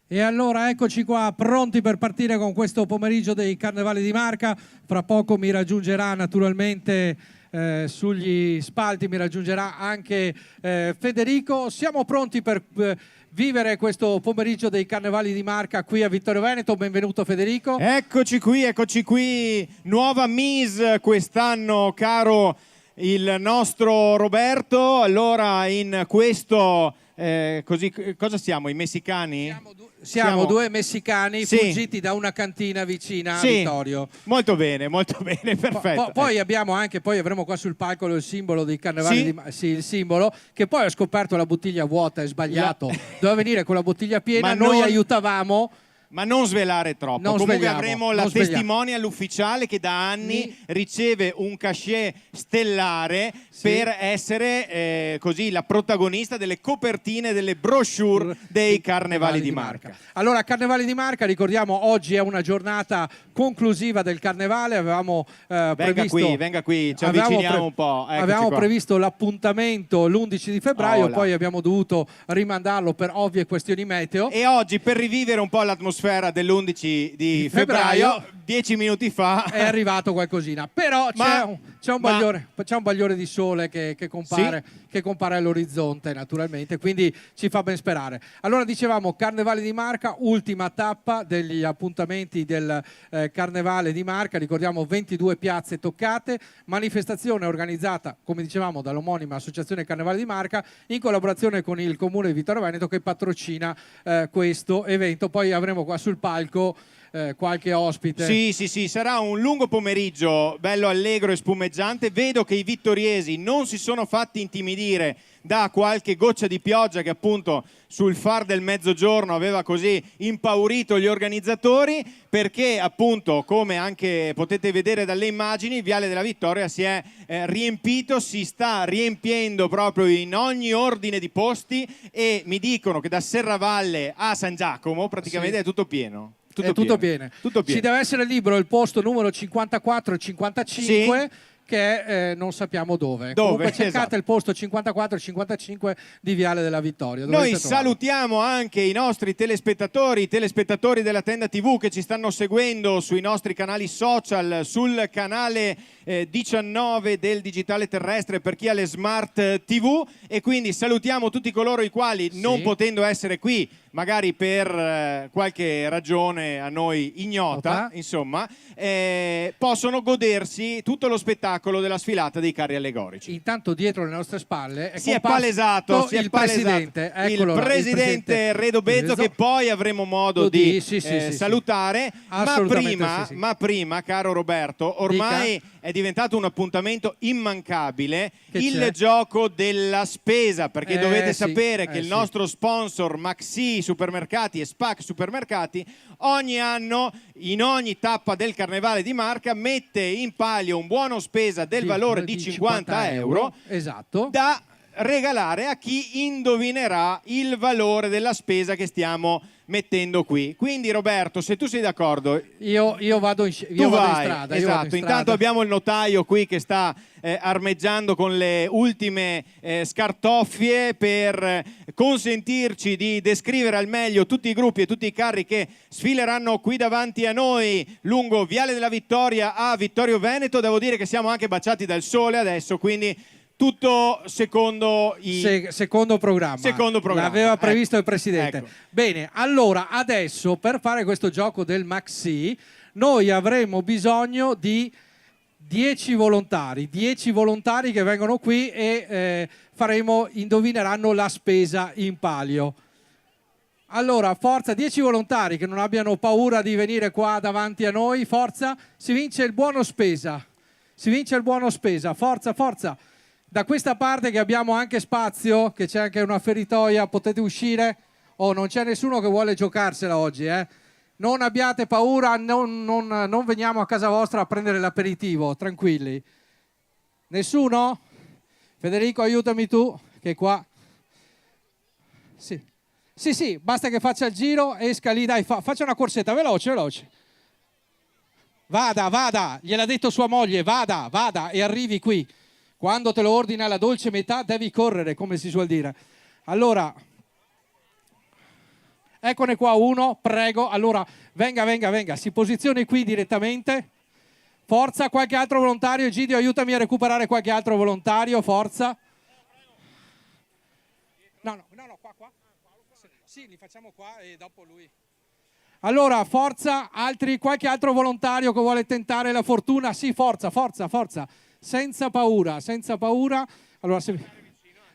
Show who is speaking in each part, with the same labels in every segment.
Speaker 1: E allora eccoci qua, pronti per partire con questo pomeriggio dei Carnevali di Marca. Fra poco mi raggiungerà naturalmente sugli spalti, mi raggiungerà anche Federico. Siamo pronti per vivere questo pomeriggio dei Carnevali di Marca qui a Vittorio Veneto. Benvenuto Federico.
Speaker 2: Eccoci qui, nuova Miss quest'anno, caro il nostro Roberto. Allora in questo... così, cosa siamo? I messicani?
Speaker 1: Siamo due messicani fuggiti da una cantina vicina a Vittorio.
Speaker 2: Molto bene, perfetto.
Speaker 1: Poi abbiamo anche, poi avremo qua sul palco il simbolo dei Carnevali, il simbolo, che poi ho scoperto la bottiglia vuota, è sbagliato. Doveva venire con la bottiglia piena, noi aiutavamo.
Speaker 2: Ma non svelare troppo. Comunque avremo la testimonial ufficiale che da anni riceve un cachet stellare per essere così la protagonista delle copertine delle brochure dei Carnevali di Marca.
Speaker 1: Allora, Carnevali di Marca, ricordiamo, oggi è una giornata conclusiva del Carnevale. Avevamo previsto...
Speaker 2: Venga qui, ci avviciniamo un po'.
Speaker 1: Avevamo previsto l'appuntamento l'11 di febbraio, poi abbiamo dovuto rimandarlo per ovvie questioni meteo.
Speaker 2: E oggi, per rivivere un po' l'atmosfera dell'11 di febbraio, 10 minuti fa
Speaker 1: è arrivato qualcosina, però c'è un bagliore di sole che compare all'orizzonte naturalmente, quindi ci fa ben sperare. Allora dicevamo Carnevale di Marca, ultima tappa degli appuntamenti del Carnevale di Marca, ricordiamo 22 piazze toccate, manifestazione organizzata come dicevamo dall'omonima Associazione Carnevale di Marca in collaborazione con il Comune di Vittorio Veneto che patrocina questo evento. Poi avremo qua sul palco qualche ospite.
Speaker 2: Sì, sarà un lungo pomeriggio bello allegro e spumeggiante. Vedo che i vittoriesi non si sono fatti intimidire da qualche goccia di pioggia che appunto sul far del mezzogiorno aveva così impaurito gli organizzatori, perché appunto, come anche potete vedere dalle immagini, il Viale della Vittoria si è riempito, si sta riempiendo proprio in ogni ordine di posti, e mi dicono che da Serravalle a San Giacomo praticamente è tutto pieno.
Speaker 1: Tutto pieno. Ci deve essere libero il posto numero 54 e 55, che è non sappiamo dove. Comunque cercate
Speaker 2: esatto.
Speaker 1: il posto 54 e 55 di Viale della Vittoria.
Speaker 2: Noi salutiamo anche i nostri telespettatori, i telespettatori della Tenda TV che ci stanno seguendo sui nostri canali social, sul canale 19 del Digitale Terrestre per chi ha le Smart TV, e quindi salutiamo tutti coloro i quali, non potendo essere qui magari per qualche ragione a noi ignota, insomma, possono godersi tutto lo spettacolo della sfilata dei carri allegorici.
Speaker 1: Intanto dietro le nostre spalle
Speaker 2: si è palesato
Speaker 1: il presidente,
Speaker 2: il presidente Redo Bezzo, che poi avremo modo di salutare, ma prima, caro Roberto, ormai è diventato un appuntamento immancabile il gioco della spesa, perché dovete sapere che il nostro sponsor Maxi Supermercati e Spac Supermercati ogni anno, in ogni tappa del Carnevale di Marca, mette in palio un buono spesa del valore di 50 euro,
Speaker 1: esatto,
Speaker 2: da regalare a chi indovinerà il valore della spesa che stiamo mettendo qui. Quindi Roberto, se tu sei d'accordo,
Speaker 1: io vado in strada.
Speaker 2: Esatto, intanto abbiamo il notaio qui che sta armeggiando con le ultime scartoffie per consentirci di descrivere al meglio tutti i gruppi e tutti i carri che sfileranno qui davanti a noi lungo Viale della Vittoria a Vittorio Veneto. Devo dire che siamo anche baciati dal sole adesso, quindi tutto secondo
Speaker 1: programma. L'aveva previsto il presidente.
Speaker 2: Ecco.
Speaker 1: Bene, allora adesso per fare questo gioco del Maxi noi avremo bisogno di 10 volontari che vengono qui e indovineranno la spesa in palio. Allora, forza, 10 volontari che non abbiano paura di venire qua davanti a noi, forza, si vince il buono spesa. Forza. Da questa parte che abbiamo anche spazio, che c'è anche una feritoia, potete uscire. Oh, non c'è nessuno che vuole giocarsela oggi, Non abbiate paura, non veniamo a casa vostra a prendere l'aperitivo, tranquilli. Nessuno? Federico, aiutami tu, che qua... Sì, basta che faccia il giro, esca lì, dai, faccia una corsetta, veloce. Vada, gliel'ha detto sua moglie, vada e arrivi qui. Quando te lo ordina la dolce metà devi correre, come si suol dire. Allora, eccone qua uno, prego. Allora, venga, si posizioni qui direttamente. Forza, qualche altro volontario. Egidio, aiutami a recuperare qualche altro volontario, forza. No, qua. Sì, li facciamo qua e dopo lui. Allora, forza, qualche altro volontario che vuole tentare la fortuna. Sì, forza. Senza paura. Allora,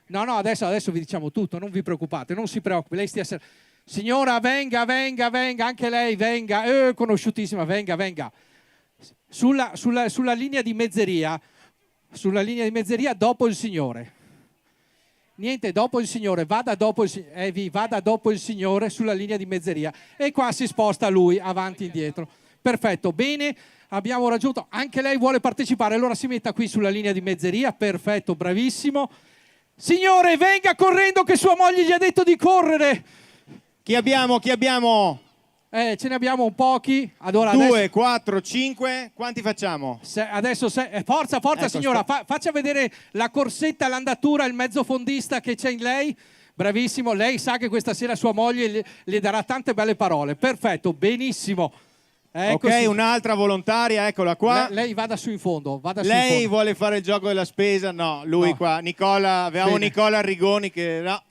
Speaker 1: no, adesso vi diciamo tutto, non vi preoccupate, non si preoccupi, lei stia signora, venga, anche lei venga, conosciutissima, venga. Sulla linea di mezzeria, dopo il signore. Niente, dopo il signore, vada dopo il signore sulla linea di mezzeria e qua si sposta lui avanti e indietro. Perfetto, bene, abbiamo raggiunto, anche lei vuole partecipare, allora si metta qui sulla linea di mezzeria, perfetto, bravissimo. Signore, venga correndo che sua moglie gli ha detto di correre.
Speaker 2: Chi abbiamo?
Speaker 1: Ce ne abbiamo un pochi. Allora,
Speaker 2: 2, 4, 5, quanti facciamo?
Speaker 1: Forza, ecco, signora, faccia vedere la corsetta, l'andatura, il mezzofondista che c'è in lei. Bravissimo, lei sa che questa sera sua moglie le darà tante belle parole. Perfetto, benissimo.
Speaker 2: Ok, un'altra volontaria, eccola qua.
Speaker 1: Lei vada su in fondo.
Speaker 2: Lei vuole fare il gioco della spesa? No, lui no. Qua. Nicola, avevamo bene. Nicola Arrigoni che... No.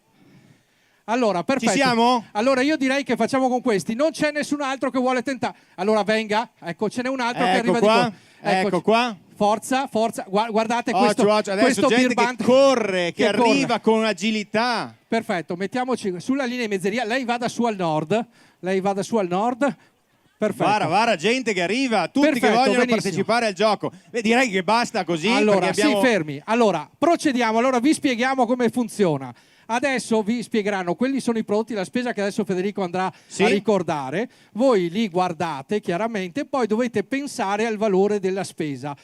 Speaker 1: Allora, perfetto.
Speaker 2: Ci siamo?
Speaker 1: Allora io direi che facciamo con questi. Non c'è nessun altro che vuole tentare. Allora venga, ecco, ce n'è un altro che arriva
Speaker 2: qua.
Speaker 1: di qua.
Speaker 2: Ecco qua.
Speaker 1: Forza. Guardate questo.
Speaker 2: Adesso gente che corre, che arriva con agilità.
Speaker 1: Perfetto, mettiamoci sulla linea di mezzeria. Lei vada su al nord. Perfetto.
Speaker 2: Vara, gente che arriva, tutti che vogliono partecipare al gioco. Beh, direi che basta così.
Speaker 1: Allora, si fermi. Allora, procediamo. Allora, vi spieghiamo come funziona. Adesso vi spiegheranno, quelli sono i prodotti della spesa che adesso Federico andrà a ricordare. Voi li guardate chiaramente, poi dovete pensare al valore della spesa.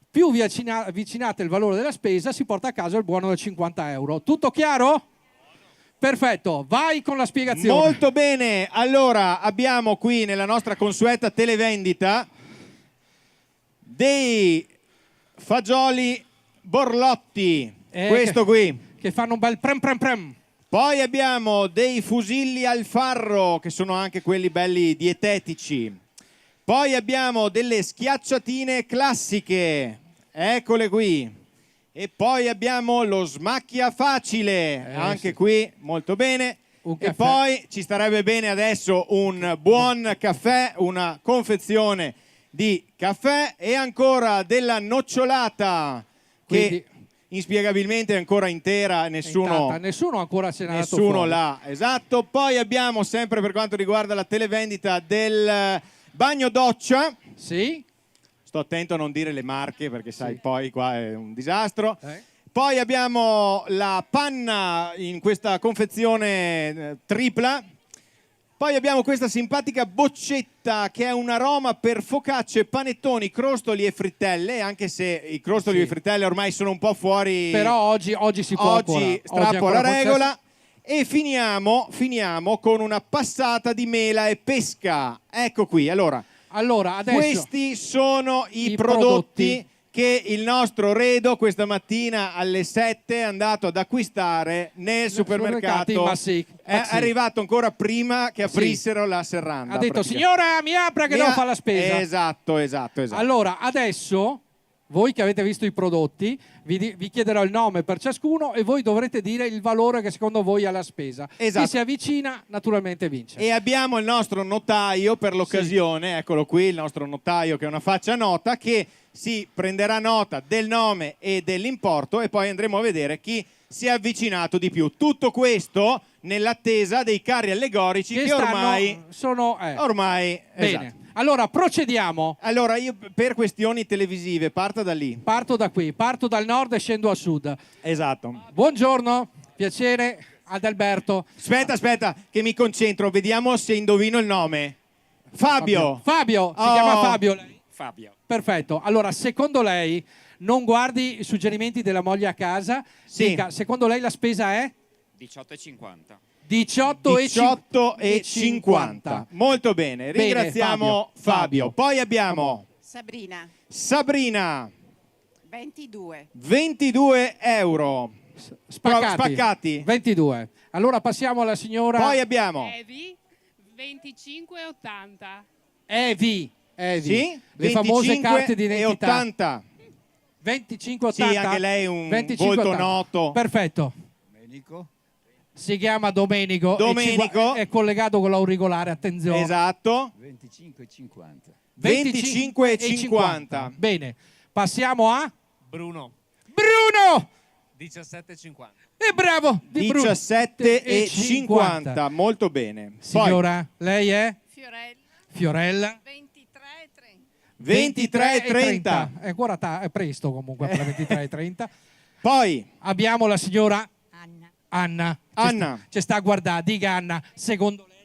Speaker 1: Più vi avvicinate il valore della spesa, si porta a casa il buono da 50 euro. Tutto chiaro? Perfetto, vai con la spiegazione.
Speaker 2: Molto bene, allora abbiamo qui nella nostra consueta televendita dei fagioli borlotti, questo qui.
Speaker 1: Che fanno un bel prem prem prem.
Speaker 2: Poi abbiamo dei fusilli al farro, che sono anche quelli belli dietetici. Poi abbiamo delle schiacciatine classiche, eccole qui. E poi abbiamo lo smacchia facile, anche
Speaker 1: sì.
Speaker 2: qui molto bene. E poi ci starebbe bene adesso un buon caffè, una confezione di caffè e ancora della nocciolata che inspiegabilmente è ancora intera, nessuno
Speaker 1: ancora se n'è dato
Speaker 2: nessuno
Speaker 1: fuori.
Speaker 2: l'ha, esatto. Poi abbiamo sempre per quanto riguarda la televendita del bagno doccia.
Speaker 1: Sì.
Speaker 2: Sto attento a non dire le marche perché sai poi qua è un disastro.
Speaker 1: Eh.
Speaker 2: Poi abbiamo la panna in questa confezione tripla. Poi abbiamo questa simpatica boccetta che è un aroma per focacce, panettoni, crostoli e frittelle, anche se i crostoli e le frittelle ormai sono un po' fuori.
Speaker 1: Però oggi si può
Speaker 2: Oggi strappo la regola. E finiamo con una passata di mela e pesca. Ecco qui, allora
Speaker 1: adesso
Speaker 2: questi sono i prodotti che il nostro Redo questa mattina alle 7 è andato ad acquistare nel supermercato. È arrivato ancora prima che aprissero la serranda.
Speaker 1: Ha detto, signora, mi apra che devo fare la spesa.
Speaker 2: Esatto.
Speaker 1: Allora, adesso, voi che avete visto i prodotti, vi chiederò il nome per ciascuno e voi dovrete dire il valore che secondo voi ha la spesa.
Speaker 2: Esatto.
Speaker 1: Chi si avvicina, naturalmente vince.
Speaker 2: E abbiamo il nostro notaio per l'occasione, eccolo qui, il nostro notaio che è una faccia nota, che si prenderà nota del nome e dell'importo e poi andremo a vedere chi si è avvicinato di più. Tutto questo nell'attesa dei carri allegorici che ormai
Speaker 1: sono
Speaker 2: ormai
Speaker 1: bene.
Speaker 2: Esatto.
Speaker 1: Allora procediamo.
Speaker 2: Allora io per questioni televisive parto da lì.
Speaker 1: Parto da qui, parto dal nord e scendo a sud.
Speaker 2: Esatto.
Speaker 1: Buongiorno, piacere, Adalberto.
Speaker 2: Aspetta che mi concentro, vediamo se indovino il nome. Fabio,
Speaker 1: si chiama Fabio lei?
Speaker 3: Fabio.
Speaker 1: Perfetto. Allora, secondo lei, non guardi i suggerimenti della moglie a casa, dica, secondo lei la spesa è?
Speaker 3: 18,50.
Speaker 2: 18,50. Molto bene, ringraziamo Fabio. Poi abbiamo Sabrina. 22 euro. Spaccati.
Speaker 1: 22. Allora passiamo alla signora.
Speaker 2: Poi abbiamo
Speaker 4: Evi 25,80.
Speaker 1: Evi.
Speaker 2: Sì?
Speaker 1: Le famose carte di identità.
Speaker 2: 80.
Speaker 1: 25,80.
Speaker 2: Sì, anche lei un volto noto.
Speaker 1: Perfetto.
Speaker 3: Domenico.
Speaker 1: Si chiama Domenico.
Speaker 2: Domenico.
Speaker 1: È collegato con l'auricolare, attenzione.
Speaker 2: Esatto.
Speaker 3: 25,50.
Speaker 2: 25,50.
Speaker 1: Bene, passiamo a
Speaker 3: Bruno. 17,50.
Speaker 1: E bravo!
Speaker 2: 17,50. Molto bene.
Speaker 1: Signora, lei è?
Speaker 4: Fiorella.
Speaker 1: Fiorella.
Speaker 2: 23,30.
Speaker 1: È ancora è presto comunque per la 23,30.
Speaker 2: Poi
Speaker 1: abbiamo la signora Anna. Ci sta a guardare, dica Anna, secondo lei?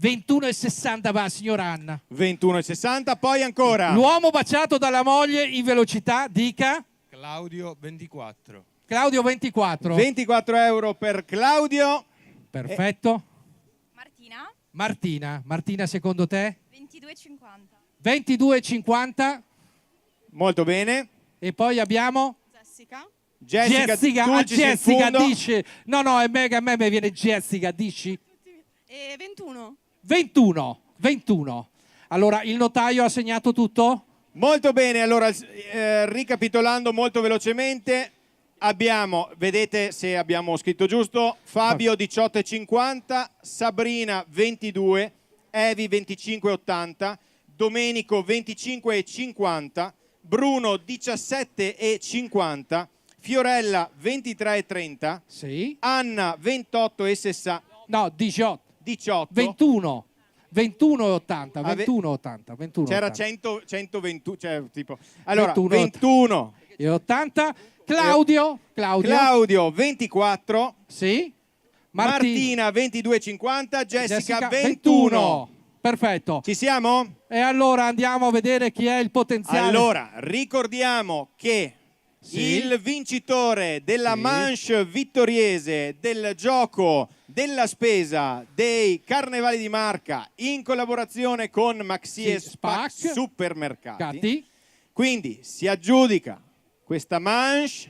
Speaker 1: 21,60 va, signora Anna.
Speaker 2: 21,60. Poi ancora
Speaker 1: l'uomo baciato dalla moglie in velocità, dica?
Speaker 3: Claudio 24.
Speaker 1: Claudio 24.
Speaker 2: 24 euro per Claudio.
Speaker 1: Perfetto.
Speaker 4: Martina.
Speaker 1: Martina, secondo te?
Speaker 4: 22,50.
Speaker 1: 22,50.
Speaker 2: Molto bene.
Speaker 1: E poi abbiamo?
Speaker 2: Jessica,
Speaker 1: Jessica dice. No, a me viene Jessica, dici? 21. Allora, il notaio ha segnato tutto?
Speaker 2: Molto bene, allora ricapitolando molto velocemente, abbiamo, vedete se abbiamo scritto giusto, Fabio 18,50, Sabrina 22, Evi 25,80, Domenico 25,50, Bruno 17,50, Fiorella 23,30,
Speaker 1: sì.
Speaker 2: Anna 28,60.
Speaker 1: No, 18. 21,80. 21,80.
Speaker 2: C'era 120, cioè tipo. Allora,
Speaker 1: 21,80. Claudio
Speaker 2: 24.
Speaker 1: Sì.
Speaker 2: Martina 22,50. Jessica 21.
Speaker 1: Perfetto.
Speaker 2: Ci siamo?
Speaker 1: E allora andiamo a vedere chi è il potenziale.
Speaker 2: Allora, ricordiamo che il vincitore della manche vittoriese del gioco della spesa dei Carnevali di Marca in collaborazione con Maxi e Spac Supermercati. Quindi si aggiudica questa manche.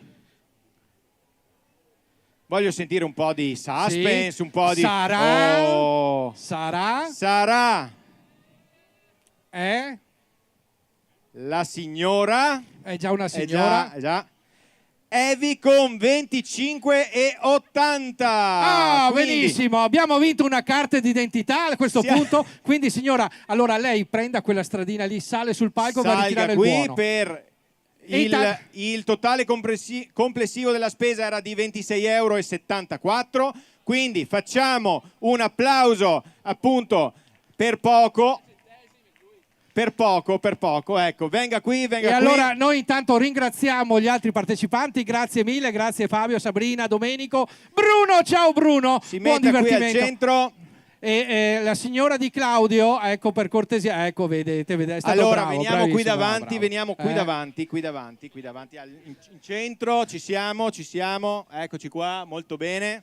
Speaker 2: Voglio sentire un po' di suspense,
Speaker 1: Sì.
Speaker 2: un po' di...
Speaker 1: Sarà?
Speaker 2: Oh. Sarà la signora...
Speaker 1: È già una signora.
Speaker 2: È già. Evi con 25,80.
Speaker 1: Ah,
Speaker 2: Quindi
Speaker 1: benissimo, abbiamo vinto una carta d'identità a questo
Speaker 2: Sia-
Speaker 1: punto. Quindi, signora, allora lei prenda quella stradina lì, sale sul palco e va a
Speaker 2: salga
Speaker 1: ritirare il
Speaker 2: qui
Speaker 1: buono.
Speaker 2: per
Speaker 1: E
Speaker 2: il totale complessivo della spesa era di 26,74 euro. Quindi facciamo un applauso appunto per poco. Per poco, ecco, venga qui.
Speaker 1: E allora noi intanto ringraziamo gli altri partecipanti, grazie mille, grazie Fabio, Sabrina, Domenico, Bruno, ciao Bruno,
Speaker 2: Si
Speaker 1: buon
Speaker 2: metta qui al
Speaker 1: divertimento.
Speaker 2: centro.
Speaker 1: E la signora di Claudio, ecco, per cortesia, ecco, vedete, è stato
Speaker 2: Allora
Speaker 1: bravo,
Speaker 2: veniamo qui
Speaker 1: bravissimo,
Speaker 2: davanti,
Speaker 1: bravo.
Speaker 2: veniamo qui davanti, in centro, ci siamo, eccoci qua, molto bene, un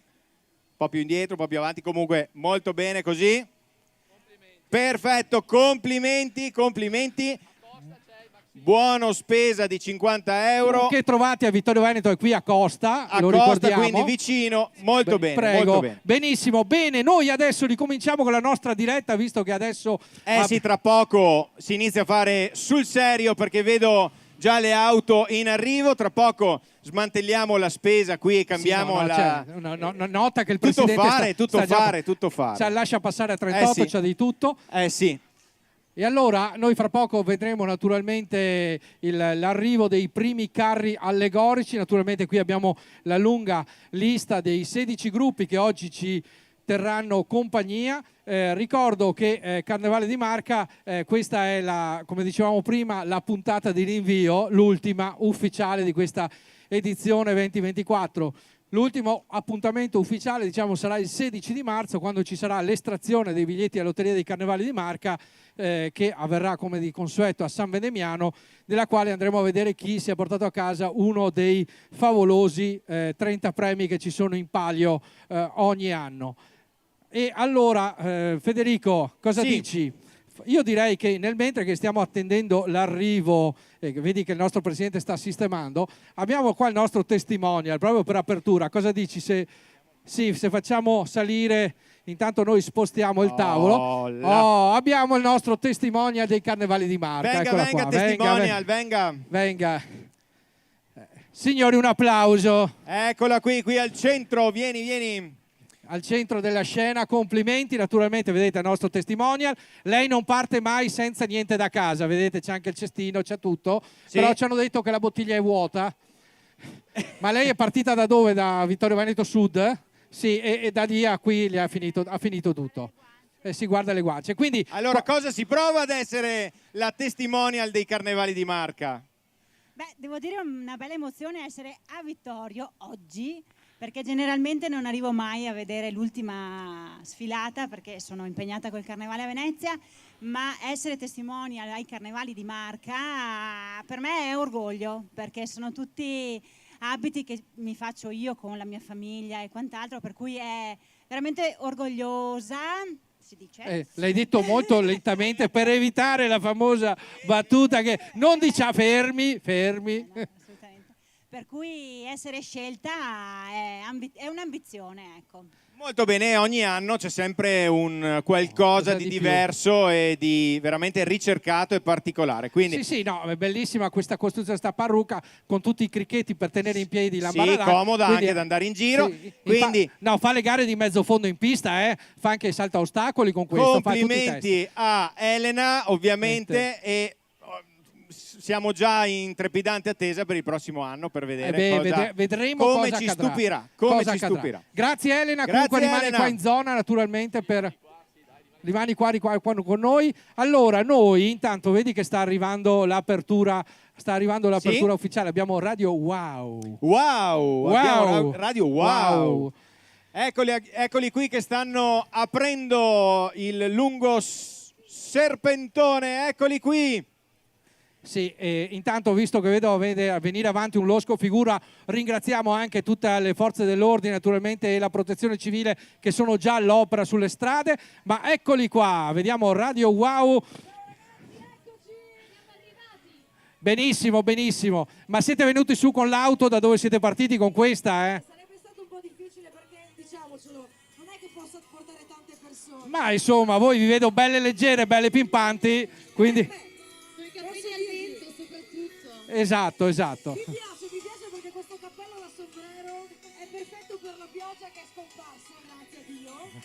Speaker 2: po' più indietro, un po' più avanti, comunque molto bene così. Perfetto, complimenti. Buono spesa di 50 euro.
Speaker 1: Che trovate a Vittorio Veneto è qui a Costa,
Speaker 2: A
Speaker 1: lo
Speaker 2: Costa,
Speaker 1: ricordiamo.
Speaker 2: quindi vicino, molto bene,
Speaker 1: Prego.
Speaker 2: molto bene.
Speaker 1: Benissimo, bene, noi adesso ricominciamo con la nostra diretta, visto che adesso...
Speaker 2: Sì, tra poco si inizia a fare sul serio perché vedo già le auto in arrivo, tra poco smantelliamo la spesa qui e cambiamo
Speaker 1: nota che il
Speaker 2: tutto
Speaker 1: Presidente
Speaker 2: tutto fare.
Speaker 1: Cioè, lascia passare a 38,
Speaker 2: sì.
Speaker 1: c'ha di tutto.
Speaker 2: Sì.
Speaker 1: E allora noi fra poco vedremo naturalmente l'arrivo dei primi carri allegorici. Naturalmente qui abbiamo la lunga lista dei 16 gruppi che oggi ci terranno compagnia. Ricordo che Carnevale di Marca, questa è come dicevamo prima, la puntata di rinvio, l'ultima ufficiale di questa edizione 2024. L'ultimo appuntamento ufficiale, diciamo, sarà il 16 di marzo, quando ci sarà l'estrazione dei biglietti alla Lotteria dei Carnevali di Marca, che avverrà come di consueto a San Vendemiano, nella quale andremo a vedere chi si è portato a casa uno dei favolosi 30 premi che ci sono in palio ogni anno. E allora, Federico, cosa dici? Io direi che mentre che stiamo attendendo l'arrivo, vedi che il nostro Presidente sta sistemando, abbiamo qua il nostro testimonial, proprio per apertura. Cosa dici se facciamo salire, intanto noi spostiamo il tavolo. Abbiamo il nostro testimonial dei Carnevali di Marca.
Speaker 2: Venga, testimonial, venga.
Speaker 1: Signori, un applauso.
Speaker 2: Eccola qui al centro, vieni.
Speaker 1: Al centro della scena, complimenti, naturalmente vedete il nostro testimonial. Lei non parte mai senza niente da casa, vedete c'è anche il cestino, c'è tutto,
Speaker 2: sì.
Speaker 1: Però ci hanno detto che la bottiglia è vuota. Ma lei è partita da dove? Da Vittorio Veneto Sud? Sì, e da lì a qui ha finito tutto. E si guarda le guance. Quindi,
Speaker 2: allora cosa si prova ad essere la testimonial dei Carnevali di Marca?
Speaker 4: Beh, devo dire una bella emozione essere a Vittorio oggi, perché generalmente non arrivo mai a vedere l'ultima sfilata perché sono impegnata col Carnevale a Venezia, ma essere testimoni ai Carnevali di Marca per me è orgoglio, perché sono tutti abiti che mi faccio io con la mia famiglia e quant'altro, per cui è veramente orgogliosa. Si dice?
Speaker 1: L'hai detto molto lentamente per evitare la famosa battuta che non dice fermi.
Speaker 4: No, assolutamente. Per cui essere scelta è un'ambizione, ecco.
Speaker 2: Molto bene, ogni anno c'è sempre un qualcosa di diverso e di veramente ricercato e particolare. Quindi...
Speaker 1: Sì, no, è bellissima questa costruzione, sta parrucca con tutti i cricchetti per tenere in piedi la
Speaker 2: Sì,
Speaker 1: barra.
Speaker 2: comoda anche da andare in giro.
Speaker 1: Sì,
Speaker 2: quindi...
Speaker 1: fa le gare di mezzo fondo in pista, fa anche salta ostacoli con questo.
Speaker 2: Complimenti a Elena, ovviamente, e siamo già in trepidante attesa per il prossimo anno per vedere
Speaker 1: vedremo
Speaker 2: come
Speaker 1: cosa
Speaker 2: ci
Speaker 1: accadrà.
Speaker 2: stupirà.
Speaker 1: Stupirà. Grazie Elena, comunque rimani qua in zona naturalmente rimani qua con noi. Allora noi intanto vedi che sta arrivando l'apertura ufficiale, abbiamo Radio Wow.
Speaker 2: Abbiamo Radio Wow. Eccoli qui che stanno aprendo il lungo serpentone, eccoli qui.
Speaker 1: Sì, intanto visto che vedo venire avanti un losco figura, ringraziamo anche tutte le forze dell'ordine naturalmente e la protezione civile che sono già all'opera sulle strade, ma eccoli qua, vediamo Radio Wow. Benissimo, benissimo. Ma siete venuti su con l'auto da dove siete partiti con questa, eh?
Speaker 5: Sarebbe stato un po' difficile perché, diciamocelo, non è che possa portare tante persone.
Speaker 1: Ma insomma, voi vi vedo belle leggere, belle pimpanti, quindi...
Speaker 5: Con i capelli al vento soprattutto.
Speaker 1: Esatto, esatto.
Speaker 5: Mi piace perché questo cappello da sombrero è perfetto per la pioggia che è scomparsa, grazie a Dio.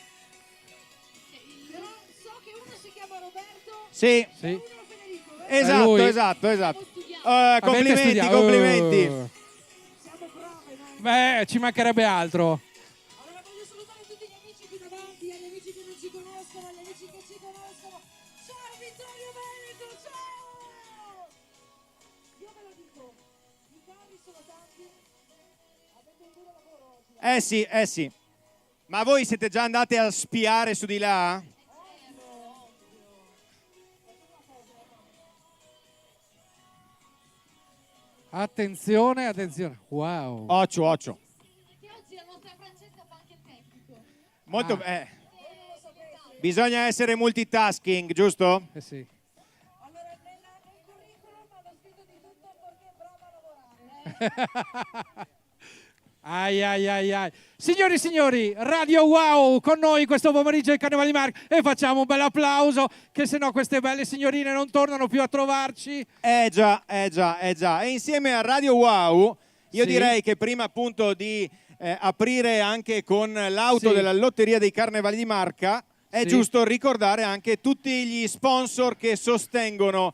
Speaker 5: Però so che uno si chiama Roberto
Speaker 2: Sì,
Speaker 5: e
Speaker 1: Sì.
Speaker 5: uno Federico, vero?
Speaker 2: esatto,
Speaker 1: lui.
Speaker 2: esatto.
Speaker 1: Avete
Speaker 2: Complimenti,
Speaker 1: studiato?
Speaker 2: complimenti.
Speaker 5: Siamo brave, noi.
Speaker 1: Beh, ci mancherebbe altro.
Speaker 5: Allora voglio salutare tutti gli amici qui davanti, agli amici che non ci conoscono, agli amici che ci conoscono. Ciao Vittorio Veneto, ciao! Io ve lo dico, i carri sono tanti, avete un duro lavoro oggi.
Speaker 2: Eh sì. Ma voi siete già andati a spiare su di là?
Speaker 1: Attenzione, attenzione. Wow.
Speaker 2: Occhio.
Speaker 5: Che oggi la nostra Francesca fa anche il tecnico.
Speaker 2: Molto
Speaker 1: Ah.
Speaker 2: Bisogna essere multitasking, giusto?
Speaker 1: Eh sì.
Speaker 5: Allora, nel curriculum hanno scritto di tutto perché è brava a lavorare.
Speaker 1: Ai. Signori e signori, Radio Wow con noi questo pomeriggio ai Carnevali di Marca e facciamo un bel applauso che sennò queste belle signorine non tornano più a trovarci.
Speaker 2: Già. E insieme a Radio Wow, io
Speaker 1: Sì.
Speaker 2: direi che prima appunto di aprire anche con l'auto
Speaker 1: Sì.
Speaker 2: della Lotteria dei Carnevali di Marca, è
Speaker 1: Sì.
Speaker 2: giusto ricordare anche tutti gli sponsor che sostengono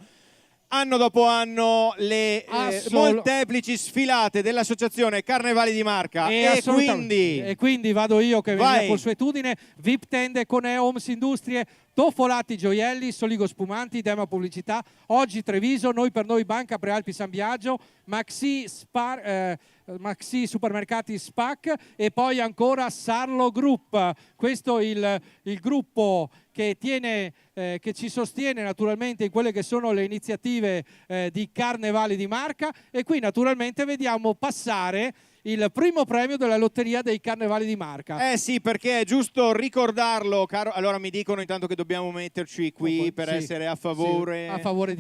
Speaker 2: anno dopo anno le molteplici sfilate dell'associazione Carnevali di Marca
Speaker 1: E quindi vado io che
Speaker 2: Vai.
Speaker 1: via consuetudine, VIP tende con Homes Industrie, Toffolatti Gioielli, Soligo Spumanti, Dema Pubblicità, oggi Treviso, Noi per Noi Banca Prealpi San Biagio, Maxi Supermercati SPAC e poi ancora Sarlo Group. Questo è il gruppo che ci sostiene naturalmente in quelle che sono le iniziative di Carnevali di Marca e qui naturalmente vediamo passare il primo premio della Lotteria dei Carnevali di Marca.
Speaker 2: Eh sì, perché è giusto ricordarlo, caro. Allora mi dicono intanto che dobbiamo metterci qui per
Speaker 1: Sì,
Speaker 2: essere a favore,
Speaker 1: sì, a favore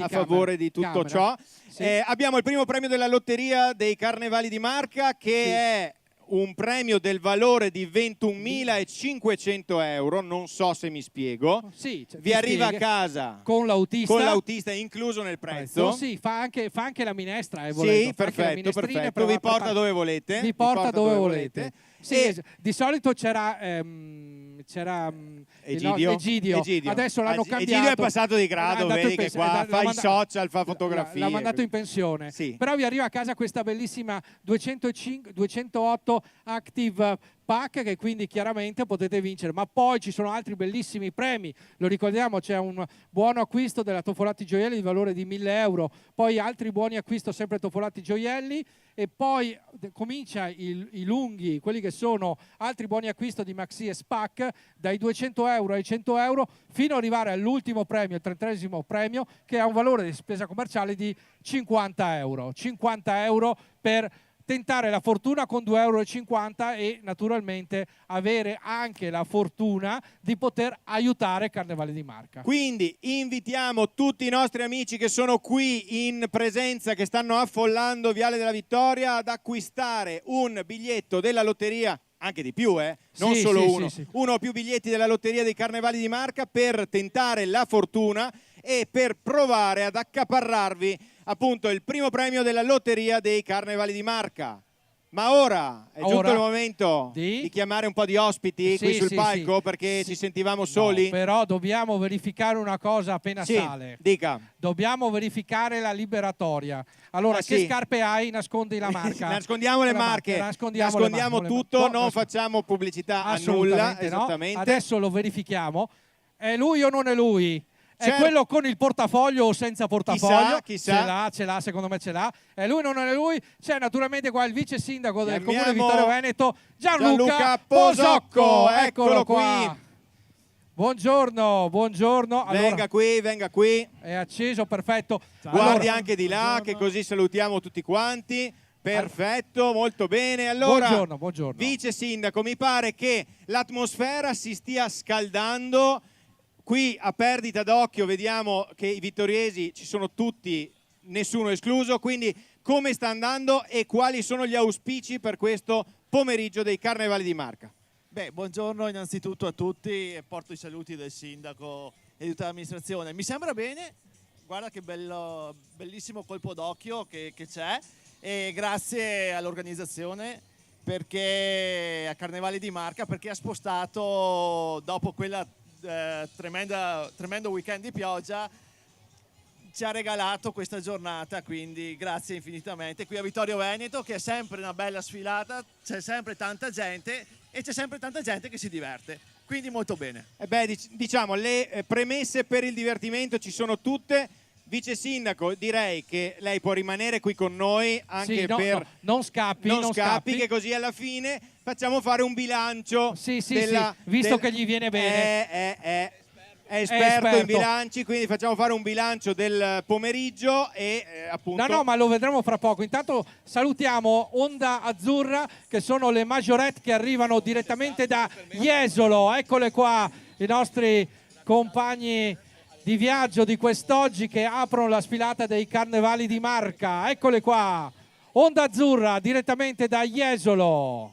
Speaker 1: di
Speaker 2: di tutto
Speaker 1: Camera.
Speaker 2: ciò.
Speaker 1: Sì.
Speaker 2: Abbiamo il primo premio della Lotteria dei Carnevali di Marca che
Speaker 1: Sì.
Speaker 2: è un premio del valore di 21.500 euro, non so se mi spiego.
Speaker 1: Sì,
Speaker 2: Vi
Speaker 1: ti
Speaker 2: arriva a
Speaker 1: spiega.
Speaker 2: casa
Speaker 1: Con l'autista.
Speaker 2: con l'autista incluso nel prezzo.
Speaker 1: Sì, fa anche la minestra.
Speaker 2: Sì,
Speaker 1: volendo. Fa anche la
Speaker 2: perfetto,
Speaker 1: minestrina,
Speaker 2: perfetto.
Speaker 1: però
Speaker 2: Vi
Speaker 1: va
Speaker 2: porta
Speaker 1: preparato.
Speaker 2: dove volete.
Speaker 1: Vi porta dove volete. Sì,
Speaker 2: E-
Speaker 1: di solito c'era
Speaker 2: Egidio.
Speaker 1: Adesso l'hanno cambiato.
Speaker 2: Egidio è passato di grado,
Speaker 1: È andato
Speaker 2: vedi
Speaker 1: in
Speaker 2: che
Speaker 1: pensione.
Speaker 2: qua
Speaker 1: L'ha
Speaker 2: fa i
Speaker 1: manda-
Speaker 2: social, fa fotografie.
Speaker 1: L'ha mandato in pensione.
Speaker 2: Sì.
Speaker 1: Però vi arriva a casa questa bellissima 208 Active Pack che quindi chiaramente potete vincere. Ma poi ci sono altri bellissimi premi. Lo ricordiamo, c'è un buono acquisto della Toffolatti Gioielli di valore di 1.000 euro. Poi altri buoni acquisto sempre Toffolatti Gioielli. E poi comincia i lunghi, quelli che sono altri buoni acquisto di Maxi e SPAC dai 200 euro ai 100 euro fino ad arrivare all'ultimo premio, il 30° premio, che ha un valore di spesa commerciale di 50 euro. 50 euro per tentare la fortuna con 2,50 euro e naturalmente avere anche la fortuna di poter aiutare Carnevali di Marca.
Speaker 2: Quindi invitiamo tutti i nostri amici che sono qui in presenza, che stanno affollando Viale della Vittoria, ad acquistare un biglietto della lotteria, anche di più, non
Speaker 1: Sì,
Speaker 2: solo
Speaker 1: sì,
Speaker 2: uno,
Speaker 1: sì, sì.
Speaker 2: uno o più biglietti della Lotteria dei Carnevali di Marca per tentare la fortuna e per provare ad accaparrarvi appunto il primo premio della Lotteria dei Carnevali di Marca. Ma ora è giunto
Speaker 1: Ora
Speaker 2: il momento
Speaker 1: di
Speaker 2: di chiamare un po' di ospiti qui sul palco perché
Speaker 1: sì.
Speaker 2: ci sentivamo
Speaker 1: No,
Speaker 2: soli.
Speaker 1: però dobbiamo verificare una cosa appena
Speaker 2: Sì,
Speaker 1: sale.
Speaker 2: dica.
Speaker 1: Dobbiamo verificare la liberatoria. Allora,
Speaker 2: Ah,
Speaker 1: che
Speaker 2: sì.
Speaker 1: scarpe hai? Nascondi la marca.
Speaker 2: Nascondiamo le
Speaker 1: La
Speaker 2: marche,
Speaker 1: nascondiamo
Speaker 2: nascondiamo
Speaker 1: le
Speaker 2: tutto,
Speaker 1: marche.
Speaker 2: non facciamo pubblicità a nulla,
Speaker 1: Assolutamente no.
Speaker 2: esattamente.
Speaker 1: Adesso lo verifichiamo. È lui o non è lui? È
Speaker 2: Certo.
Speaker 1: quello con il portafoglio o senza portafoglio?
Speaker 2: Chissà.
Speaker 1: Ce l'ha, secondo me ce l'ha. È lui o non è lui? C'è naturalmente qua il vice sindaco del comune di
Speaker 2: Chiamiamo
Speaker 1: Vittorio Veneto, Gianluca
Speaker 2: Gianluca
Speaker 1: Posocco.
Speaker 2: Posocco,
Speaker 1: Eccolo
Speaker 2: eccolo
Speaker 1: qua.
Speaker 2: qui.
Speaker 1: Buongiorno. Allora,
Speaker 2: Venga qui.
Speaker 1: è acceso, perfetto.
Speaker 2: Guardi
Speaker 1: Allora,
Speaker 2: anche di là, che così salutiamo tutti quanti. Perfetto, molto bene. Allora,
Speaker 1: buongiorno.
Speaker 2: vice sindaco, mi pare che l'atmosfera si stia scaldando. Qui a perdita d'occhio vediamo che i vittoriesi ci sono tutti nessuno escluso. Quindi come sta andando e quali sono gli auspici per questo pomeriggio dei Carnevali di Marca?
Speaker 6: Beh, buongiorno innanzitutto a tutti e porto i saluti del sindaco e di tutta l'amministrazione. Mi sembra bene, guarda che bellissimo colpo d'occhio che c'è, e grazie all'organizzazione perché a Carnevali di Marca, perché ha spostato dopo quella tremendo weekend di pioggia, ci ha regalato questa giornata, quindi grazie infinitamente. Qui a Vittorio Veneto, che è sempre una bella sfilata, c'è sempre tanta gente e c'è sempre tanta gente che si diverte, quindi molto bene.
Speaker 2: Diciamo, le premesse per il divertimento ci sono tutte. Vice Sindaco, direi che lei può rimanere qui con noi anche
Speaker 1: Sì, no,
Speaker 2: per...
Speaker 1: no, non scappi,
Speaker 2: che così alla fine facciamo fare un bilancio.
Speaker 1: Sì, visto che gli viene bene.
Speaker 2: È esperto in bilanci, quindi facciamo fare un bilancio del pomeriggio e appunto...
Speaker 1: No, ma lo vedremo fra poco. Intanto salutiamo Onda Azzurra, che sono le majorette che arrivano direttamente da Jesolo. Eccole qua, i nostri compagni di viaggio di quest'oggi che aprono la sfilata dei Carnevali di Marca. Eccole qua, Onda Azzurra direttamente da Jesolo.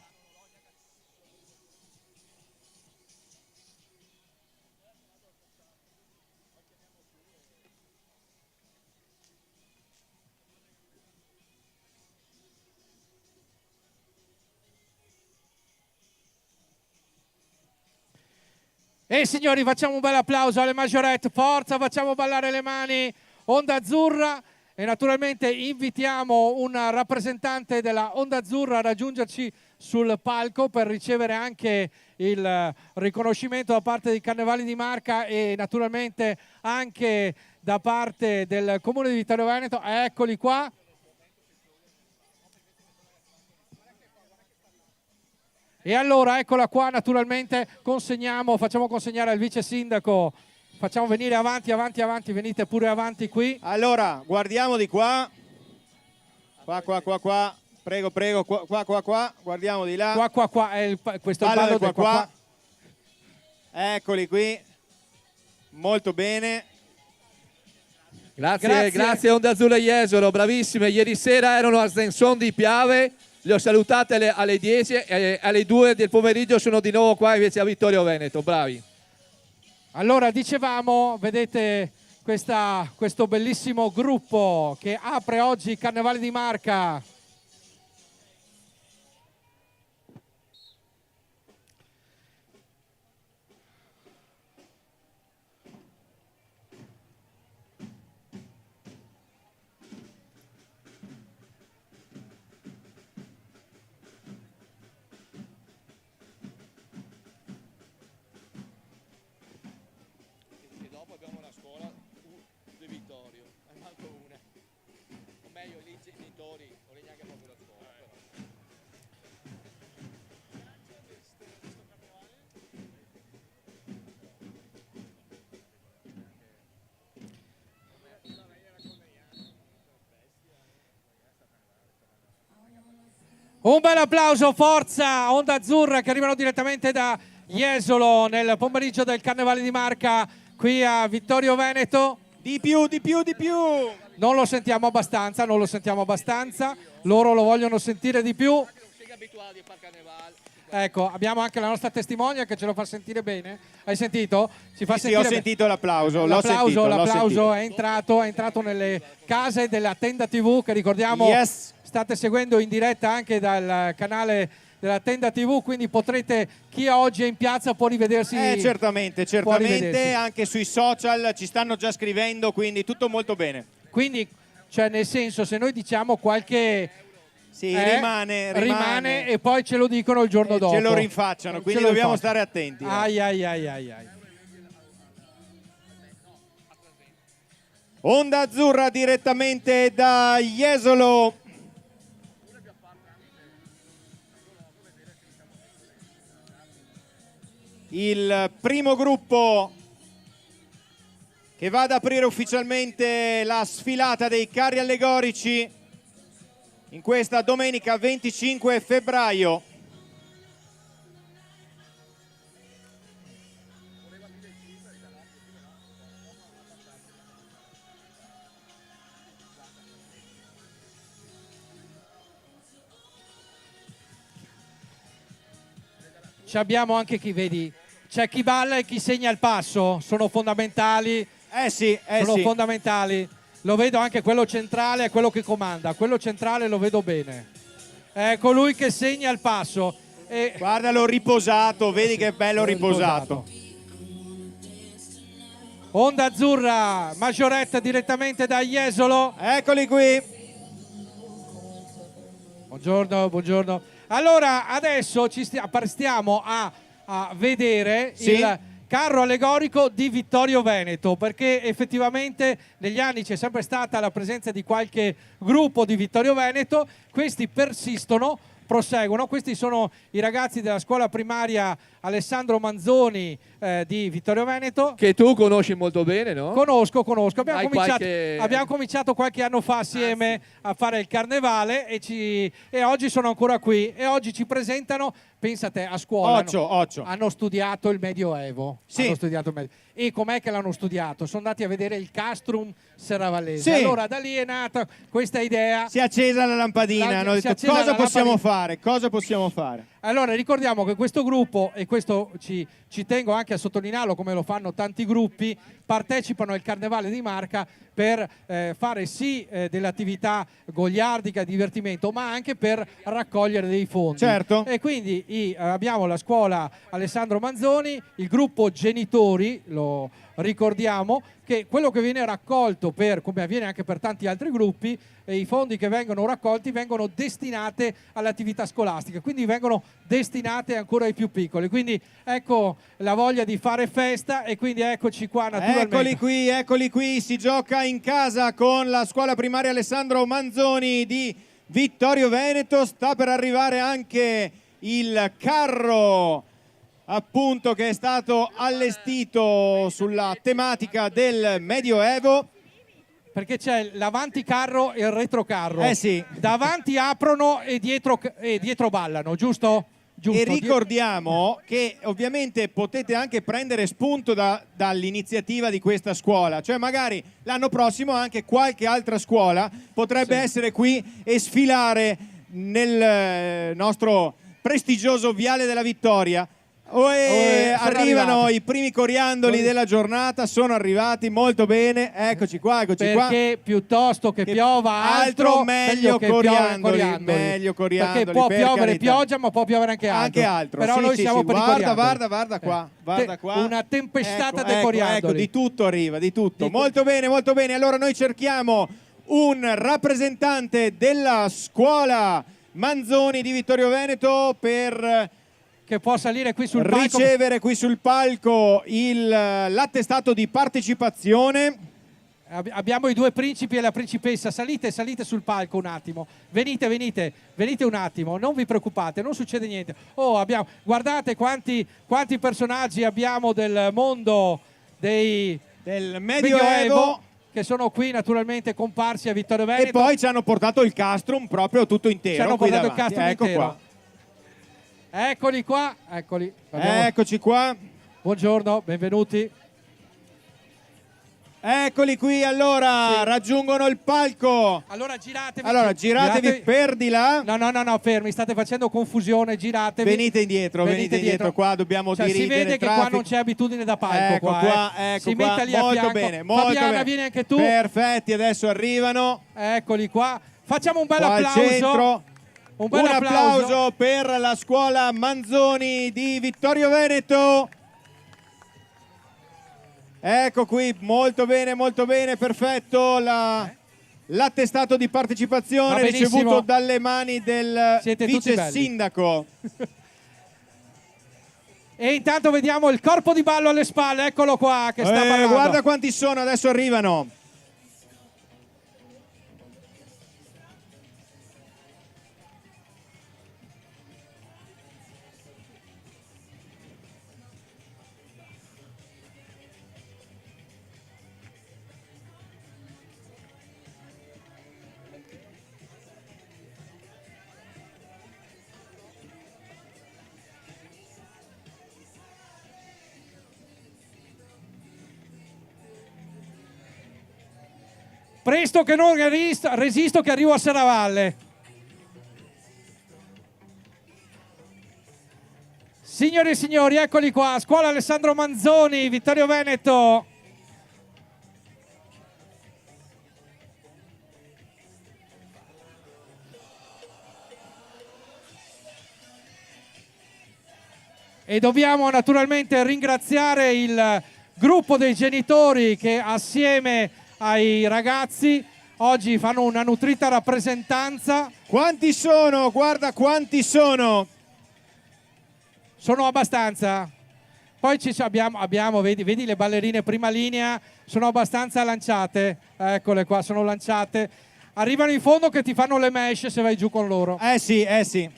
Speaker 1: E signori, facciamo un bel applauso alle majorette, forza, facciamo ballare le mani, Onda Azzurra, e naturalmente invitiamo un rappresentante della Onda Azzurra a raggiungerci sul palco per ricevere anche il riconoscimento da parte dei Carnevali di Marca e naturalmente anche da parte del Comune di Vittorio Veneto. Eccoli qua. E allora eccola qua, naturalmente facciamo consegnare al vice sindaco, facciamo venire avanti, venite pure avanti qui.
Speaker 2: Allora, guardiamo di qua, qua, prego, qua, guardiamo di là.
Speaker 1: Qua, questo è il ballo del qua.
Speaker 2: Eccoli qui, molto bene.
Speaker 7: Grazie Onda Azzurra Jesolo, bravissime, ieri sera erano a Zenson di Piave. Le ho salutate alle 10 e alle 2 del pomeriggio sono di nuovo qua invece a Vittorio Veneto, bravi.
Speaker 1: Allora, dicevamo, vedete questo bellissimo gruppo che apre oggi i Carnevali di Marca. Un bel applauso, forza Onda Azzurra che arrivano direttamente da Jesolo nel pomeriggio del Carnevale di Marca qui a Vittorio Veneto.
Speaker 2: Di più!
Speaker 1: Non lo sentiamo abbastanza, loro lo vogliono sentire di più. Ecco, abbiamo anche la nostra testimonia che ce lo fa sentire bene. Hai sentito? Ci fa sentire
Speaker 2: ho sentito l'applauso.
Speaker 1: L'applauso è entrato nelle case della Tenda TV che ricordiamo state seguendo in diretta anche dal canale della Tenda TV, quindi potrete, chi oggi è in piazza può rivedersi.
Speaker 2: Certamente, anche sui social ci stanno già scrivendo, quindi tutto molto bene.
Speaker 1: Quindi, cioè nel senso, se noi diciamo qualche...
Speaker 2: Sì, rimane
Speaker 1: e poi ce lo dicono il giorno dopo.
Speaker 2: Ce lo rinfacciano, quindi dobbiamo stare attenti.
Speaker 1: Ai.
Speaker 2: Onda Azzurra direttamente da Jesolo. Il primo gruppo che va ad aprire ufficialmente la sfilata dei carri allegorici in questa domenica 25 febbraio.
Speaker 1: abbiamo anche chi, vedi, c'è chi balla e chi segna il passo, sono fondamentali. Sono fondamentali. Lo vedo anche quello centrale, è quello che comanda. Quello centrale lo vedo bene. È colui che segna il passo. E
Speaker 2: Guardalo riposato, vedi che bello riposato.
Speaker 1: Onda azzurra, Maggioretta direttamente da Jesolo.
Speaker 2: Eccoli qui.
Speaker 1: Buongiorno, buongiorno. Allora, adesso stiamo a vedere
Speaker 2: Sì.
Speaker 1: il carro allegorico di Vittorio Veneto, perché effettivamente negli anni c'è sempre stata la presenza di qualche gruppo di Vittorio Veneto, questi persistono, proseguono. Questi sono i ragazzi della scuola primaria Alessandro Manzoni di Vittorio Veneto.
Speaker 7: Che tu conosci molto bene, no?
Speaker 1: Conosco.
Speaker 7: Hai qualche-
Speaker 1: Abbiamo cominciato qualche anno fa assieme a fare il carnevale e oggi sono ancora qui e oggi ci presentano, pensate, a scuola.
Speaker 2: Occhio.
Speaker 1: Hanno studiato il Medioevo.
Speaker 2: Sì.
Speaker 1: Hanno studiato il Medioevo. E com'è che l'hanno studiato? Sono andati a vedere il castrum serravallese.
Speaker 2: Sì.
Speaker 1: Allora da lì è nata questa idea.
Speaker 2: Si è accesa la lampadina, hanno
Speaker 1: Si è
Speaker 2: detto
Speaker 1: accesa
Speaker 2: cosa
Speaker 1: la
Speaker 2: possiamo
Speaker 1: lampadina.
Speaker 2: fare, cosa possiamo fare.
Speaker 1: Allora ricordiamo che questo gruppo, e questo ci tengo anche a sottolinearlo come lo fanno tanti gruppi, partecipano al Carnevale di Marca per fare sì delle attività goliardiche, divertimento, ma anche per raccogliere dei fondi.
Speaker 2: Certo.
Speaker 1: E quindi abbiamo la scuola Alessandro Manzoni, il gruppo genitori, lo ricordiamo, che quello che viene raccolto come avviene anche per tanti altri gruppi, i fondi che vengono raccolti vengono destinati alle attività scolastiche, quindi vengono destinate ancora ai più piccoli. Quindi ecco la voglia di fare festa e quindi eccoci qua naturalmente.
Speaker 2: Eccoli qui, si gioca in casa con la scuola primaria Alessandro Manzoni di Vittorio Veneto. Sta per arrivare anche il carro, appunto, che è stato allestito sulla tematica del Medioevo.
Speaker 1: Perché c'è l'avanti carro e il retrocarro.
Speaker 2: Sì.
Speaker 1: Davanti aprono e dietro ballano, giusto? Giusto.
Speaker 2: E ricordiamo che ovviamente potete anche prendere spunto dall'iniziativa di questa scuola, cioè magari l'anno prossimo anche qualche altra scuola potrebbe essere qui e sfilare nel nostro prestigioso Viale della Vittoria.
Speaker 1: sono
Speaker 2: Arrivano
Speaker 1: arrivati.
Speaker 2: i primi coriandoli della giornata, sono arrivati, molto bene, eccoci qua.
Speaker 1: Perché piuttosto che piova altro,
Speaker 2: meglio
Speaker 1: che piove
Speaker 2: coriandoli, meglio coriandoli,
Speaker 1: perché può
Speaker 2: per
Speaker 1: piovere
Speaker 2: carità.
Speaker 1: pioggia ma può piovere anche altro, però
Speaker 2: sì,
Speaker 1: noi
Speaker 2: sì,
Speaker 1: siamo
Speaker 2: sì.
Speaker 1: per i coriandoli.
Speaker 2: Guarda qua, guarda qua.
Speaker 1: Una tempestata
Speaker 2: Ecco,
Speaker 1: dei
Speaker 2: ecco,
Speaker 1: coriandoli.
Speaker 2: ecco, di tutto arriva, di tutto.
Speaker 1: Di-
Speaker 2: Molto bene, molto bene. Allora noi cerchiamo un rappresentante della scuola Manzoni di Vittorio Veneto per
Speaker 1: che può salire qui sul palco.
Speaker 2: ricevere qui sul palco l'attestato di partecipazione.
Speaker 1: Abbiamo i due principi e la principessa. Salite sul palco un attimo. Venite un attimo, non vi preoccupate, non succede niente. Guardate quanti personaggi abbiamo del mondo del
Speaker 2: Medioevo.
Speaker 1: che sono qui naturalmente comparsi a Vittorio Veneto.
Speaker 2: E poi ci hanno portato il castrum proprio tutto intero.
Speaker 1: ci hanno
Speaker 2: qui
Speaker 1: portato il
Speaker 2: davanti.
Speaker 1: castrum
Speaker 2: Ecco
Speaker 1: intero.
Speaker 2: qua.
Speaker 1: Eccoli qua, eccoli.
Speaker 2: Eccoci qua.
Speaker 1: Buongiorno, benvenuti.
Speaker 2: Eccoli qui, allora raggiungono il palco.
Speaker 1: Allora giratevi.
Speaker 2: Allora giratevi per di là.
Speaker 1: No, fermi, state facendo confusione, giratevi.
Speaker 2: Venite indietro, qua dobbiamo
Speaker 1: si
Speaker 2: dirigere
Speaker 1: vede
Speaker 2: il
Speaker 1: che qua
Speaker 2: traffico.
Speaker 1: non c'è abitudine da palco.
Speaker 2: Ecco
Speaker 1: qua,
Speaker 2: qua,
Speaker 1: si
Speaker 2: ecco qua.
Speaker 1: metta lì a
Speaker 2: Molto
Speaker 1: fianco.
Speaker 2: bene, molto
Speaker 1: Fabiana,
Speaker 2: bene.
Speaker 1: vieni anche tu.
Speaker 2: Perfetti, adesso arrivano.
Speaker 1: Eccoli qua. Facciamo un bel
Speaker 2: Qua al
Speaker 1: applauso.
Speaker 2: centro.
Speaker 1: Un bel
Speaker 2: Un applauso per la scuola Manzoni di Vittorio Veneto. Ecco qui, molto bene, perfetto. L'attestato di
Speaker 1: Va
Speaker 2: partecipazione
Speaker 1: benissimo.
Speaker 2: ricevuto dalle mani del
Speaker 1: Siete tutti
Speaker 2: vice
Speaker 1: belli.
Speaker 2: sindaco.
Speaker 1: E intanto vediamo il corpo di ballo alle spalle, eccolo qua che sta ballando.
Speaker 2: Guarda quanti sono, adesso arrivano.
Speaker 1: Presto che non resisto che arrivo a Serravalle. Signore e signori, eccoli qua, Scuola Alessandro Manzoni, Vittorio Veneto. E dobbiamo naturalmente ringraziare il gruppo dei genitori che assieme ai ragazzi oggi fanno una nutrita rappresentanza.
Speaker 2: Quanti sono? Guarda quanti sono!
Speaker 1: Sono abbastanza. Poi abbiamo vedi le ballerine prima linea, sono abbastanza lanciate. Eccole qua, sono lanciate. Arrivano in fondo che ti fanno le mesh se vai giù con loro.
Speaker 2: Sì, sì.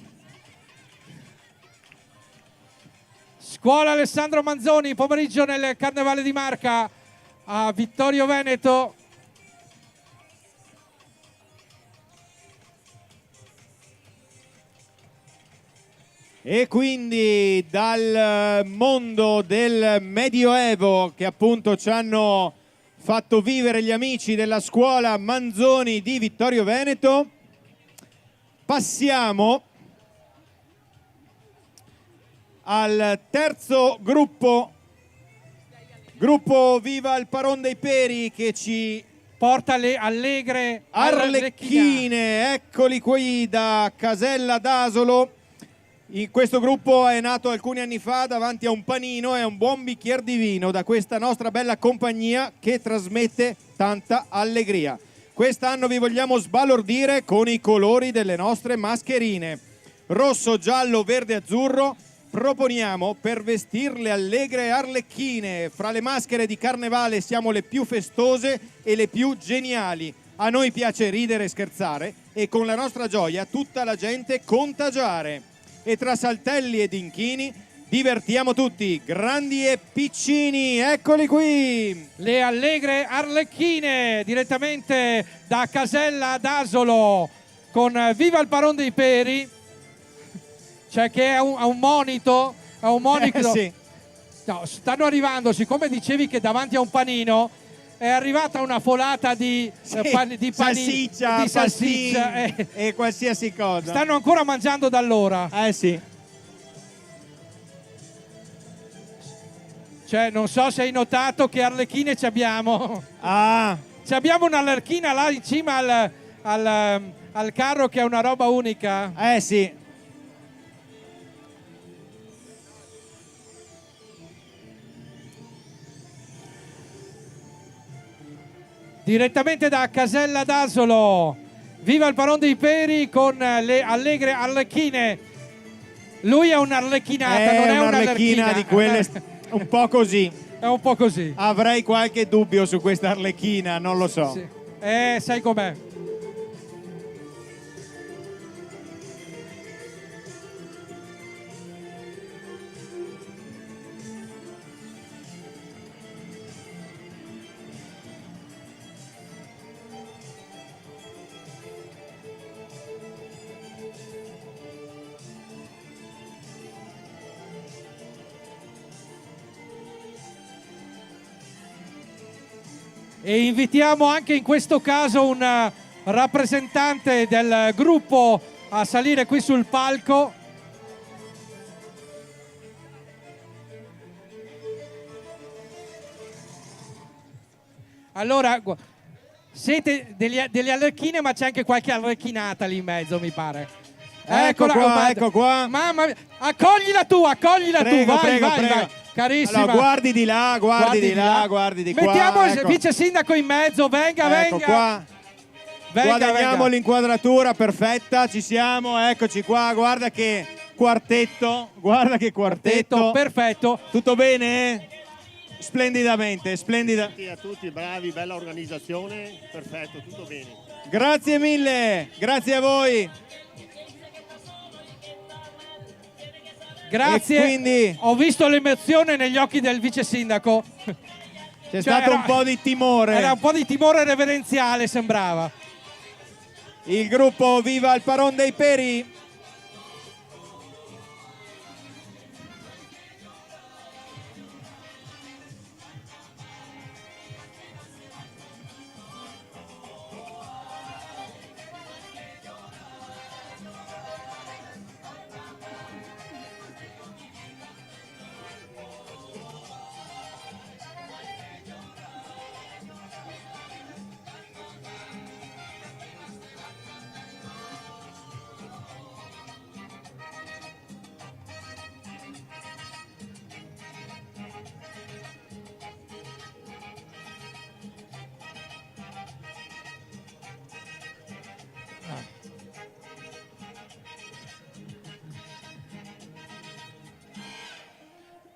Speaker 1: Scuola Alessandro Manzoni, pomeriggio nel Carnevale di Marca a Vittorio Veneto.
Speaker 2: E quindi dal mondo del Medioevo che appunto ci hanno fatto vivere gli amici della scuola Manzoni di Vittorio Veneto, passiamo al terzo gruppo Viva il Paron dei Peri, che ci
Speaker 1: porta le allegre
Speaker 2: Arlecchine. Eccoli qui da Casella d'Asolo. In questo gruppo è nato alcuni anni fa davanti a un panino e a un buon bicchiere di vino da questa nostra bella compagnia che trasmette tanta allegria. Quest'anno vi vogliamo sbalordire con i colori delle nostre mascherine. Rosso, giallo, verde, azzurro. Proponiamo per vestirle allegre arlecchine. Fra le maschere di carnevale siamo le più festose e le più geniali. A noi piace ridere e scherzare e con la nostra gioia tutta la gente contagiare. E tra saltelli ed inchini divertiamo tutti, grandi e piccini. Eccoli qui!
Speaker 1: Le allegre arlecchine direttamente da Casella d'Asolo con Viva il Paron dei Peri. Cioè che è un monito,
Speaker 2: Sì.
Speaker 1: No, stanno arrivando, siccome dicevi che davanti a un panino è arrivata una folata di
Speaker 2: salsiccia,
Speaker 1: di salsiccia
Speaker 2: e qualsiasi cosa.
Speaker 1: Stanno ancora mangiando da allora.
Speaker 2: Sì.
Speaker 1: Cioè, non so se hai notato che arlecchine ci abbiamo. Ci abbiamo un'arlecchina là in cima al carro che è una roba unica.
Speaker 2: Sì.
Speaker 1: Direttamente da Casella d'Asolo, Viva il Paron dei Peri con le allegre arlecchine. Lui è un'arlecchinata, non è
Speaker 2: un'arlecchina di quelle un po' così.
Speaker 1: È un po' così.
Speaker 2: Avrei qualche dubbio su questa arlecchina, non lo so.
Speaker 1: Sì. Sai com'è. E invitiamo anche in questo caso un rappresentante del gruppo a salire qui sul palco. Allora, siete delle arlecchine, ma c'è anche qualche arlecchinata lì in mezzo, mi pare.
Speaker 2: Ecco qua.
Speaker 1: Mamma mia, accoglila tu,
Speaker 2: Prego,
Speaker 1: vai.
Speaker 2: prego.
Speaker 1: Carissima.
Speaker 2: Allora, guardi di là, guardi di qua.
Speaker 1: Mettiamo il
Speaker 2: ecco.
Speaker 1: vice sindaco in mezzo, venga.
Speaker 2: Qua. Guadagniamo l'inquadratura perfetta, ci siamo, eccoci qua, guarda che quartetto,
Speaker 1: perfetto.
Speaker 2: Tutto bene? Splendidamente.
Speaker 8: A tutti, bravi, bella organizzazione, perfetto, tutto bene.
Speaker 2: Grazie mille, grazie a voi.
Speaker 1: Grazie.
Speaker 2: E quindi
Speaker 1: ho visto l'emozione negli occhi del vice sindaco.
Speaker 2: C'è stato un po' di timore.
Speaker 1: Era un po' di timore reverenziale, sembrava.
Speaker 2: Il gruppo Viva il Paron dei Peri.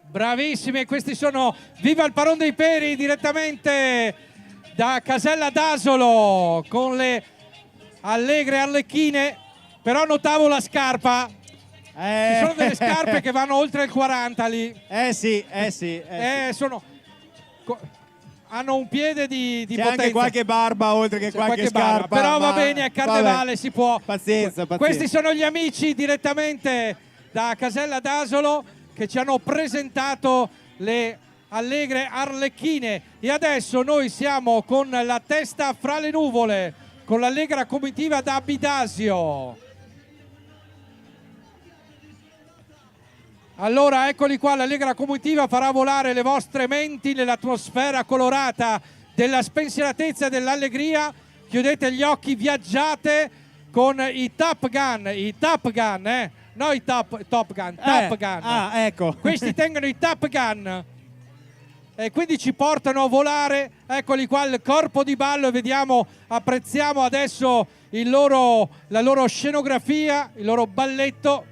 Speaker 1: Bravissimi, questi sono Viva il Paron dei Peri direttamente da Casella d'Asolo con le allegre arlecchine, però notavo la scarpa. Ci sono delle scarpe che vanno oltre il 40 lì.
Speaker 2: Sì.
Speaker 1: Hanno un piede di
Speaker 2: C'è
Speaker 1: potenza.
Speaker 2: anche qualche barba oltre che
Speaker 1: C'è
Speaker 2: qualche
Speaker 1: barba,
Speaker 2: scarpa.
Speaker 1: però va
Speaker 2: ma-
Speaker 1: bene, a Carnevale
Speaker 2: vabbè.
Speaker 1: si può.
Speaker 2: Pazienza.
Speaker 1: Questi sono gli amici direttamente da Casella d'Asolo che ci hanno presentato le allegre arlecchine. E adesso noi siamo con la testa fra le nuvole, con l'allegra comitiva da Bidasio. Allora eccoli qua, l'allegra comitiva farà volare le vostre menti nell'atmosfera colorata della spensieratezza e dell'allegria. Chiudete gli occhi, viaggiate con i Top Gun, no i Top Gun.
Speaker 2: Ecco.
Speaker 1: Questi tengono i Top Gun e quindi ci portano a volare. Eccoli qua, il corpo di ballo, e vediamo, apprezziamo adesso la loro scenografia, il loro balletto.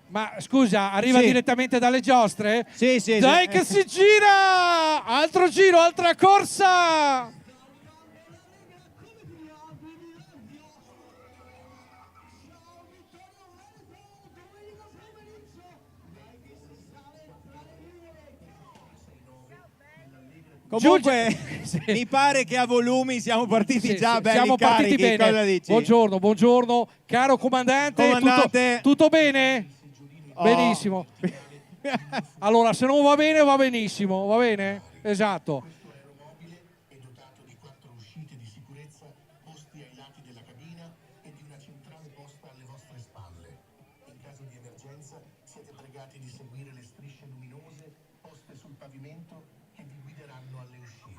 Speaker 1: Ma scusa, arriva
Speaker 2: Sì.
Speaker 1: direttamente dalle giostre?
Speaker 2: Sì.
Speaker 1: Dai che si gira! Altro giro, altra corsa!
Speaker 2: Comunque
Speaker 1: Sì.
Speaker 2: mi pare che a volumi siamo partiti
Speaker 1: Sì,
Speaker 2: già
Speaker 1: sì,
Speaker 2: belli
Speaker 1: siamo partiti
Speaker 2: carichi.
Speaker 1: bene.
Speaker 2: Cosa dici?
Speaker 1: Buongiorno, caro comandante.
Speaker 2: Comandante.
Speaker 1: Tutto bene?
Speaker 2: Oh.
Speaker 1: Benissimo. Allora, se non va bene, va benissimo, va bene? Esatto.
Speaker 9: È dotato di 4 uscite di sicurezza posti ai lati della cabina e di una centrale posta alle vostre spalle. In caso di emergenza siete pregati di seguire le strisce luminose poste sul pavimento che vi guideranno alle uscite.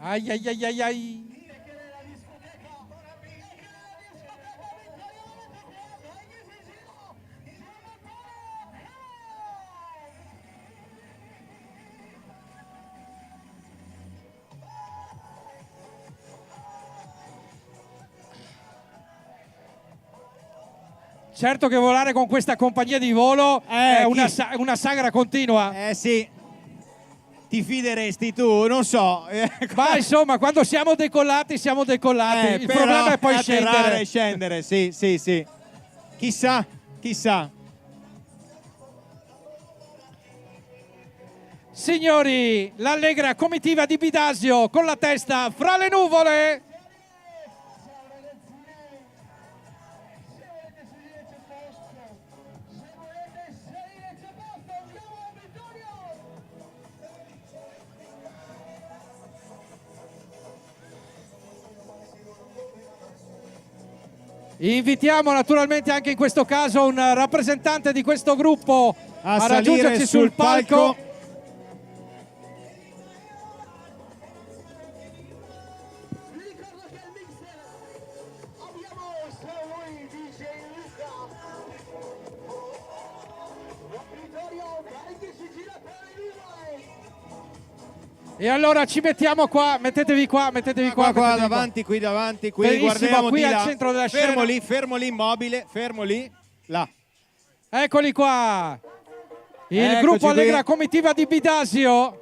Speaker 1: Ai ai ai ai ai. Certo che volare con questa compagnia di volo è una sagra continua.
Speaker 2: Sì. Ti fideresti tu? Non so.
Speaker 1: Ma insomma, quando siamo decollati, siamo decollati. Il
Speaker 2: Però
Speaker 1: problema è poi
Speaker 2: atterrare e
Speaker 1: scendere.
Speaker 2: scendere, sì. Chissà.
Speaker 1: Signori, l'allegra comitiva di Bidasio con la testa fra le nuvole. Invitiamo naturalmente anche in questo caso un rappresentante di questo gruppo a
Speaker 2: salire
Speaker 1: raggiungerci sul palco. E allora ci mettiamo qua, mettetevi qua.
Speaker 2: Qua davanti, qui davanti, qui
Speaker 1: Benissimo,
Speaker 2: guardiamo
Speaker 1: qui
Speaker 2: di
Speaker 1: al
Speaker 2: là.
Speaker 1: centro della
Speaker 2: fermo
Speaker 1: scena.
Speaker 2: fermo lì, immobile, fermo lì, là.
Speaker 1: Eccoli qua. Il
Speaker 2: Eccoci
Speaker 1: gruppo Allegra
Speaker 2: qui.
Speaker 1: Comitiva di Bidasio.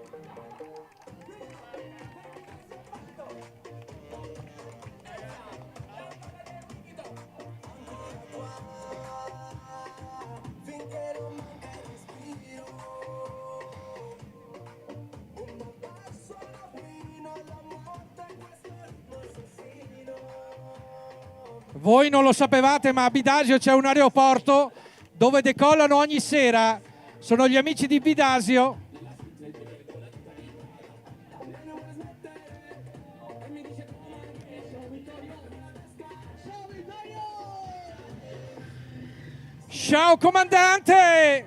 Speaker 1: Voi non lo sapevate, ma a Bidasio c'è un aeroporto dove decollano ogni sera. Sono gli amici di Bidasio. Ciao comandante!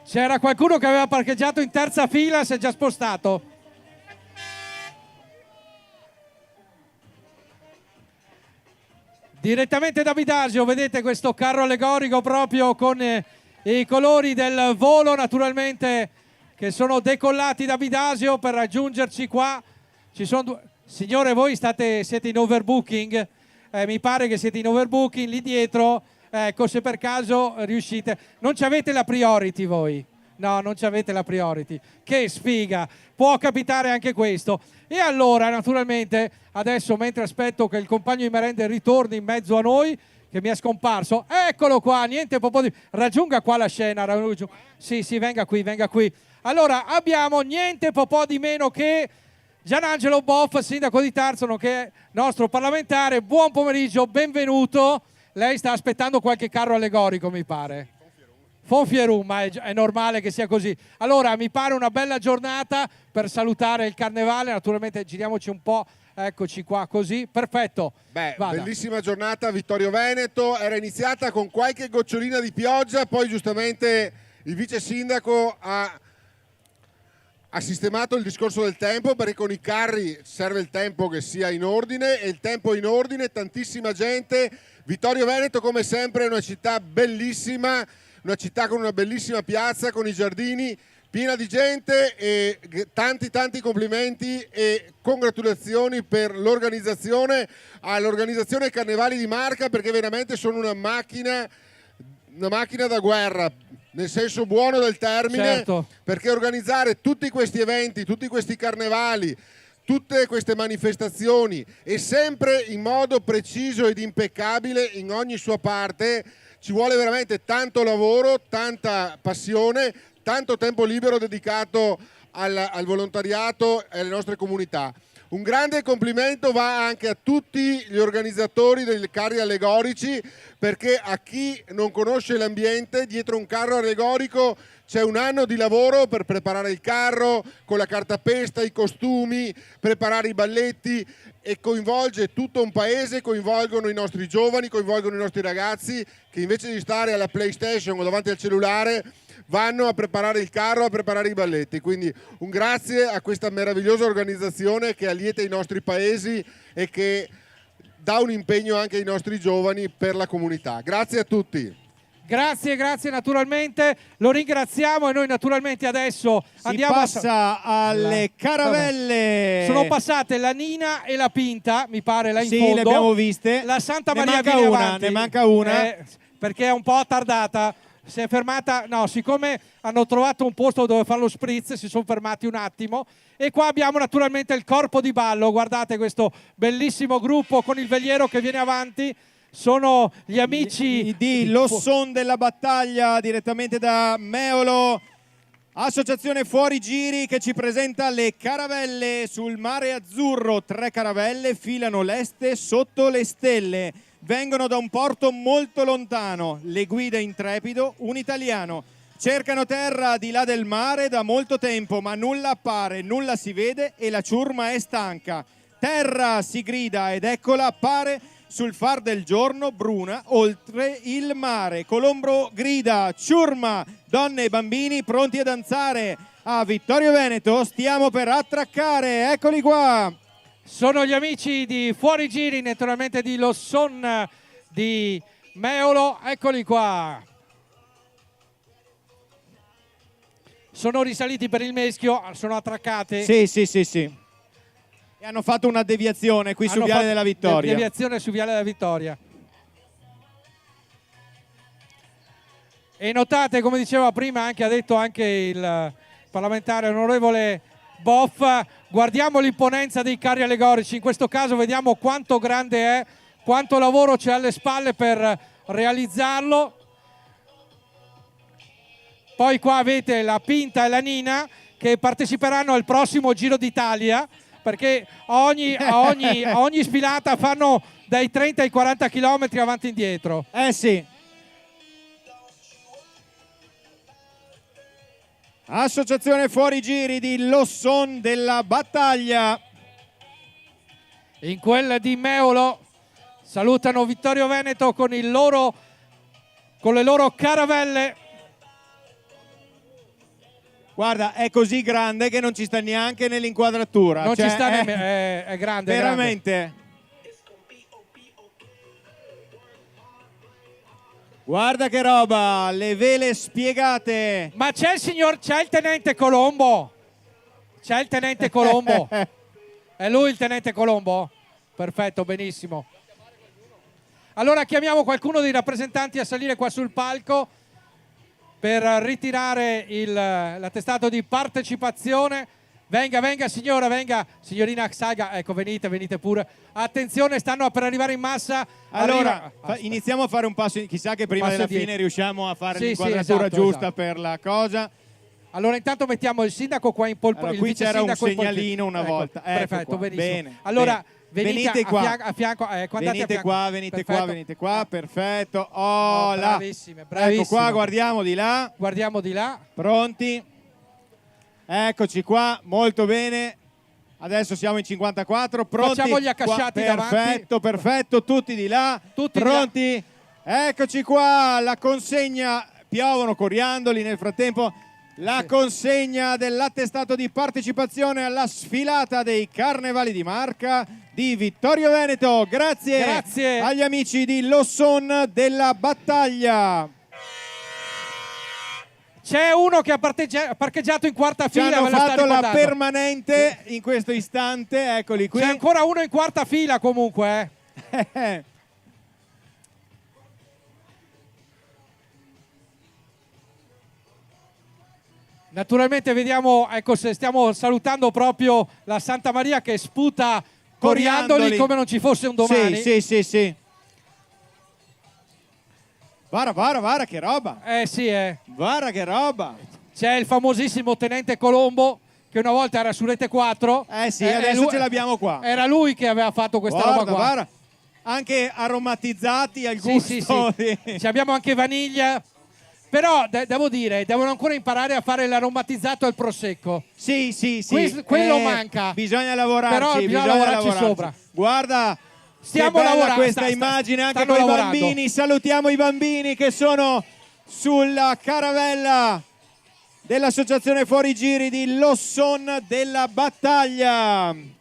Speaker 1: C'era qualcuno che aveva parcheggiato in terza fila, si è già spostato. Direttamente da Bidasio, vedete questo carro allegorico proprio con i colori del volo, naturalmente, che sono decollati da Bidasio per raggiungerci qua. Ci sono signore, voi siete in overbooking? Mi pare che siete in overbooking lì dietro. Ecco, se per caso riuscite, non ci avete la priority voi? No, non ci avete la priority. Che sfiga! Può capitare anche questo. E allora, naturalmente, adesso mentre aspetto che il compagno di merende ritorni in mezzo a noi, che mi è scomparso, eccolo qua, niente po' di... Raggiunga qua la scena, sì, venga qui. Allora, abbiamo niente po' di meno che Gianangelo Boff, sindaco di Tarzano, che è nostro parlamentare. Buon pomeriggio, benvenuto. Lei sta aspettando qualche carro allegorico, mi pare. Fonfierum, ma è normale che sia così. Allora, mi pare una bella giornata per salutare il carnevale. Naturalmente giriamoci un po', eccoci qua, così. Perfetto.
Speaker 10: Beh,
Speaker 1: Vada.
Speaker 10: bellissima giornata a Vittorio Veneto. Era iniziata con qualche gocciolina di pioggia, poi giustamente il vice sindaco ha sistemato il discorso del tempo, perché con i carri serve il tempo che sia in ordine, e il tempo è in ordine, tantissima gente. Vittorio Veneto, come sempre, è una città bellissima, una città con una bellissima piazza, con i giardini, piena di gente, e tanti complimenti e congratulazioni per l'organizzazione, all'organizzazione Carnevali di Marca, perché veramente sono una macchina da guerra, nel senso buono del termine,
Speaker 1: certo.
Speaker 10: Perché organizzare tutti questi eventi, tutti questi carnevali, tutte queste manifestazioni, e sempre in modo preciso ed impeccabile in ogni sua parte, ci vuole veramente tanto lavoro, tanta passione, tanto tempo libero dedicato al volontariato e alle nostre comunità. Un grande complimento va anche a tutti gli organizzatori dei carri allegorici, perché a chi non conosce l'ambiente, dietro un carro allegorico c'è un anno di lavoro per preparare il carro, con la cartapesta, i costumi, preparare i balletti, e coinvolge tutto un paese, coinvolgono i nostri giovani, coinvolgono i nostri ragazzi, che invece di stare alla PlayStation o davanti al cellulare vanno a preparare il carro, a preparare i balletti. Quindi un grazie a questa meravigliosa organizzazione che allieta i nostri paesi e che dà un impegno anche ai nostri giovani per la comunità. Grazie a tutti.
Speaker 1: Grazie naturalmente, lo ringraziamo, e noi naturalmente adesso andiamo
Speaker 2: passa alle caravelle.
Speaker 1: Sono passate la Nina e la Pinta, mi pare, là in
Speaker 2: sì,
Speaker 1: fondo.
Speaker 2: le abbiamo viste.
Speaker 1: La Santa
Speaker 2: Ne
Speaker 1: Maria
Speaker 2: manca
Speaker 1: viene
Speaker 2: una,
Speaker 1: avanti.
Speaker 2: ne manca una.
Speaker 1: Perché è un po' attardata. Si è fermata, no, siccome hanno trovato un posto dove fare lo spritz, si sono fermati un attimo. E qua abbiamo naturalmente il corpo di ballo, guardate questo bellissimo gruppo con il veliero che viene avanti. Sono gli amici
Speaker 2: di Lo Son della Battaglia, direttamente da Meolo. Associazione Fuori Giri, che ci presenta le caravelle sul mare azzurro. 3 caravelle filano l'este sotto le stelle. Vengono da un porto molto lontano. Le guida intrepido un italiano. Cercano terra di là del mare da molto tempo, ma nulla appare, nulla si vede e la ciurma è stanca. Terra, si grida, ed eccola appare sul far del giorno bruna oltre il mare. Colombro grida, ciurma, donne e bambini pronti a danzare. A Vittorio Veneto stiamo per attraccare, eccoli qua.
Speaker 1: Sono gli amici di Fuori Giri, naturalmente di Lo Son di Meolo, eccoli qua. Sono risaliti per il Meschio, sono attraccate.
Speaker 2: Sì. E hanno fatto una deviazione qui su Viale della Vittoria.
Speaker 1: Deviazione su Viale della Vittoria. E notate, come diceva prima, ha detto anche il parlamentare onorevole Boff, guardiamo l'imponenza dei carri allegorici. In questo caso vediamo quanto grande è, quanto lavoro c'è alle spalle per realizzarlo. Poi qua avete la Pinta e la Nina che parteciperanno al prossimo Giro d'Italia, perché a ogni sfilata fanno dai 30 ai 40 km avanti e indietro.
Speaker 2: Sì. Associazione Fuori Giri di Lo Son della Battaglia.
Speaker 1: In quella di Meolo salutano Vittorio Veneto con le loro caravelle.
Speaker 2: Guarda, è così grande che non ci sta neanche nell'inquadratura.
Speaker 1: Non
Speaker 2: cioè,
Speaker 1: ci sta nemmeno, è grande. è
Speaker 2: veramente. Guarda che roba, le vele spiegate.
Speaker 1: Ma c'è il tenente Colombo. C'è il tenente Colombo. È lui il tenente Colombo? Perfetto, benissimo. Allora chiamiamo qualcuno dei rappresentanti a salire qua sul palco per ritirare l'attestato di partecipazione. Venga signora, venga. Signorina salga, ecco, venite pure. Attenzione, stanno per arrivare in massa.
Speaker 2: Allora, iniziamo a fare un passo, chissà che prima della fine riusciamo a fare l'inquadratura giusta per la cosa.
Speaker 1: Allora intanto mettiamo il sindaco qua in polpo.
Speaker 2: Allora, qui c'era un segnalino una volta.
Speaker 1: Perfetto, benissimo.
Speaker 2: Bene,
Speaker 1: allora
Speaker 2: venite qua.
Speaker 1: A fianco,
Speaker 2: venite qua, perfetto. Oh, là.
Speaker 1: Bravissime.
Speaker 2: Ecco qua, guardiamo di là. Pronti? Eccoci qua, molto bene. Adesso siamo in 54, pronti?
Speaker 1: Facciamo gli accasciati davanti.
Speaker 2: Perfetto, tutti di là. Pronti? Eccoci qua, la consegna, piovono coriandoli nel frattempo. La consegna dell'attestato di partecipazione alla sfilata dei Carnevali di Marca di Vittorio Veneto. Grazie agli amici di Losson della Battaglia.
Speaker 1: C'è uno che ha parcheggiato in quarta
Speaker 2: Ci
Speaker 1: fila.
Speaker 2: hanno fatto la permanente in questo istante, eccoli qui.
Speaker 1: C'è ancora uno in quarta fila comunque. Naturalmente vediamo, ecco, se stiamo salutando proprio la Santa Maria che sputa coriandoli come non ci fosse un domani.
Speaker 2: Sì. Guarda che roba. Guarda che roba.
Speaker 1: C'è il famosissimo tenente Colombo che una volta era su Rete 4.
Speaker 2: Adesso ce l'abbiamo qua.
Speaker 1: Era lui che aveva fatto questa roba qua.
Speaker 2: Guarda. Anche aromatizzati al gusto.
Speaker 1: Ci abbiamo anche vaniglia. Però devo dire, devono ancora imparare a fare l'aromatizzato al prosecco.
Speaker 2: Sì.
Speaker 1: Quello manca.
Speaker 2: Bisogna lavorarci.
Speaker 1: Però bisogna lavorarci sopra.
Speaker 2: Guarda,
Speaker 1: stiamo
Speaker 2: che bella
Speaker 1: lavorando
Speaker 2: questa immagine anche con i bambini. Salutiamo i bambini che sono sulla caravella dell'Associazione Fuorigiri di Losson della Battaglia.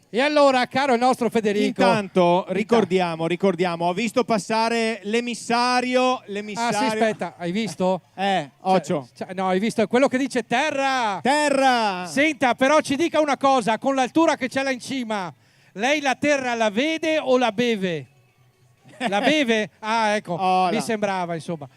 Speaker 1: E allora, caro il nostro Federico.
Speaker 2: Intanto ricordiamo, ho visto passare l'emissario.
Speaker 1: Ah sì, aspetta, hai visto?
Speaker 2: Occhio.
Speaker 1: No, hai visto, è quello che dice terra.
Speaker 2: Terra!
Speaker 1: Senta, però ci dica una cosa, con l'altura che c'è là in cima, lei la terra la vede o la beve? La beve? Ah, ecco, mi sembrava, insomma.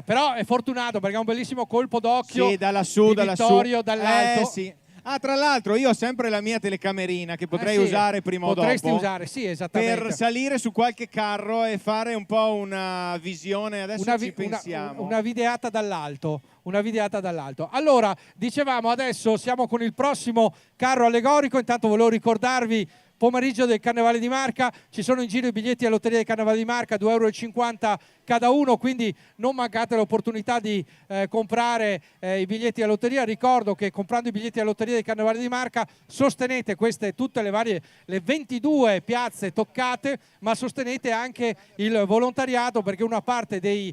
Speaker 1: Però è fortunato perché ha un bellissimo colpo d'occhio
Speaker 2: dalla
Speaker 1: Vittorio dall'alto.
Speaker 2: Sì. Ah, tra l'altro io ho sempre la mia telecamerina che potrei usare prima o dopo.
Speaker 1: Potresti usare, sì, esattamente.
Speaker 2: Per salire su qualche carro e fare un po' una visione, adesso ci pensiamo.
Speaker 1: Una videata dall'alto. Allora, dicevamo, adesso siamo con il prossimo carro allegorico. Intanto volevo ricordarvi, pomeriggio del Carnevale di Marca, ci sono in giro i biglietti alla Lotteria del Carnevale di Marca, 2,50 € cada uno, quindi non mancate l'opportunità di comprare i biglietti alla lotteria. Ricordo che comprando i biglietti alla Lotteria del Carnevale di Marca sostenete tutte le 22 piazze toccate, ma sostenete anche il volontariato, perché una parte di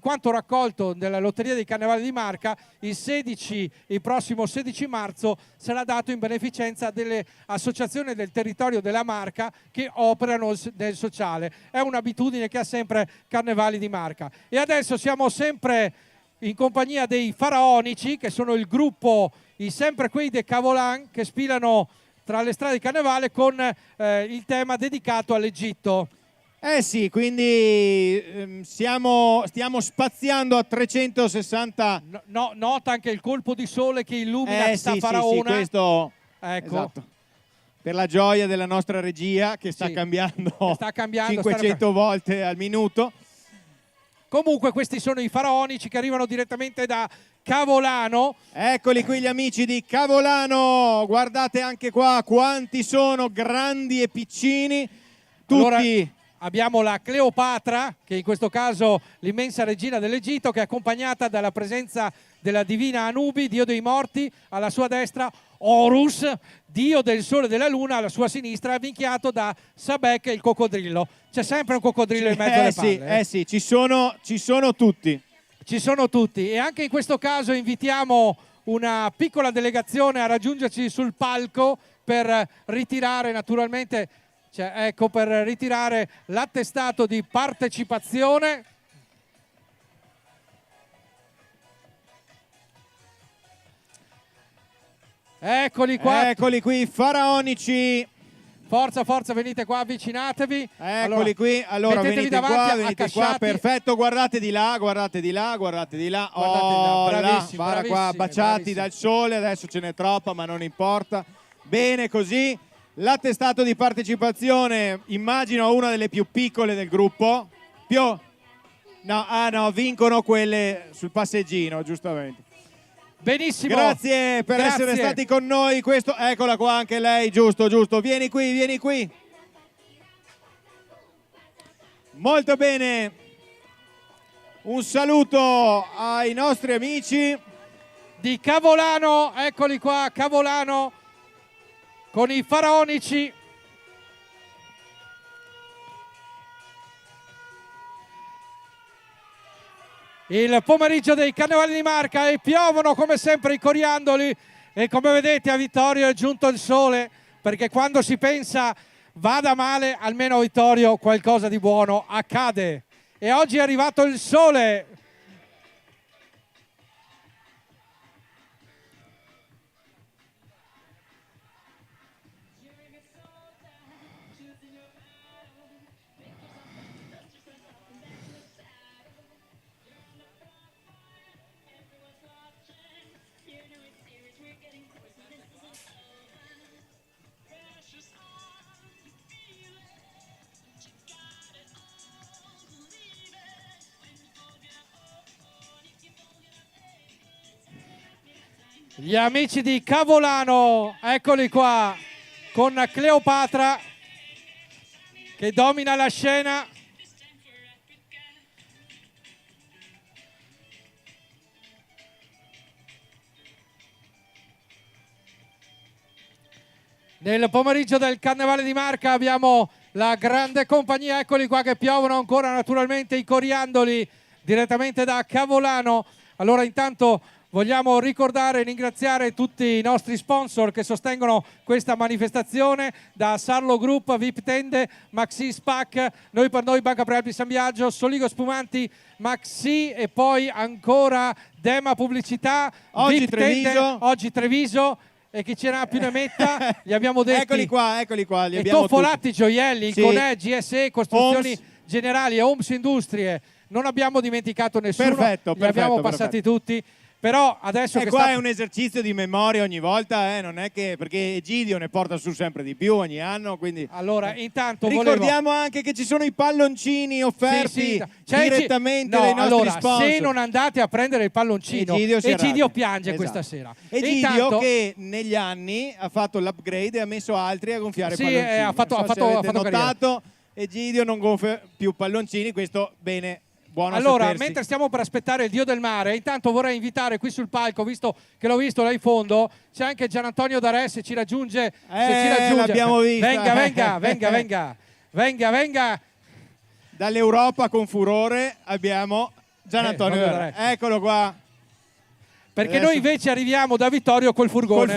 Speaker 1: quanto raccolto nella Lotteria del Carnevale di Marca il prossimo 16 marzo sarà dato in beneficenza delle associazioni del territorio della Marca che operano nel sociale. È un'abitudine che ha sempre Carnevale di Marca. E adesso siamo sempre in compagnia dei Faraonici, che sono il gruppo, sempre quei de Cavolan, che sfilano tra le strade di Carnevale con il tema dedicato all'Egitto.
Speaker 2: Sì, quindi stiamo spaziando a 360.
Speaker 1: Nota anche il colpo di sole che illumina questa faraona.
Speaker 2: Sì, questo,
Speaker 1: ecco.
Speaker 2: Esatto. Per la gioia della nostra regia che sta cambiando 500 volte al minuto.
Speaker 1: Comunque questi sono i Faraonici che arrivano direttamente da Cavolano.
Speaker 2: Eccoli qui gli amici di Cavolano, guardate anche qua quanti sono, grandi e piccini, tutti
Speaker 1: abbiamo la Cleopatra, che in questo caso l'immensa regina dell'Egitto, che è accompagnata dalla presenza della divina Anubi, dio dei morti, alla sua destra Horus, dio del sole e della luna, alla sua sinistra, avvinchiato da Sabek, il coccodrillo. C'è sempre un coccodrillo in mezzo alle palle.
Speaker 2: Sì, ci sono tutti.
Speaker 1: Ci sono tutti, e anche in questo caso invitiamo una piccola delegazione a raggiungerci sul palco per ritirare naturalmente, per ritirare l'attestato di partecipazione. Eccoli qua.
Speaker 2: Eccoli qui, faraonici.
Speaker 1: Forza, forza, venite qua, avvicinatevi.
Speaker 2: Eccoli qui, allora venite qua, perfetto, guardate di là. Oh,
Speaker 1: bravissimi,
Speaker 2: guarda qua, baciati dal sole, adesso ce n'è troppa, ma non importa. Bene così. L'attestato di partecipazione, immagino una delle più piccole del gruppo. No, vincono quelle sul passeggino, giustamente.
Speaker 1: Benissimo.
Speaker 2: Grazie per essere stati con noi. Eccola qua anche lei, giusto. Vieni qui. Molto bene. Un saluto ai nostri amici
Speaker 1: di Cavolano, eccoli qua, Cavolano con i faraonici. Il pomeriggio dei Carnevali di Marca e piovono come sempre i coriandoli e come vedete a Vittorio è giunto il sole, perché quando si pensa vada male almeno a Vittorio qualcosa di buono accade e oggi è arrivato il sole. Gli amici di Cavolano, eccoli qua, con Cleopatra che domina la scena. Nel pomeriggio del Carnevale di Marca abbiamo la grande compagnia, eccoli qua che piovono ancora naturalmente i coriandoli direttamente da Cavolano. Allora intanto vogliamo ricordare e ringraziare tutti i nostri sponsor che sostengono questa manifestazione, da Sarlo Group, VIP Tende, Maxi Spac, Noi per Noi, Banca Prealpi San Biagio, Soligo Spumanti, Maxi e poi ancora Dema Pubblicità,
Speaker 2: oggi
Speaker 1: VIP
Speaker 2: Treviso.
Speaker 1: Tende, oggi Treviso. E chi ce n'ha più ne metta, gli abbiamo detti.
Speaker 2: Eccoli qua, li
Speaker 1: e
Speaker 2: abbiamo
Speaker 1: Toffolatti, Gioielli,
Speaker 2: sì.
Speaker 1: Conè, GSE, Costruzioni
Speaker 2: Homes.
Speaker 1: Generali, Homes Industrie. Non abbiamo dimenticato nessuno,
Speaker 2: Perfetto,
Speaker 1: li abbiamo passati tutti. Però adesso
Speaker 2: e
Speaker 1: che
Speaker 2: qua è un esercizio di memoria ogni volta, non è che perché Egidio ne porta su sempre di più ogni anno, quindi
Speaker 1: allora intanto
Speaker 2: ricordiamo anche che ci sono i palloncini offerti direttamente dai nostri
Speaker 1: allora,
Speaker 2: sponsor.
Speaker 1: se non andate a prendere il palloncino, Egidio piange questa sera.
Speaker 2: Egidio
Speaker 1: intanto,
Speaker 2: che negli anni ha fatto l'upgrade e ha messo altri a gonfiare palloncini.
Speaker 1: ha fatto
Speaker 2: notato, Egidio non gonfia più palloncini, questo bene. Buono
Speaker 1: allora, mentre stiamo per aspettare il dio del mare, intanto vorrei invitare qui sul palco, visto che l'ho visto là in fondo, c'è anche Gian Antonio Darè, se ci raggiunge.
Speaker 2: L'abbiamo visto.
Speaker 1: Venga.
Speaker 2: Dall'Europa con furore abbiamo Gian Antonio Darè. Eccolo qua.
Speaker 1: Perché adesso noi invece arriviamo da Vittorio col furgone.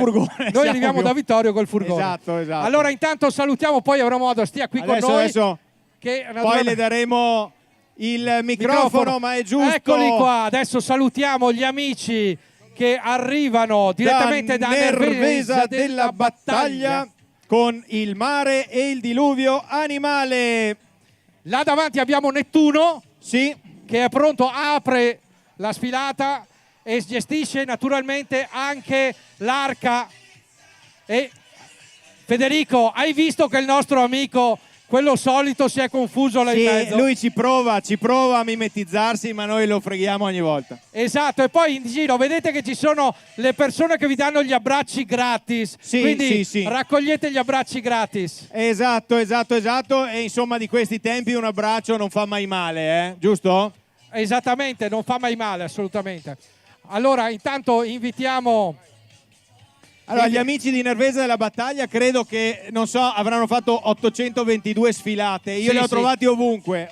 Speaker 1: Noi arriviamo da Vittorio col furgone.
Speaker 2: Esatto.
Speaker 1: Allora intanto salutiamo, poi avremo modo, stia qui con noi.
Speaker 2: Adesso poi le daremo il microfono, ma è giusto.
Speaker 1: Eccoli qua, adesso salutiamo gli amici che arrivano direttamente da Nervesa della Battaglia
Speaker 2: con il mare e il diluvio animale.
Speaker 1: Là davanti abbiamo Nettuno,
Speaker 2: sì,
Speaker 1: che è pronto, apre la sfilata e gestisce naturalmente anche l'arca. E Federico, hai visto che il nostro amico quello solito si è confuso là in
Speaker 2: Sì,
Speaker 1: mezzo.
Speaker 2: lui ci prova a mimetizzarsi, ma noi lo freghiamo ogni volta.
Speaker 1: Esatto, e poi in giro vedete che ci sono le persone che vi danno gli abbracci gratis,
Speaker 2: Sì,
Speaker 1: quindi
Speaker 2: sì.
Speaker 1: raccogliete gli abbracci gratis.
Speaker 2: Esatto, e insomma di questi tempi un abbraccio non fa mai male, giusto?
Speaker 1: Esattamente, non fa mai male, assolutamente. Allora, intanto invitiamo...
Speaker 2: Allora, gli amici di Nervesa della Battaglia credo che, non so, avranno fatto 822 sfilate. Io
Speaker 1: Sì,
Speaker 2: li ho
Speaker 1: sì.
Speaker 2: trovati ovunque,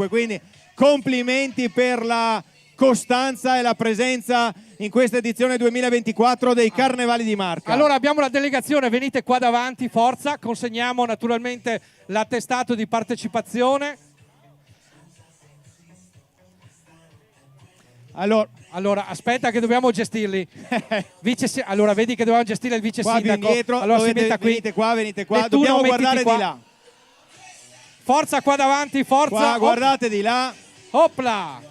Speaker 2: quindi complimenti per la costanza e la presenza in questa edizione 2024 dei Carnevali di Marca.
Speaker 1: Allora abbiamo la delegazione, venite qua davanti, forza, consegniamo naturalmente l'attestato di partecipazione. Allora, aspetta che dobbiamo gestirli. Allora, vedi che dobbiamo gestire il vice
Speaker 2: Qua più
Speaker 1: sindaco.
Speaker 2: indietro,
Speaker 1: allora si metta qui.
Speaker 2: venite qua,
Speaker 1: Nettuno,
Speaker 2: dobbiamo
Speaker 1: mettiti
Speaker 2: guardare
Speaker 1: qua.
Speaker 2: di là.
Speaker 1: Forza qua davanti, forza.
Speaker 2: Qua, guardate di là.
Speaker 1: Opla.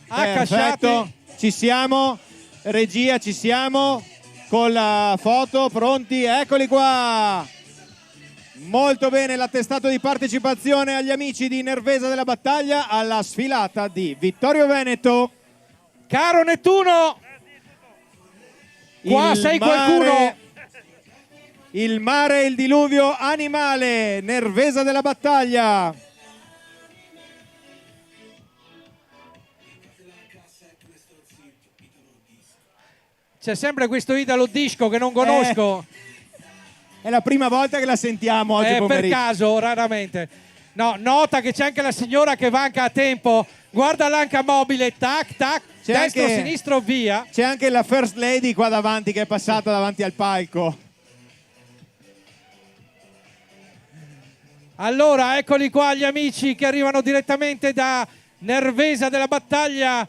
Speaker 1: Accasciati.
Speaker 2: Perfetto, ci siamo. Regia, ci siamo. Con la foto, pronti? Eccoli qua. Molto bene, l'attestato di partecipazione agli amici di Nervesa della Battaglia alla sfilata di Vittorio Veneto.
Speaker 1: Caro Nettuno, qua sei qualcuno.
Speaker 2: Il mare e il diluvio animale, Nervesa della Battaglia.
Speaker 1: C'è sempre questo Italo Disco che non conosco.
Speaker 2: È la prima volta che la sentiamo oggi
Speaker 1: Per
Speaker 2: pomeriggio.
Speaker 1: caso, raramente. No, nota che c'è anche la signora che vanca a tempo. Guarda l'anca mobile, tac, tac,
Speaker 2: C'è
Speaker 1: destro,
Speaker 2: anche-
Speaker 1: sinistro, via.
Speaker 2: C'è anche la First Lady qua davanti che è passata davanti al palco.
Speaker 1: Allora, eccoli qua gli amici che arrivano direttamente da Nervesa della Battaglia,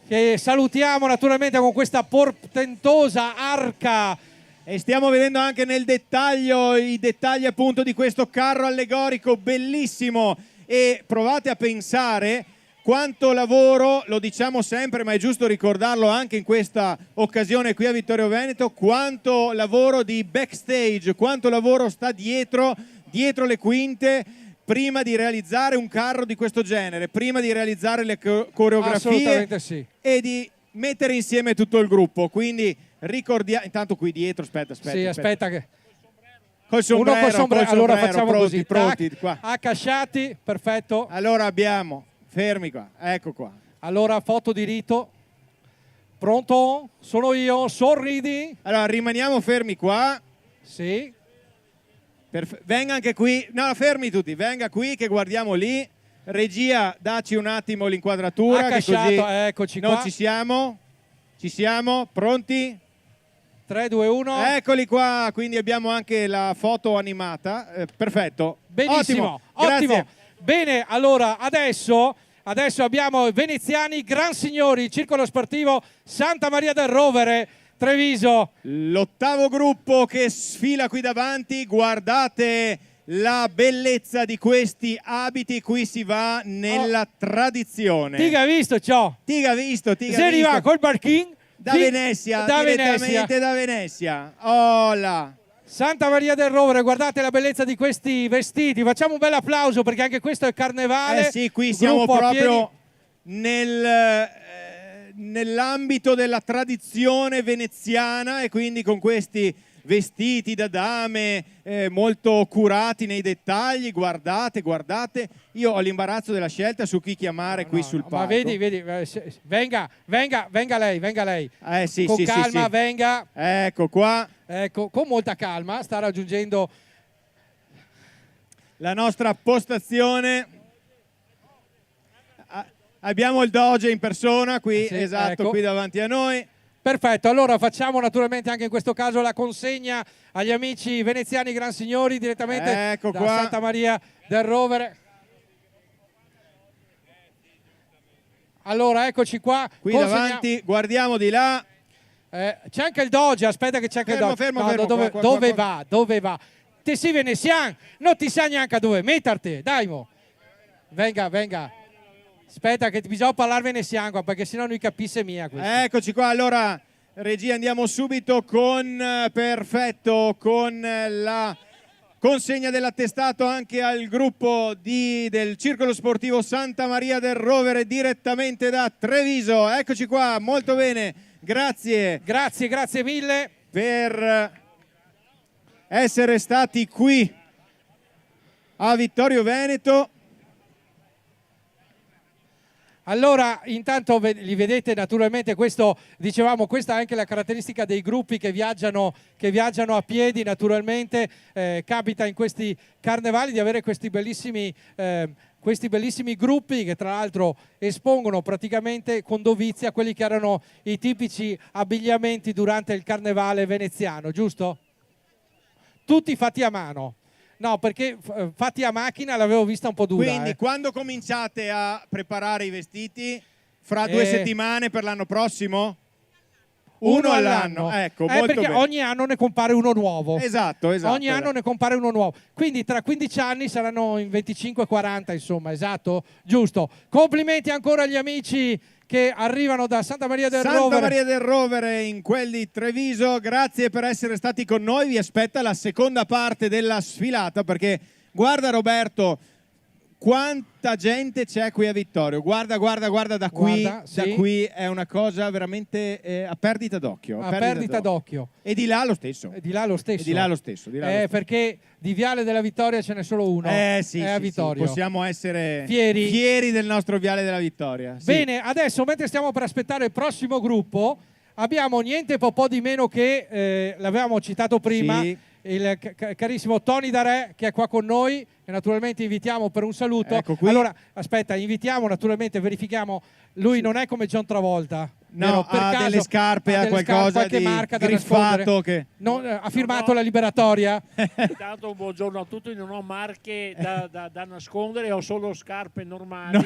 Speaker 1: che salutiamo naturalmente con questa portentosa arca.
Speaker 2: E stiamo vedendo anche nel dettaglio i dettagli appunto di questo carro allegorico bellissimo. E provate a pensare quanto lavoro, lo diciamo sempre ma è giusto ricordarlo anche in questa occasione qui a Vittorio Veneto, quanto lavoro di backstage, quanto lavoro sta dietro le quinte prima di realizzare un carro di questo genere, prima di realizzare le coreografie
Speaker 1: Assolutamente sì.
Speaker 2: e di mettere insieme tutto il gruppo. Quindi ricordiamo, intanto qui dietro, aspetta.
Speaker 1: Sì, aspetta che...
Speaker 2: Col sombrero,
Speaker 1: Uno col sombrero, allora facciamo
Speaker 2: pronti,
Speaker 1: così.
Speaker 2: pronti,
Speaker 1: Tac,
Speaker 2: qua.
Speaker 1: accasciati, perfetto.
Speaker 2: Allora abbiamo, fermi qua, ecco qua.
Speaker 1: Allora, foto di rito. Pronto? Sono io, sorridi.
Speaker 2: Allora rimaniamo fermi qua.
Speaker 1: Sì.
Speaker 2: Venga anche qui, no, fermi tutti, venga qui che guardiamo lì. Regia, dacci un attimo l'inquadratura, che
Speaker 1: Accasciato,
Speaker 2: così
Speaker 1: eccoci
Speaker 2: non
Speaker 1: qua.
Speaker 2: ci siamo, pronti?
Speaker 1: 3, 2, 1.
Speaker 2: Eccoli qua, quindi abbiamo anche la foto animata, perfetto.
Speaker 1: Benissimo,
Speaker 2: Grazie.
Speaker 1: ottimo. Bene, allora adesso abbiamo veneziani, gran signori, Circolo Sportivo Santa Maria del Rovere, Treviso.
Speaker 2: L'ottavo gruppo che sfila qui davanti, guardate la bellezza di questi abiti, qui si va nella tradizione.
Speaker 1: Tiga visto ciò?
Speaker 2: Tiga visto.
Speaker 1: Se va col barching
Speaker 2: Da Venezia, direttamente da Venezia. Oh là.
Speaker 1: Santa Maria del Rovere, guardate la bellezza di questi vestiti. Facciamo un bel applauso perché anche questo è carnevale.
Speaker 2: Sì, qui siamo
Speaker 1: Gruppo a
Speaker 2: proprio nell'ambito della tradizione veneziana e quindi con questi vestiti da dame molto curati nei dettagli. Guardate, io ho l'imbarazzo della scelta su chi chiamare qui sul palco.
Speaker 1: Ma vedi, venga lei.
Speaker 2: Sì,
Speaker 1: con
Speaker 2: sì,
Speaker 1: calma,
Speaker 2: sì.
Speaker 1: venga.
Speaker 2: Ecco qua.
Speaker 1: Ecco, con molta calma, sta raggiungendo
Speaker 2: la nostra postazione. Abbiamo il Doge in persona qui,
Speaker 1: Sì,
Speaker 2: esatto,
Speaker 1: ecco.
Speaker 2: qui davanti a noi.
Speaker 1: Perfetto, allora facciamo naturalmente anche in questo caso la consegna agli amici veneziani gran signori direttamente
Speaker 2: Ecco
Speaker 1: da
Speaker 2: qua.
Speaker 1: Santa Maria del Rovere. Allora, eccoci qua.
Speaker 2: Qui
Speaker 1: Consegna-
Speaker 2: davanti, guardiamo di là.
Speaker 1: c'è anche il Doge, aspetta che c'è anche il Doge.
Speaker 2: Fermo,
Speaker 1: No,
Speaker 2: fermo,
Speaker 1: dove,
Speaker 2: qua.
Speaker 1: dove va? Te si veneziano, non ti sa neanche a dove metterti, dai mo. Venga. Aspetta che bisogna parlare veneziano qua, perché sennò non capisce mia questo.
Speaker 2: Eccoci qua, allora regia andiamo subito con perfetto, con la consegna dell'attestato anche al gruppo del Circolo Sportivo Santa Maria del Rovere direttamente da Treviso. Eccoci qua, molto bene, grazie.
Speaker 1: Grazie mille
Speaker 2: per essere stati qui a Vittorio Veneto.
Speaker 1: Allora, intanto li vedete naturalmente, questo, dicevamo, questa è anche la caratteristica dei gruppi che viaggiano a piedi, naturalmente capita in questi carnevali di avere questi bellissimi gruppi che tra l'altro espongono praticamente con dovizia quelli che erano i tipici abbigliamenti durante il carnevale veneziano, giusto? Tutti fatti a mano. No, perché fatti a macchina l'avevo vista un po' dura.
Speaker 2: Quindi quando cominciate a preparare i vestiti? Fra 2 settimane per l'anno prossimo? Uno all'anno. Ecco, molto
Speaker 1: perché
Speaker 2: bene.
Speaker 1: ogni anno ne compare uno nuovo.
Speaker 2: Esatto.
Speaker 1: Ogni anno ne compare uno nuovo. Quindi tra 15 anni saranno in 25-40, insomma, esatto? Giusto. Complimenti ancora agli amici che arrivano da Santa Maria del Rovere.
Speaker 2: Santa Maria del Rovere in quel di Treviso, grazie per essere stati con noi. Vi aspetta la seconda parte della sfilata, perché guarda Roberto quanta gente c'è qui a Vittorio. Guarda da qui,
Speaker 1: sì.
Speaker 2: da qui è una cosa veramente a perdita d'occhio.
Speaker 1: A perdita d'occhio.
Speaker 2: E di là lo stesso.
Speaker 1: Perché di Viale della Vittoria ce n'è solo uno.
Speaker 2: Sì,
Speaker 1: è a Vittorio.
Speaker 2: Sì. Possiamo essere
Speaker 1: fieri
Speaker 2: del nostro Viale della Vittoria. Sì.
Speaker 1: Bene, adesso mentre stiamo per aspettare il prossimo gruppo, abbiamo niente po' di meno che, l'avevamo citato prima,
Speaker 2: Sì.
Speaker 1: il carissimo Tony Darè che è qua con noi, e naturalmente invitiamo per un saluto.
Speaker 2: Ecco qui.
Speaker 1: Allora, aspetta, invitiamo, naturalmente verifichiamo, lui non è come John Travolta.
Speaker 2: No,
Speaker 1: vero? Per
Speaker 2: ha
Speaker 1: caso,
Speaker 2: delle scarpe, ha qualcosa
Speaker 1: qualche
Speaker 2: di
Speaker 1: marca da
Speaker 2: griffato
Speaker 1: nascondere? Ha firmato la liberatoria?
Speaker 11: Intanto buongiorno a tutti, non ho marche da nascondere, ho solo scarpe normali,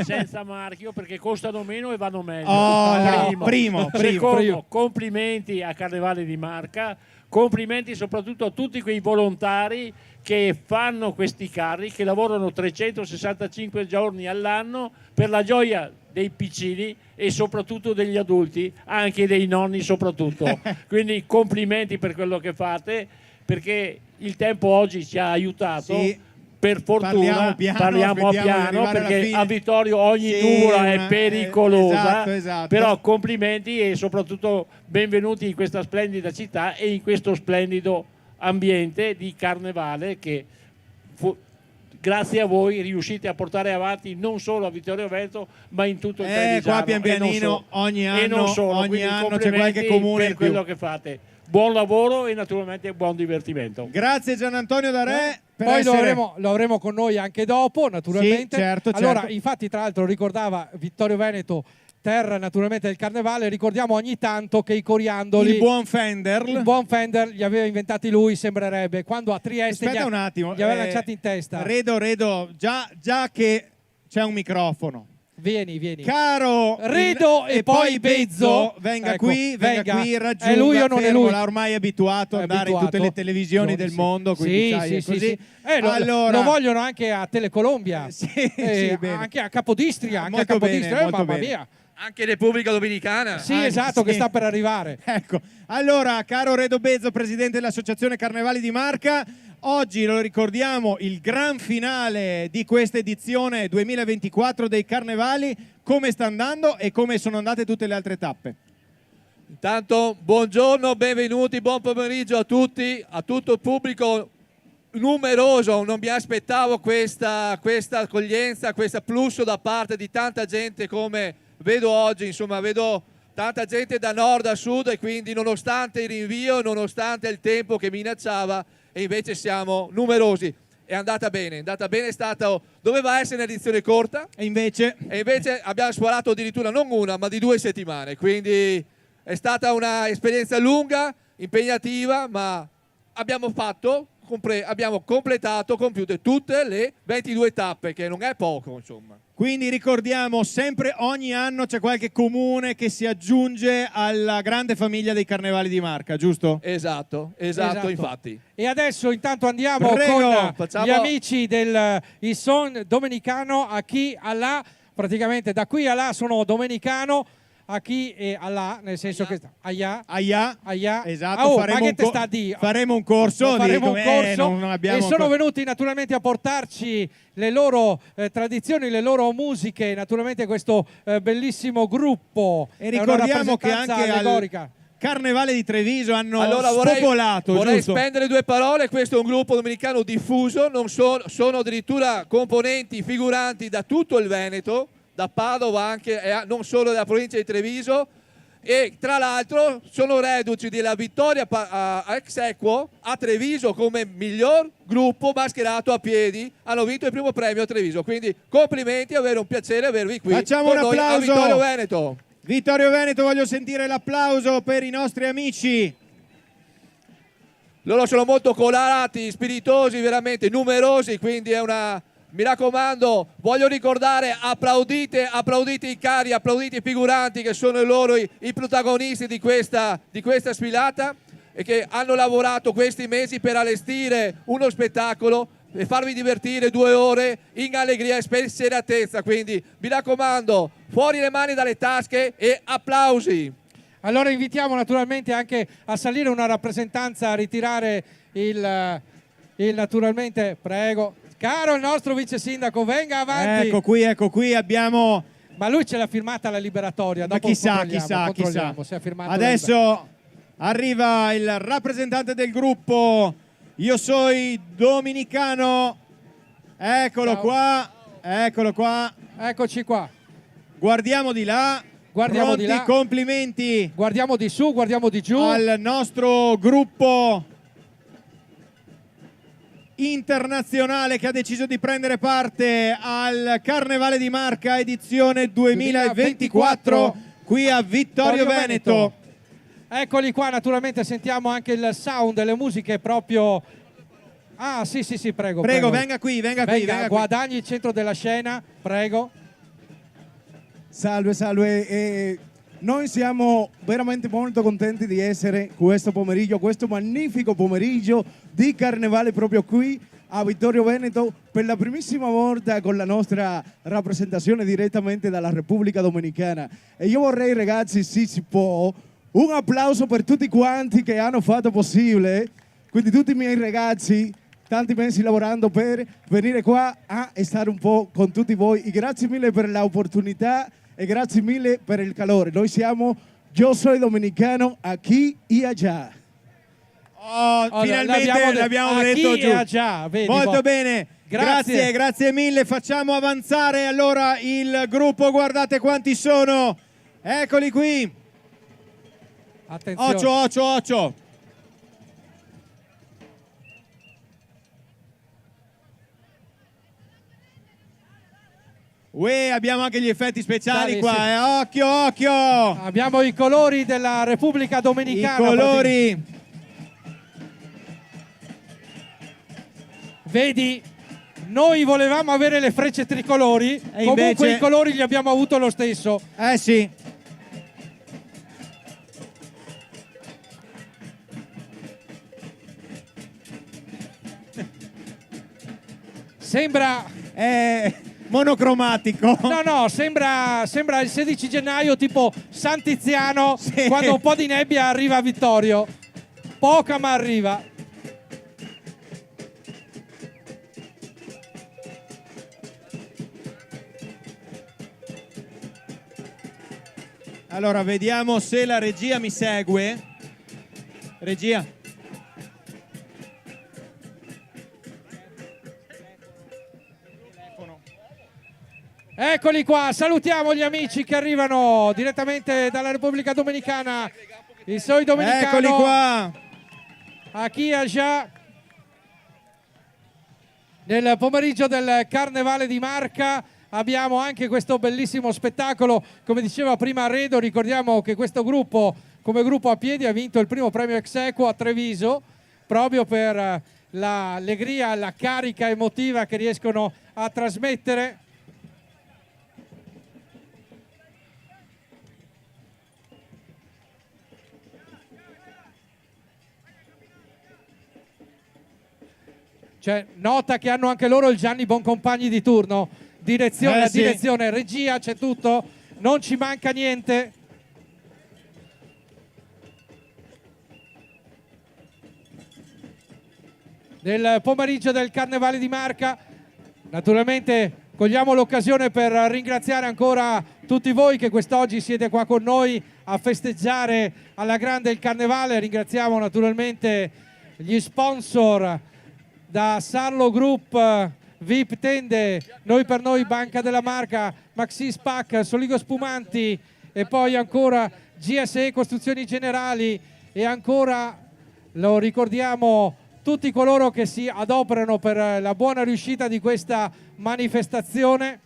Speaker 11: senza marchio, perché costano meno e vanno meglio.
Speaker 2: Primo.
Speaker 11: Secondo, complimenti a Carnevale di Marca, complimenti soprattutto a tutti quei volontari che fanno questi carri, che lavorano 365 giorni all'anno per la gioia dei piccini e soprattutto degli adulti, anche dei nonni soprattutto. Quindi complimenti per quello che fate, perché il tempo oggi ci ha aiutato.
Speaker 2: Sì.
Speaker 11: Per fortuna parliamo piano perché a Vittorio ogni nuvola è pericolosa.
Speaker 2: Esatto.
Speaker 11: Però complimenti e soprattutto benvenuti in questa splendida città e in questo splendido ambiente di carnevale che grazie a voi riuscite a portare avanti non solo a Vittorio Veneto ma in tutto il Trevigiano.
Speaker 2: Qua pian pianino ogni anno c'è qualche
Speaker 11: per
Speaker 2: comune in più.
Speaker 11: quello che fate. Buon lavoro e naturalmente buon divertimento.
Speaker 2: Grazie Gian Antonio Darè.
Speaker 1: Poi lo avremo con noi anche dopo, naturalmente.
Speaker 2: Sì, certo.
Speaker 1: Allora, infatti, tra l'altro, ricordava Vittorio Veneto, terra naturalmente del carnevale. Ricordiamo ogni tanto che i coriandoli,
Speaker 2: il buon Fender
Speaker 1: li aveva inventati lui, sembrerebbe, quando a Trieste
Speaker 2: Aspetta un attimo,
Speaker 1: gli aveva lanciati in testa.
Speaker 2: Redo, già che c'è un microfono.
Speaker 1: Vieni.
Speaker 2: Caro
Speaker 1: Redo e poi Bezzo,
Speaker 2: venga
Speaker 1: ecco,
Speaker 2: qui, raggiunga.
Speaker 1: È lui o non è lui?
Speaker 2: Ormai è abituato ad andare in tutte le televisioni del mondo, quindi sai,
Speaker 1: sì,
Speaker 2: così.
Speaker 1: sì.
Speaker 2: Allora,
Speaker 1: lo vogliono anche a Telecolombia, anche a Capodistria,
Speaker 2: molto
Speaker 1: mamma
Speaker 2: bene.
Speaker 1: mia.
Speaker 7: Anche Repubblica Dominicana.
Speaker 1: Sì, esatto, che sta per arrivare.
Speaker 2: Ecco, allora, caro Redo Bezzo, presidente dell'Associazione Carnevali di Marca, oggi lo ricordiamo il gran finale di questa edizione 2024 dei Carnevali. Come sta andando e come sono andate tutte le altre tappe?
Speaker 7: Intanto buongiorno, benvenuti, buon pomeriggio a tutti, a tutto il pubblico numeroso. Non mi aspettavo questa accoglienza, questo afflusso da parte di tanta gente come vedo oggi, insomma vedo tanta gente da nord a sud e quindi nonostante il rinvio, nonostante il tempo che minacciava, e invece siamo numerosi. È andata bene, doveva essere un'edizione corta
Speaker 2: e invece
Speaker 7: abbiamo sforato addirittura non una ma di 2 settimane, quindi è stata un'esperienza lunga, impegnativa, ma abbiamo completato, compiute tutte le 22 tappe, che non è poco, insomma.
Speaker 2: Quindi ricordiamo sempre, ogni anno c'è qualche comune che si aggiunge alla grande famiglia dei Carnevali di Marca, giusto?
Speaker 7: Esatto, infatti.
Speaker 1: E adesso intanto andiamo con gli amici del Isson Domenicano, a chi Allah, praticamente da qui a là sono domenicano. a chi e Allah, nel senso che Aya,
Speaker 2: esatto,
Speaker 1: oh,
Speaker 2: faremo,
Speaker 1: ma che te sta a dire?
Speaker 2: faremo un corso,
Speaker 1: faremo un corso
Speaker 2: non abbiamo
Speaker 1: e sono
Speaker 2: ancora-
Speaker 1: venuti naturalmente a portarci le loro tradizioni, le loro musiche, naturalmente questo bellissimo gruppo.
Speaker 2: E
Speaker 1: È una
Speaker 2: ricordiamo che
Speaker 1: rappresentanza
Speaker 2: anche
Speaker 1: allegorica.
Speaker 2: al Carnevale di Treviso hanno
Speaker 7: Allora
Speaker 2: spopolato,
Speaker 7: vorrei
Speaker 2: giusto?
Speaker 7: spendere due parole. Questo è un gruppo domenicano diffuso, non sono addirittura componenti, figuranti da tutto il Veneto, da Padova anche, non solo della provincia di Treviso, e tra l'altro sono reduci della vittoria a ex equo a Treviso come miglior gruppo mascherato a piedi. Hanno vinto il primo premio a Treviso, quindi complimenti, avere un piacere avervi qui.
Speaker 2: Facciamo
Speaker 7: con
Speaker 2: un
Speaker 7: noi a
Speaker 2: applauso.
Speaker 7: Vittorio Veneto.
Speaker 2: Vittorio Veneto, voglio sentire l'applauso per i nostri amici.
Speaker 7: Loro sono molto colorati, spiritosi, veramente numerosi, quindi è una... Mi raccomando, voglio ricordare, applaudite i cari, applaudite i figuranti che sono loro i protagonisti di questa sfilata e che hanno lavorato questi mesi per allestire uno spettacolo e farvi divertire 2 ore in allegria e spensieratezza. Quindi mi raccomando, fuori le mani dalle tasche e applausi.
Speaker 1: Allora invitiamo naturalmente anche a salire una rappresentanza, a ritirare il naturalmente, prego. Caro il nostro vice sindaco, venga avanti.
Speaker 2: Ecco qui abbiamo...
Speaker 1: Ma lui ce l'ha firmata la liberatoria.
Speaker 2: Ma
Speaker 1: Dopo
Speaker 2: chissà.
Speaker 1: controlliamo se ha firmato
Speaker 2: Adesso arriva il rappresentante del gruppo Io Soy Dominicano. Eccolo qua.
Speaker 1: Eccoci qua.
Speaker 2: Guardiamo di là.
Speaker 1: Guardiamo
Speaker 2: Pronti,
Speaker 1: di là.
Speaker 2: complimenti.
Speaker 1: Guardiamo di su, guardiamo di giù.
Speaker 2: Al nostro gruppo internazionale che ha deciso di prendere parte al Carnevale di Marca edizione 2024 qui a Vittorio Veneto.
Speaker 1: Eccoli qua, naturalmente sentiamo anche il sound delle musiche proprio... Ah, sì, prego.
Speaker 2: Prego, venga qui.
Speaker 1: Guadagni il centro della scena, prego.
Speaker 12: Salve. Noi siamo veramente molto contenti di essere questo magnifico pomeriggio di Carnevale proprio qui a Vittorio Veneto per la primissima volta con la nostra rappresentazione direttamente dalla Repubblica Dominicana. E io vorrei, ragazzi, se si può, un applauso per tutti quanti che hanno fatto possibile, quindi tutti i miei ragazzi, tanti mesi lavorando per venire qua a stare un po' con tutti voi. E grazie mille per l'opportunità e grazie mille per il calore. Noi siamo Yo Soy Dominicano aquí y allá.
Speaker 2: Finalmente l'abbiamo detto giù.
Speaker 1: Vedi,
Speaker 2: molto bene. Grazie mille. Facciamo avanzare allora il gruppo. Guardate quanti sono. Eccoli qui.
Speaker 1: Attenzione.
Speaker 2: Occhio. Abbiamo anche gli effetti speciali qua,
Speaker 1: sì.
Speaker 2: Occhio!
Speaker 1: Abbiamo i colori della Repubblica Dominicana.
Speaker 2: I colori.
Speaker 1: Vedi, noi volevamo avere le frecce tricolori, comunque
Speaker 2: invece...
Speaker 1: i colori li abbiamo avuto lo stesso.
Speaker 2: Sì.
Speaker 1: Sembra...
Speaker 2: monocromatico.
Speaker 1: No, sembra il 16 gennaio tipo San Tiziano, sì. Quando un po' di nebbia arriva a Vittorio. Poca ma arriva.
Speaker 2: Allora, vediamo se la regia mi segue. Regia.
Speaker 1: Eccoli qua, salutiamo gli amici che arrivano direttamente dalla Repubblica Dominicana. Il Soy Dominicano.
Speaker 2: Eccoli qua.
Speaker 1: Aquí allá. Nel pomeriggio del Carnevale di Marca abbiamo anche questo bellissimo spettacolo. Come diceva prima Redo, ricordiamo che questo gruppo, come gruppo a piedi, ha vinto il primo premio ex equo a Treviso, proprio per l'allegria, la carica emotiva che riescono a trasmettere. Cioè, nota che hanno anche loro il Gianni Boncompagni di turno. Direzione,
Speaker 2: sì.
Speaker 1: regia, c'è tutto, non ci manca niente. del pomeriggio del Carnevale di Marca. Naturalmente cogliamo l'occasione per ringraziare ancora tutti voi che quest'oggi siete qua con noi a festeggiare alla grande il Carnevale. Ringraziamo naturalmente gli sponsor da Sarlo Group, VIP Tende, Noi per Noi, Banca della Marca, Maxi Spac, Soligo Spumanti e poi ancora GSE Costruzioni Generali e ancora, lo ricordiamo, tutti coloro che si adoperano per la buona riuscita di questa manifestazione.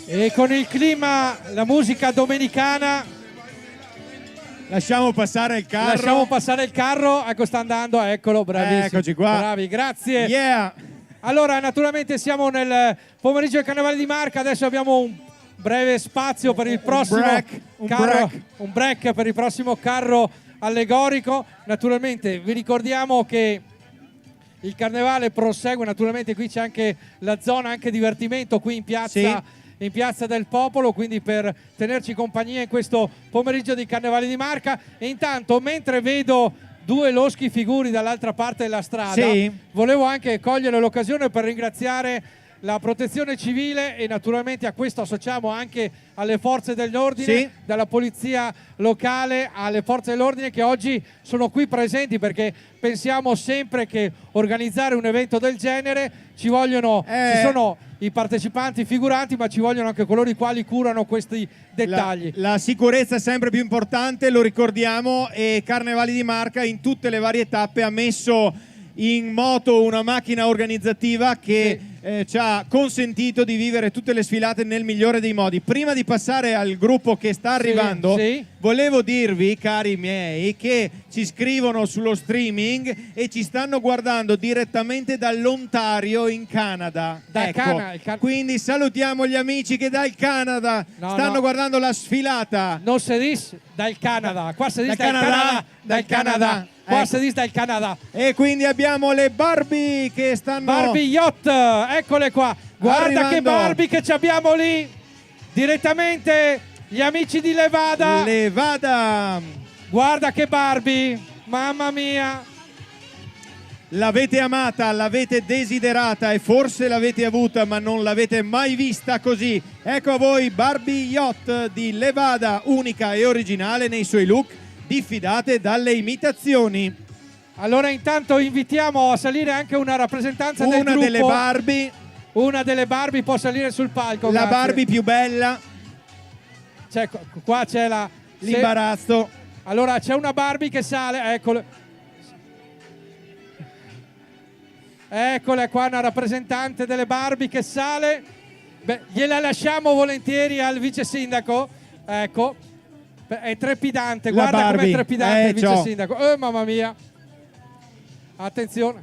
Speaker 1: E con il clima, la musica domenicana,
Speaker 2: lasciamo passare il carro.
Speaker 1: Lasciamo passare il carro, ecco sta andando, eccolo, bravissimo.
Speaker 2: Eccoci qua.
Speaker 1: Bravi, grazie.
Speaker 2: Yeah.
Speaker 1: Allora, naturalmente siamo nel pomeriggio del Carnevale di Marca, adesso abbiamo un breve spazio per il prossimo un break per il prossimo carro allegorico. Naturalmente vi ricordiamo che il Carnevale prosegue, naturalmente qui c'è anche la zona anche divertimento qui in piazza.
Speaker 2: Sì.
Speaker 1: In Piazza del Popolo, quindi per tenerci compagnia in questo pomeriggio di Carnevale di Marca. E intanto, mentre vedo due loschi figuri dall'altra parte della strada,
Speaker 2: sì,
Speaker 1: volevo anche cogliere l'occasione per ringraziare la Protezione Civile e naturalmente a questo associamo anche alle forze dell'ordine,
Speaker 2: sì,
Speaker 1: dalla polizia locale alle forze dell'ordine che oggi sono qui presenti, perché pensiamo sempre che organizzare un evento del genere ci sono i partecipanti figuranti, ma ci vogliono anche coloro i quali curano questi dettagli.
Speaker 2: La sicurezza è sempre più importante, lo ricordiamo, e Carnevali di Marca in tutte le varie tappe ha messo in moto una macchina organizzativa che ci ha consentito di vivere tutte le sfilate nel migliore dei modi. Prima di passare al gruppo che sta arrivando, volevo dirvi, cari miei, che ci scrivono sullo streaming e ci stanno guardando direttamente dall'Ontario in Canada. Quindi salutiamo gli amici che dal Canada stanno guardando la sfilata.
Speaker 1: Non si dice dal Canada, qua si dice dal Canada. Qua si dice dal Canada.
Speaker 2: E quindi abbiamo le Barbie che stanno...
Speaker 1: Barbie Yacht, eccole qua. Guarda
Speaker 2: arrivando.
Speaker 1: Che Barbie che ci abbiamo lì. Direttamente gli amici di Levada.
Speaker 2: Levada.
Speaker 1: Guarda che Barbie, mamma mia.
Speaker 2: L'avete amata, l'avete desiderata e forse l'avete avuta, ma non l'avete mai vista così. Ecco a voi Barbie Yacht di Levada, unica e originale nei suoi look, diffidate dalle imitazioni.
Speaker 1: Allora intanto invitiamo a salire anche una rappresentanza del gruppo.
Speaker 2: Delle Barbie.
Speaker 1: Una delle Barbie può salire sul palco.
Speaker 2: La
Speaker 1: grazie.
Speaker 2: Barbie più bella.
Speaker 1: Qua c'è
Speaker 2: l'imbarazzo.
Speaker 1: Allora c'è una Barbie che sale, eccole. Eccola qua, una rappresentante delle Barbie che sale. Beh, gliela lasciamo volentieri al vice sindaco. Ecco. È trepidante, guarda com'è trepidante il vice sindaco. Mamma mia. Attenzione.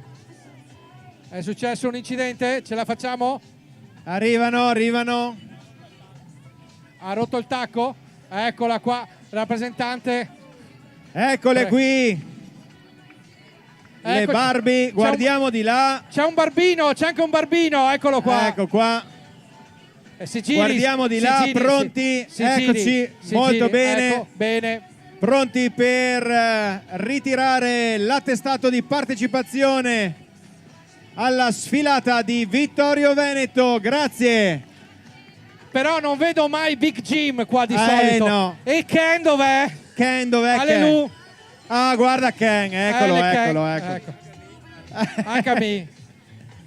Speaker 1: È successo un incidente? Ce la facciamo?
Speaker 2: Arrivano.
Speaker 1: Ha rotto il tacco? Eccola qua, rappresentante.
Speaker 2: Eccole qui. Le Barbie, guardiamo di là.
Speaker 1: C'è un barbino, c'è anche un barbino, eccolo qua.
Speaker 2: Ecco qua.
Speaker 1: Guardiamo
Speaker 2: di là, pronti. Eccoci, molto bene.
Speaker 1: Ecco, bene.
Speaker 2: Pronti per ritirare l'attestato di partecipazione alla sfilata di Vittorio Veneto, grazie.
Speaker 1: Però non vedo mai Big Jim qua di solito.
Speaker 2: No.
Speaker 1: E Ken dov'è?
Speaker 2: Ken dov'è?
Speaker 1: Allelu.
Speaker 2: Ah, guarda Ken, eccolo,
Speaker 1: Ken.
Speaker 2: eccolo, ecco.
Speaker 1: Ecco. Anche a me.
Speaker 2: Un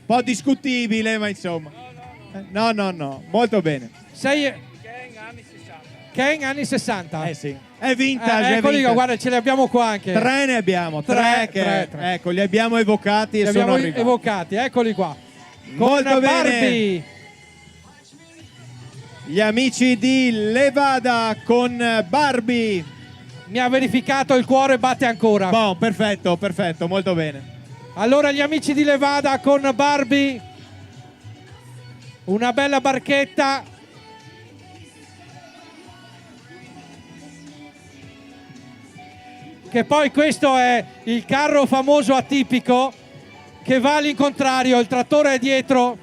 Speaker 2: po' discutibile, ma insomma. No, molto bene.
Speaker 1: Sei Ken anni 60.
Speaker 2: Eh sì. È vintage, è
Speaker 1: eccoli,
Speaker 2: vintage.
Speaker 1: guarda, ce li abbiamo qua anche.
Speaker 2: Tre ne abbiamo, tre. Ecco, li abbiamo evocati e
Speaker 1: Li
Speaker 2: sono
Speaker 1: abbiamo
Speaker 2: arrivati.
Speaker 1: evocati, eccoli qua.
Speaker 2: Molto
Speaker 1: Con
Speaker 2: bene.
Speaker 1: Barbie.
Speaker 2: Gli amici di Levada con Barbie.
Speaker 1: Mi ha verificato il cuore, batte ancora.
Speaker 2: Boh, perfetto, molto bene.
Speaker 1: Allora gli amici di Levada con Barbie. Una bella barchetta. Che poi questo è il carro famoso atipico che va all'incontrario, il trattore è dietro.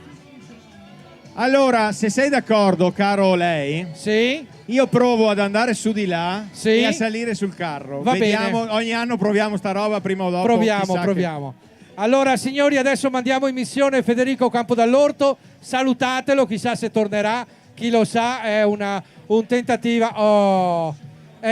Speaker 2: Allora, se sei d'accordo, caro lei,
Speaker 1: sì,
Speaker 2: io provo ad andare su di là
Speaker 1: sì,
Speaker 2: e a salire sul carro.
Speaker 1: Va
Speaker 2: Vediamo,
Speaker 1: bene.
Speaker 2: ogni anno proviamo sta roba prima o dopo.
Speaker 1: Proviamo. Allora, signori, adesso mandiamo in missione Federico Campodall'Orto. Salutatelo, chissà se tornerà. Chi lo sa, è un tentativo. Oh,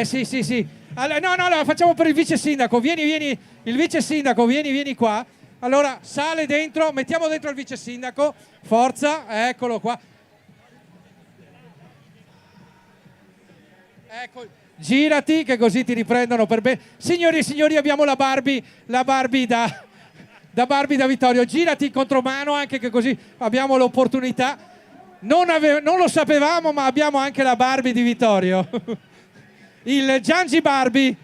Speaker 1: sì. Allora, no, facciamo per il vice sindaco. Vieni, il vice sindaco, vieni qua. Allora, sale dentro, mettiamo dentro il vice sindaco. Forza, eccolo qua. Ecco, girati che così ti riprendono per bene. Signori e signori, abbiamo la Barbie da Barbie da Vittorio. Girati in contromano anche che così abbiamo l'opportunità. Non lo sapevamo, ma abbiamo anche la Barbie di Vittorio. Il Giangi Barbie,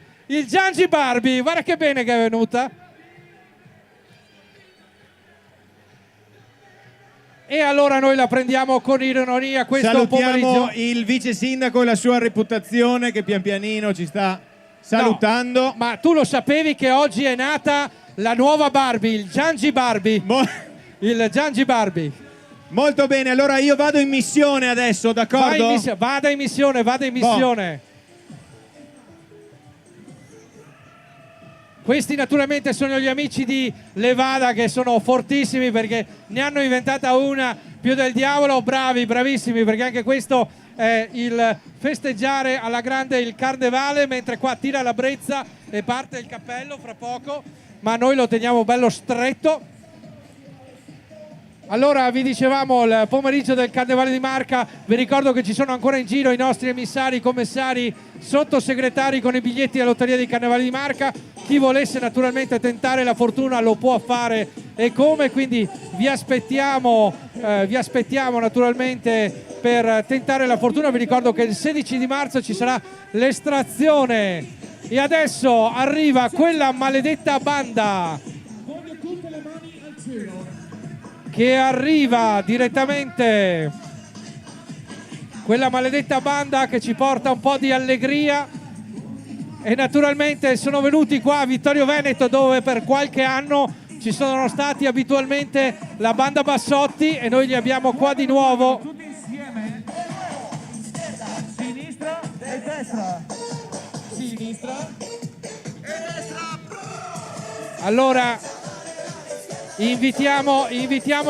Speaker 1: guarda che bene che è venuta. E allora noi la prendiamo con ironia questo
Speaker 2: Salutiamo
Speaker 1: pomeriggio.
Speaker 2: il vice sindaco e la sua reputazione che pian pianino ci sta salutando.
Speaker 1: No, ma tu lo sapevi che oggi è nata la nuova Barbie, il Giangi Barbie. Il Giangi Barbie.
Speaker 2: Molto bene, allora io vado in missione adesso, d'accordo?
Speaker 1: Vada in missione. Questi naturalmente sono gli amici di Levada che sono fortissimi perché ne hanno inventata una più del diavolo, bravissimi perché anche questo è il festeggiare alla grande il carnevale, mentre qua tira la brezza e parte il cappello fra poco, ma noi lo teniamo bello stretto. Allora vi dicevamo il pomeriggio del Carnevale di Marca, vi ricordo che ci sono ancora in giro i nostri emissari, commissari, sottosegretari con i biglietti alla Lotteria di Carnevale di Marca. Chi volesse naturalmente tentare la fortuna lo può fare e come, quindi vi aspettiamo naturalmente per tentare la fortuna. Vi ricordo che il 16 di marzo ci sarà l'estrazione e adesso arriva quella maledetta banda che arriva direttamente, quella maledetta banda che ci porta un po' di allegria e naturalmente sono venuti qua a Vittorio Veneto dove per qualche anno ci sono stati abitualmente la banda Bassotti e noi li abbiamo qua di nuovo.
Speaker 13: Tutti insieme. Sinistra e destra. Sinistra e destra.
Speaker 1: Allora invitiamo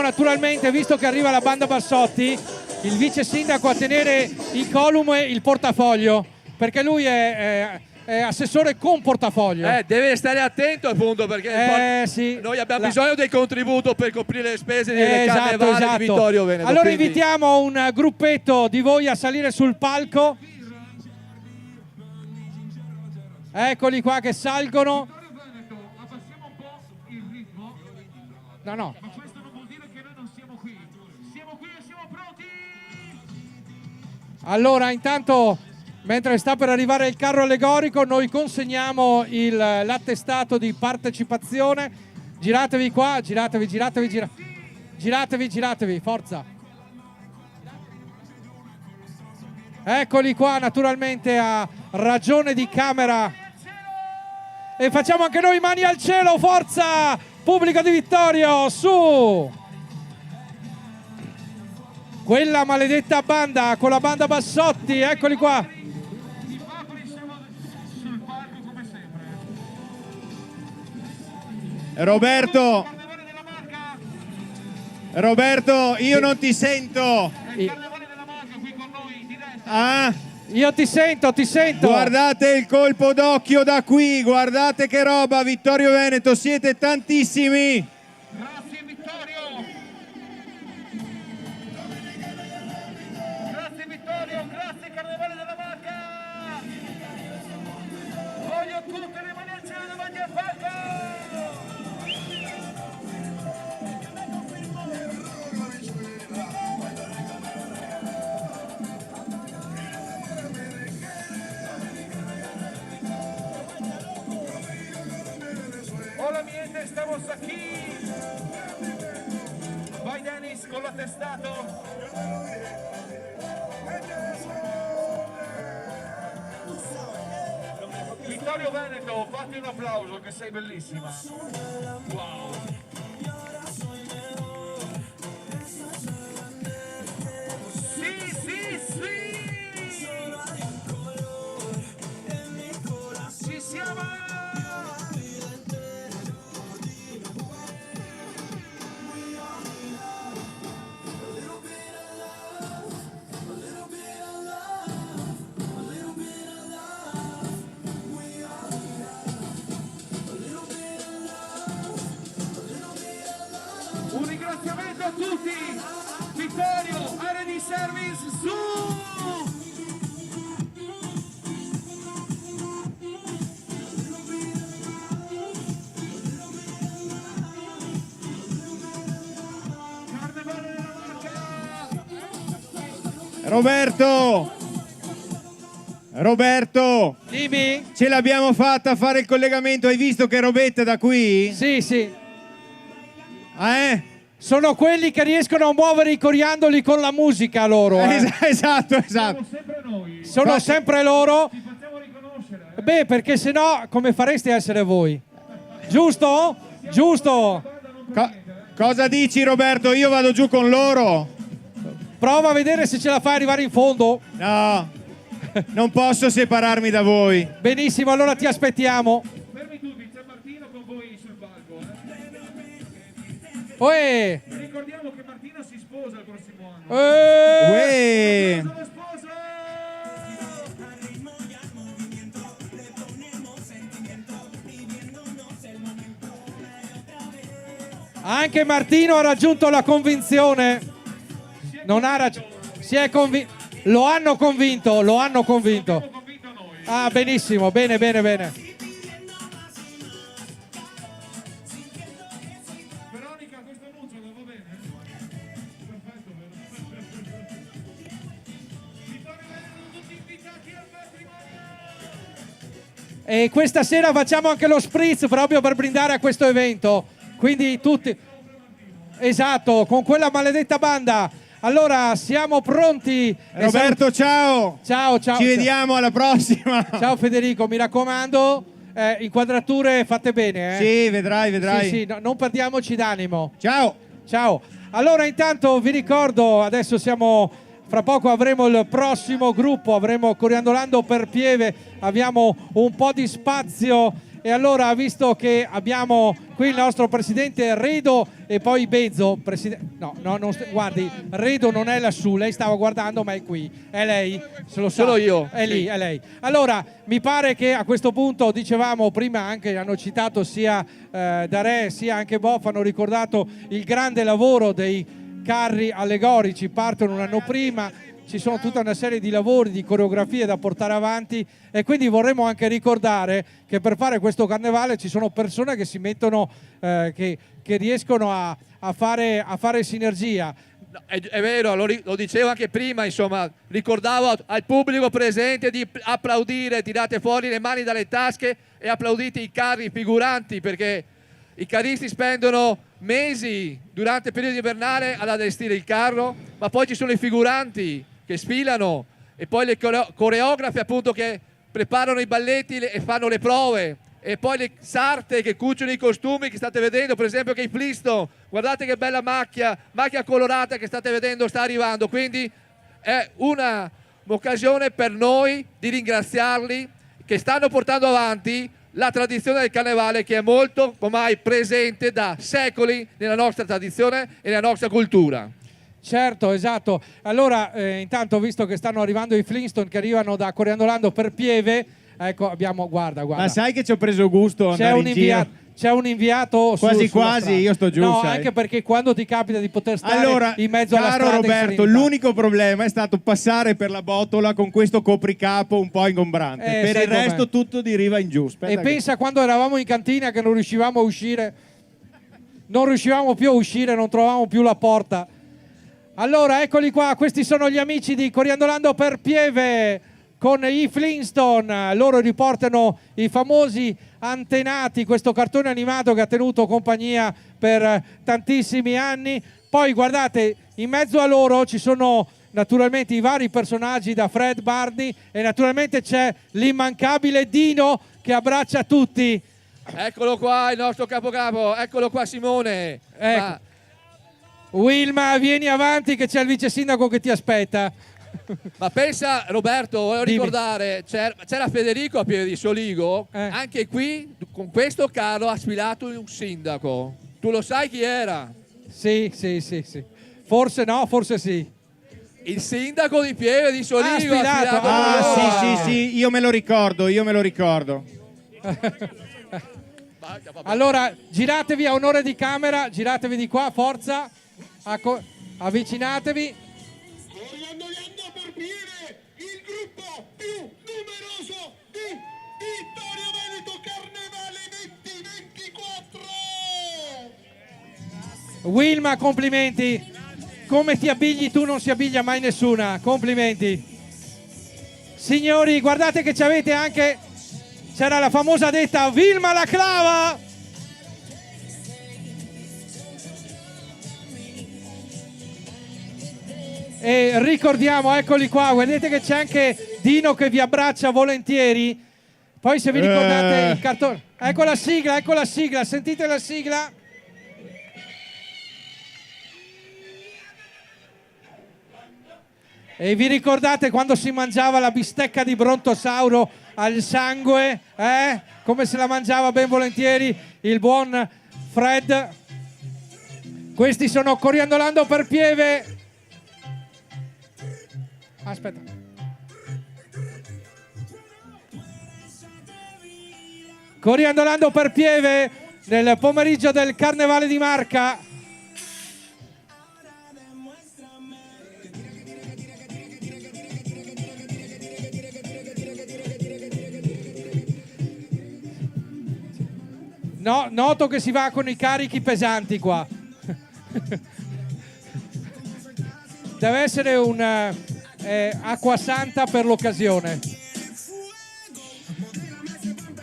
Speaker 1: naturalmente, visto che arriva la banda Bassotti, il vice sindaco a tenere il colum e il portafoglio, perché lui è assessore con portafoglio.
Speaker 7: Deve stare attento appunto perché
Speaker 1: sì,
Speaker 7: noi abbiamo bisogno del contributo per coprire le spese del Carnevale
Speaker 1: esatto.
Speaker 7: di Vittorio Veneto.
Speaker 1: Allora
Speaker 7: quindi
Speaker 1: invitiamo un gruppetto di voi a salire sul palco. Eccoli qua che salgono. No.
Speaker 13: Ma questo non vuol dire che noi non siamo qui. Siamo qui e siamo pronti.
Speaker 1: Allora, intanto, mentre sta per arrivare il carro allegorico, noi consegniamo l'attestato di partecipazione. Giratevi qua, giratevi, forza. Eccoli qua, naturalmente a ragione di camera. E facciamo anche noi mani al cielo, forza! Pubblico di Vittorio, su! Quella maledetta banda, con la banda Bassotti, eccoli qua.
Speaker 2: Roberto, Roberto, io non ti sento. Ah,
Speaker 1: io ti sento.
Speaker 2: guardate il colpo d'occhio da qui, guardate che roba, Vittorio Veneto, siete tantissimi.
Speaker 13: Grazie Vittorio! Grazie Vittorio, grazie Carnevale della Marca! Voglio tutte le manicine davanti al palco! Hola mi gente, estamos aquí. Vai Dennis con l'attestato. Vittorio Veneto, fatti un applauso che sei bellissima. Wow. Sì, sì, sì. Ci siamo. Un ringraziamento a tutti! Vittorio, R&D Service, su! Carnevale della Marca!
Speaker 2: Roberto!
Speaker 1: Dimmi?
Speaker 2: Ce l'abbiamo fatta a fare il collegamento, hai visto che robetta da qui?
Speaker 1: Sì.
Speaker 2: Eh?
Speaker 1: Sono quelli che riescono a muovere i coriandoli con la musica loro.
Speaker 2: Esatto.
Speaker 1: Sono sempre loro. Beh, perché sennò come fareste a essere voi? Giusto?
Speaker 2: Cosa dici Roberto? Io vado giù con loro.
Speaker 1: Prova a vedere se ce la fai arrivare in fondo.
Speaker 2: No, non posso separarmi da voi.
Speaker 1: Benissimo, allora ti aspettiamo.
Speaker 13: Fermi tutti, c'è Martino con voi sul palco.
Speaker 1: Uè.
Speaker 13: Ricordiamo che Martino si sposa il prossimo anno.
Speaker 2: Uè.
Speaker 1: Anche Martino ha raggiunto la convinzione. Non ha ragione. Si è convinto. Lo hanno convinto. Ah, benissimo, bene.
Speaker 13: Veronica, questo annuncio va bene? Perfetto, Vittorio Veneto, tutti invitati al matrimonio!
Speaker 1: E questa sera facciamo anche lo spritz proprio per brindare a questo evento. Quindi tutti. Esatto, con quella maledetta banda. Allora, siamo pronti.
Speaker 2: Roberto, ciao.
Speaker 1: Ciao.
Speaker 2: Ci vediamo alla prossima.
Speaker 1: Ciao Federico, mi raccomando, inquadrature fatte bene.
Speaker 2: Sì, vedrai.
Speaker 1: Sì, no, non perdiamoci d'animo.
Speaker 2: Ciao.
Speaker 1: Allora, intanto vi ricordo, adesso fra poco avremo il prossimo gruppo, avremo Coriandolando per Pieve, abbiamo un po' di spazio. E allora, visto che abbiamo qui il nostro presidente Redo e poi Bezzo, guardi, Redo non è lassù, lei stava guardando ma è qui, è lei, se lo sa.
Speaker 7: Sono io.
Speaker 1: È lì, è lei. Allora, mi pare che a questo punto, dicevamo prima anche, hanno citato sia Darè sia anche Boff, hanno ricordato il grande lavoro dei carri allegorici, partono un anno prima, ci sono tutta una serie di lavori, di coreografie da portare avanti e quindi vorremmo anche ricordare che per fare questo carnevale ci sono persone che si mettono, che riescono a fare sinergia.
Speaker 7: No, è vero, lo dicevo anche prima, insomma, ricordavo al pubblico presente di applaudire, tirate fuori le mani dalle tasche e applaudite i carri figuranti, perché i carristi spendono mesi durante il periodo invernale ad allestire il carro, ma poi ci sono i figuranti che sfilano e poi le coreografi appunto che preparano i balletti e fanno le prove, e poi le sarte che cuciono i costumi che state vedendo, per esempio che i Flintstone, guardate che bella macchia colorata che state vedendo sta arrivando, quindi è un'occasione per noi di ringraziarli che stanno portando avanti la tradizione del carnevale, che è molto ormai presente da secoli nella nostra tradizione e nella nostra cultura.
Speaker 1: Certo, esatto. Allora, intanto, visto che stanno arrivando i Flintstone che arrivano da Coriandolando per Pieve, ecco, abbiamo, guarda.
Speaker 2: Ma sai che ci ho preso gusto
Speaker 1: C'è
Speaker 2: andare
Speaker 1: un
Speaker 2: in giro?
Speaker 1: C'è un inviato
Speaker 2: Quasi
Speaker 1: sulla
Speaker 2: quasi,
Speaker 1: strada.
Speaker 2: io sto giù,
Speaker 1: No,
Speaker 2: sai.
Speaker 1: anche perché quando ti capita di poter stare
Speaker 2: Allora,
Speaker 1: in mezzo alla
Speaker 2: caro
Speaker 1: strada in
Speaker 2: Roberto,
Speaker 1: serenità.
Speaker 2: l'unico problema è stato passare per la botola con questo copricapo un po' ingombrante. Per
Speaker 1: sai
Speaker 2: il resto
Speaker 1: com'è.
Speaker 2: tutto di riva in giù. Aspetta
Speaker 1: E
Speaker 2: che-
Speaker 1: pensa quando eravamo in cantina che non riuscivamo a uscire, non riuscivamo più a uscire, non trovavamo più la porta. Allora, eccoli qua, questi sono gli amici di Coriandolando per Pieve con i Flintstone. Loro riportano i famosi Antenati, questo cartone animato che ha tenuto compagnia per tantissimi anni. Poi guardate, in mezzo a loro ci sono naturalmente i vari personaggi da Fred, Barney, e naturalmente c'è l'immancabile Dino che abbraccia tutti.
Speaker 7: Eccolo qua il nostro capocapo, eccolo qua Simone.
Speaker 1: Ecco. Wilma, vieni avanti che c'è il vice sindaco che ti aspetta.
Speaker 7: Ma pensa, Roberto, voglio
Speaker 1: Dimmi.
Speaker 7: ricordare, c'era Federico a Pieve di Soligo, anche qui con questo carro ha sfilato un sindaco. Tu lo sai chi era?
Speaker 1: Sì. Forse no, forse sì.
Speaker 7: Il sindaco di Pieve di Soligo ha sfilato con loro.
Speaker 2: sì, io me lo ricordo.
Speaker 1: Allora, giratevi a onore di camera, giratevi di qua, forza, avvicinatevi.
Speaker 9: Coriandolando per Pieve, il gruppo più numeroso di Vittorio Veneto Carnevale 2024.
Speaker 1: Wilma, complimenti. Come ti abbigli tu non si abbiglia mai nessuna. Complimenti. Signori, guardate che ci avete anche... C'era la famosa detta Vilma la clava. E ricordiamo, eccoli qua, vedete che c'è anche Dino che vi abbraccia volentieri. Poi se vi ricordate il cartone... Ecco la sigla, sentite la sigla? E vi ricordate quando si mangiava la bistecca di Brontosauro al sangue? Come se la mangiava ben volentieri il buon Fred. Questi sono Coriandolando per Pieve. Aspetta. Coriandolando per Pieve nel pomeriggio del Carnevale di Marca. No, noto che si va con i carichi pesanti qua. Deve essere un acqua santa per l'occasione.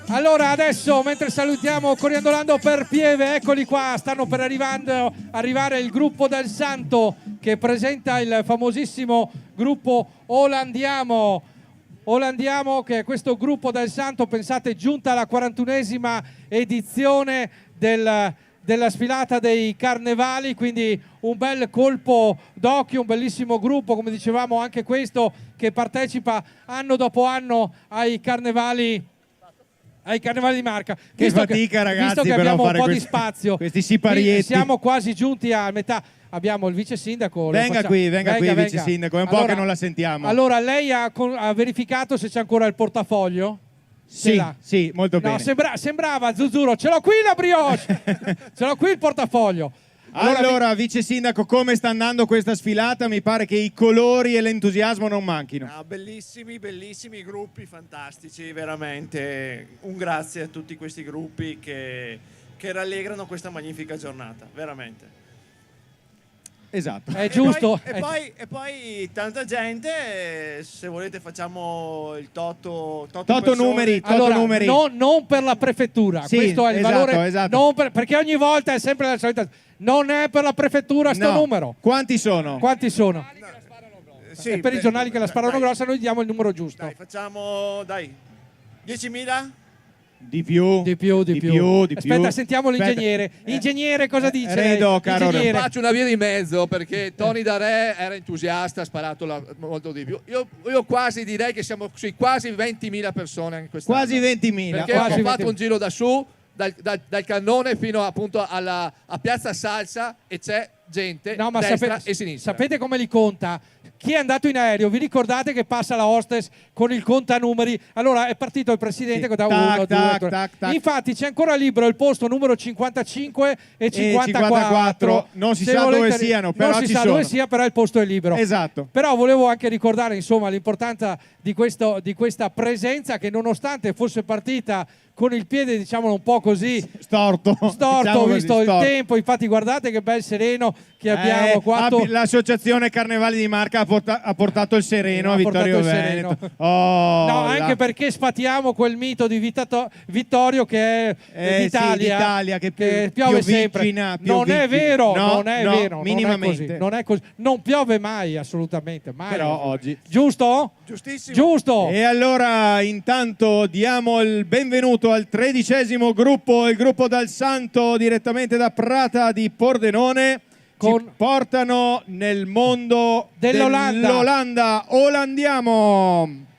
Speaker 1: Allora adesso, mentre salutiamo Coriandolando per Pieve, eccoli qua, stanno per arrivare il gruppo del Santo che presenta il famosissimo gruppo Olandiamo. Olandiamo, che è questo gruppo del Santo, pensate, giunta alla 41esima edizione della sfilata dei carnevali, quindi un bel colpo d'occhio, un bellissimo gruppo, come dicevamo anche questo, che partecipa anno dopo anno ai carnevali di Marca.
Speaker 2: Che fatica, ragazzi,
Speaker 1: visto che
Speaker 2: però
Speaker 1: abbiamo un
Speaker 2: fare
Speaker 1: po' di
Speaker 2: questi-
Speaker 1: spazio,
Speaker 2: questi siparietti.
Speaker 1: siamo quasi giunti a metà. Abbiamo il vice sindaco.
Speaker 2: Venga qui, vice sindaco, è un po' che non la sentiamo.
Speaker 1: Allora, lei ha verificato se c'è ancora il portafoglio? Ce l'ha?
Speaker 2: Sì, molto
Speaker 1: No,
Speaker 2: bene.
Speaker 1: sembrava Zuzzuro, ce l'ho qui la brioche, ce l'ho qui il portafoglio.
Speaker 2: Allora, vice sindaco, come sta andando questa sfilata? Mi pare che i colori e l'entusiasmo non manchino.
Speaker 14: No, bellissimi gruppi, fantastici, veramente. Un grazie a tutti questi gruppi che rallegrano questa magnifica giornata, veramente.
Speaker 2: Esatto.
Speaker 1: È giusto.
Speaker 14: E poi tanta gente, se volete facciamo il toto
Speaker 2: numeri,
Speaker 1: Allora,
Speaker 2: numeri.
Speaker 1: non per la prefettura,
Speaker 2: Sì,
Speaker 1: questo è il
Speaker 2: esatto,
Speaker 1: valore,
Speaker 2: esatto.
Speaker 1: non perché ogni volta è sempre la solita. Non è per la prefettura sto
Speaker 2: No.
Speaker 1: numero.
Speaker 2: Quanti sono?
Speaker 1: Quanti sono?
Speaker 14: Sì,
Speaker 1: E per i giornali che la sparano
Speaker 14: dai.
Speaker 1: grossa noi diamo il numero giusto.
Speaker 14: Dai, facciamo, 10.000?
Speaker 2: Di più.
Speaker 1: Aspetta, sentiamo l'ingegnere. Ingegnere, cosa dice?
Speaker 2: Redo, caro
Speaker 1: Ingegnere.
Speaker 7: Faccio una via di mezzo perché Tony Darè era entusiasta, ha sparato molto di più. Io quasi direi che siamo sui quasi 20.000 persone in quest'anno.
Speaker 2: Quasi 20.000.
Speaker 7: Perché ho fatto un giro da su, dal cannone fino appunto a Piazza Salsa e c'è gente destra e sinistra.
Speaker 1: Sapete come li conta? Chi è andato in aereo, vi ricordate che passa la hostess con il contanumeri? Allora è partito il presidente che dà uno, due, tre. Infatti c'è ancora libero il posto numero 55 e 54.
Speaker 2: Non si sa dove siano, però
Speaker 1: non si
Speaker 2: ci
Speaker 1: sa
Speaker 2: sono.
Speaker 1: dove sia, però il posto è libero.
Speaker 2: Esatto.
Speaker 1: Però volevo anche ricordare insomma l'importanza di questa presenza che nonostante fosse partita con il piede diciamolo un po' così
Speaker 2: storto diciamo
Speaker 1: visto
Speaker 2: così,
Speaker 1: il tempo, infatti guardate che bel sereno che abbiamo
Speaker 2: l'associazione Carnevali di Marca ha portato il sereno a Vittorio Veneto.
Speaker 1: Anche perché sfatiamo quel mito di Vittorio che è d'Italia,
Speaker 2: che
Speaker 1: piove sempre. Non è vero,
Speaker 2: minimamente.
Speaker 1: Non è così. Non piove mai, assolutamente mai.
Speaker 2: Però oggi.
Speaker 1: Giusto?
Speaker 2: Giustissimo.
Speaker 1: Giusto.
Speaker 2: E allora intanto diamo il benvenuto al 13° gruppo, il gruppo dal Santo direttamente da Prata di Pordenone. Ci portano nel mondo dell'Olanda. Olandiamo!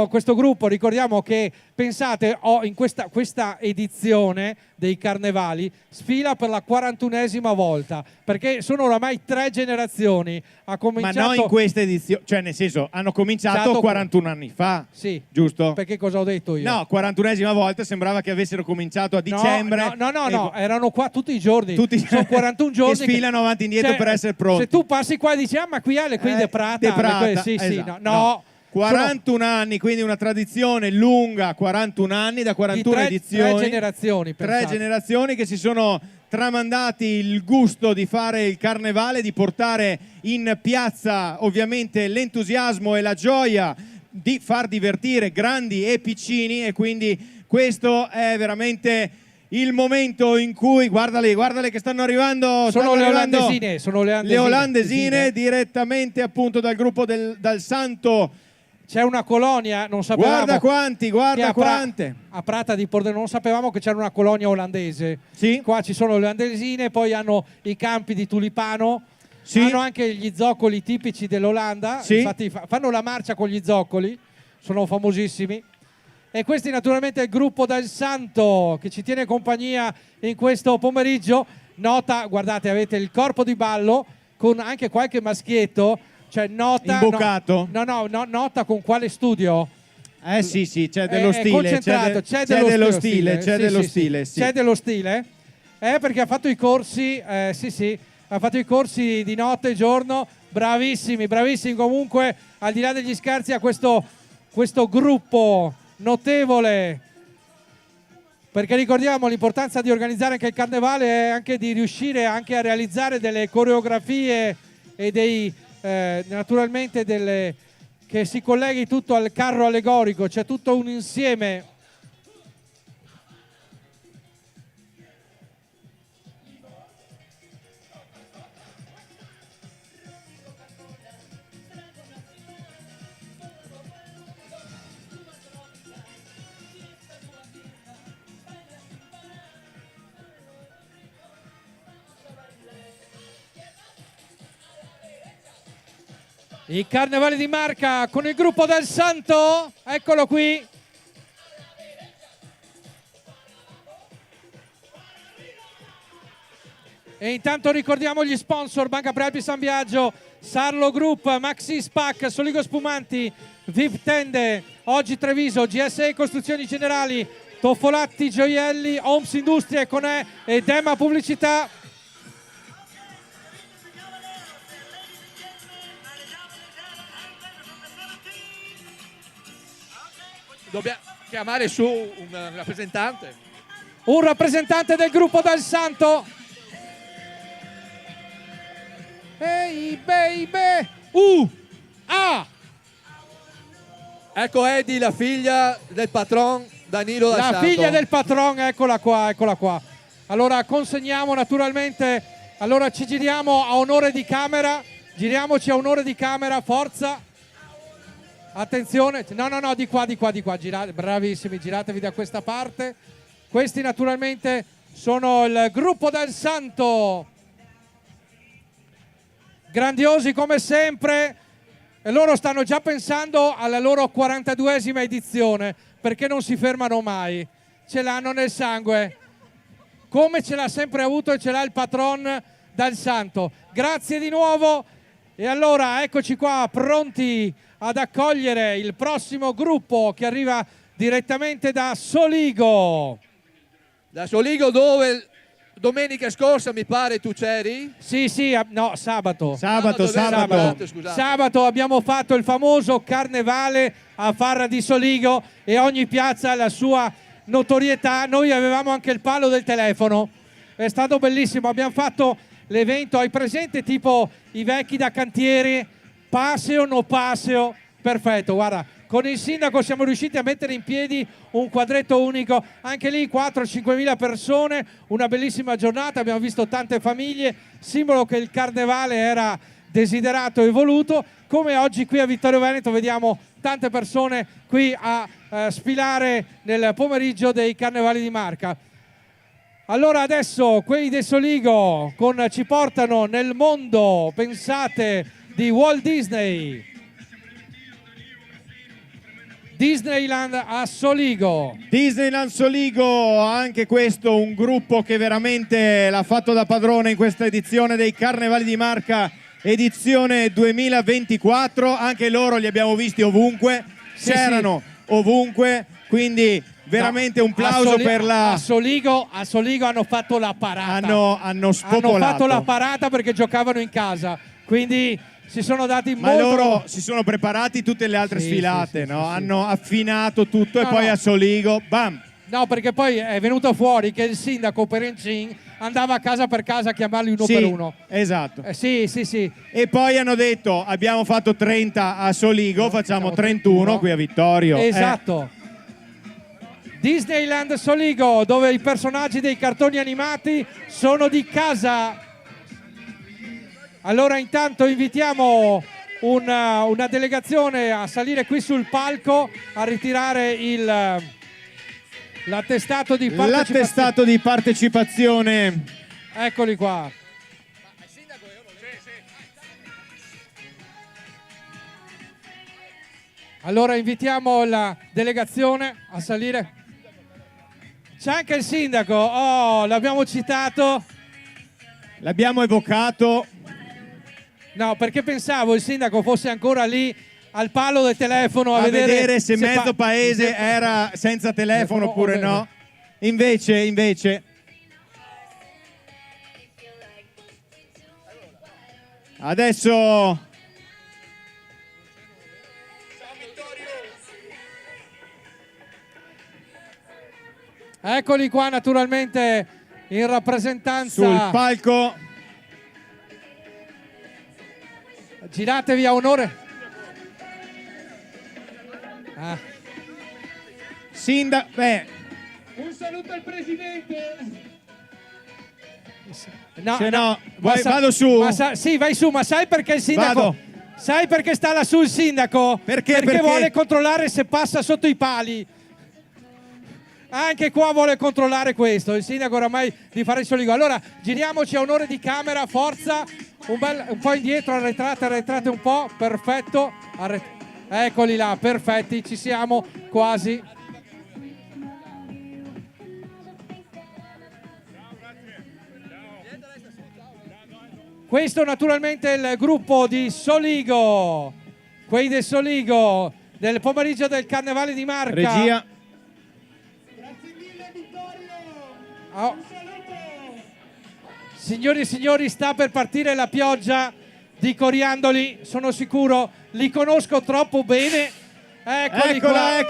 Speaker 1: Questo gruppo, ricordiamo che, pensate, in questa edizione dei Carnevali sfila per la 41esima volta, perché sono oramai 3 generazioni. Ha cominciato...
Speaker 2: Ma non in questa edizione, cioè nel senso, hanno cominciato 41 anni fa,
Speaker 1: sì,
Speaker 2: giusto?
Speaker 1: Perché cosa ho detto io?
Speaker 2: No, 41esima volta sembrava che avessero cominciato a dicembre.
Speaker 1: No, erano qua tutti i giorni. Sono 41 giorni
Speaker 2: che sfilano avanti e indietro per essere pronti.
Speaker 1: Se tu passi qua e dici, ma qui alle qui De Prata.
Speaker 2: De Prata,
Speaker 1: sì,
Speaker 2: esatto.
Speaker 1: no.
Speaker 2: 41 anni, quindi una tradizione lunga, 41 anni, da 41 edizioni.
Speaker 1: 3 generazioni.
Speaker 2: 3 generazioni che si sono tramandati il gusto di fare il carnevale, di portare in piazza ovviamente l'entusiasmo e la gioia di far divertire grandi e piccini, e quindi questo è veramente il momento in cui, guardale che stanno arrivando.
Speaker 1: Sono le
Speaker 2: olandesine direttamente appunto dal gruppo dal Santo.
Speaker 1: C'è una colonia, non sapevamo.
Speaker 2: Guarda quante.
Speaker 1: A Prata di Pordenone non sapevamo che c'era una colonia olandese.
Speaker 2: Sì.
Speaker 1: Qua ci sono le olandesine, poi hanno i campi di tulipano.
Speaker 2: Sì.
Speaker 1: Hanno anche gli zoccoli tipici dell'Olanda.
Speaker 2: Sì.
Speaker 1: Infatti fanno la marcia con gli zoccoli, sono famosissimi. E questi naturalmente è il gruppo del Santo che ci tiene compagnia in questo pomeriggio. Nota, guardate, avete il corpo di ballo con anche qualche maschietto. Cioè nota
Speaker 2: imbucato?
Speaker 1: Nota con quale studio?
Speaker 2: Sì, c'è dello stile.
Speaker 1: C'è dello stile. Perché ha fatto i corsi, ha fatto i corsi di notte e giorno. Bravissimi comunque, al di là degli scherzi, a questo gruppo notevole. Perché ricordiamo l'importanza di organizzare anche il carnevale è anche di riuscire anche a realizzare delle coreografie e naturalmente che si colleghi tutto al carro allegorico, c'è tutto un insieme. Il Carnevale di Marca con il gruppo del Santo, eccolo qui. E intanto ricordiamo gli sponsor: Banca Prealpi San Biagio, Sarlo Group, Maxi Spac, Soligo Spumanti, VIP Tende, Oggi Treviso, GSE Costruzioni Generali, Toffolatti Gioielli, Homes Industrie, Conè e Dema Pubblicità.
Speaker 7: Dobbiamo chiamare su un rappresentante.
Speaker 1: Un rappresentante del gruppo del Santo. Ehi baby!
Speaker 7: Ecco Edi, la figlia del patron Danilo Dal Santo.
Speaker 1: La figlia del patron, eccola qua. Allora consegniamo naturalmente, allora ci giriamo a onore di camera, giriamoci a onore di camera, forza. Attenzione, no, di qua, girate, bravissimi, giratevi da questa parte. Questi naturalmente sono il gruppo del Santo, grandiosi come sempre, e loro stanno già pensando alla loro 42esima edizione, perché non si fermano mai, ce l'hanno nel sangue, come ce l'ha sempre avuto e ce l'ha il patron dal Santo. Grazie di nuovo, e allora eccoci qua pronti ad accogliere il prossimo gruppo che arriva direttamente da Soligo.
Speaker 7: Da Soligo, dove domenica scorsa mi pare tu c'eri?
Speaker 1: Sì, no, sabato.
Speaker 7: Scusate.
Speaker 1: Sabato abbiamo fatto il famoso carnevale a Farra di Soligo e ogni piazza ha la sua notorietà. Noi avevamo anche il palo del telefono, è stato bellissimo. Abbiamo fatto l'evento, hai presente tipo i vecchi da cantiere, passeo, no passeo, perfetto, guarda. Con il sindaco siamo riusciti a mettere in piedi un quadretto unico, anche lì 4-5 mila persone, una bellissima giornata, abbiamo visto tante famiglie, simbolo che il carnevale era desiderato e voluto, come oggi qui a Vittorio Veneto vediamo tante persone qui a sfilare nel pomeriggio dei carnevali di Marca. Allora adesso quei del Soligo ci portano nel mondo, pensate, di Walt Disney. Disneyland a Soligo.
Speaker 2: Disneyland Soligo, anche questo un gruppo che veramente l'ha fatto da padrone in questa edizione dei Carnevali di Marca, edizione 2024. Anche loro li abbiamo visti ovunque, c'erano ovunque, quindi veramente un plauso per la...
Speaker 1: A Soligo hanno fatto la parata.
Speaker 2: Hanno spopolato.
Speaker 1: Hanno fatto la parata perché giocavano in casa, quindi... si sono dati
Speaker 2: Ma
Speaker 1: molto...
Speaker 2: loro si sono preparati tutte le altre sfilate, no? Hanno affinato tutto e poi a Soligo, bam!
Speaker 1: No, perché poi è venuto fuori che il sindaco Perencin andava casa per casa a chiamarli uno per uno.
Speaker 2: Esatto.
Speaker 1: Sì.
Speaker 2: E poi hanno detto, abbiamo fatto 30 a Soligo, facciamo 31 qui a Vittorio.
Speaker 1: Esatto. Disneyland Soligo, dove i personaggi dei cartoni animati sono di casa. Allora intanto invitiamo una delegazione a salire qui sul palco a ritirare l'attestato di partecipazione.
Speaker 2: L'attestato di partecipazione.
Speaker 1: Eccoli qua. Allora invitiamo la delegazione a salire. C'è anche il sindaco, l'abbiamo citato.
Speaker 2: L'abbiamo evocato.
Speaker 1: No, perché pensavo il sindaco fosse ancora lì al palo del telefono
Speaker 2: a vedere se mezzo paese era senza telefono oppure no. Invece adesso
Speaker 1: eccoli qua naturalmente in rappresentanza
Speaker 2: sul palco.
Speaker 1: Giratevi a onore.
Speaker 13: Un saluto al presidente.
Speaker 2: Vado su.
Speaker 1: Sì, vai su, ma sai perché il sindaco?
Speaker 2: Vado.
Speaker 1: Sai perché sta lassù il sindaco? Perché vuole controllare se passa sotto i pali. Anche qua vuole controllare questo, il sindaco oramai di fare il Soligo. Allora giriamoci a onore di camera, forza, un po' indietro, arretrate un po', perfetto. Eccoli là, perfetti, ci siamo quasi. Questo naturalmente è il gruppo di Soligo, quei del Soligo, del pomeriggio del Carnevale di Marca.
Speaker 2: Regia.
Speaker 1: Oh. Signori e signori, sta per partire la pioggia di coriandoli, sono sicuro, li conosco troppo bene.
Speaker 2: Eccola.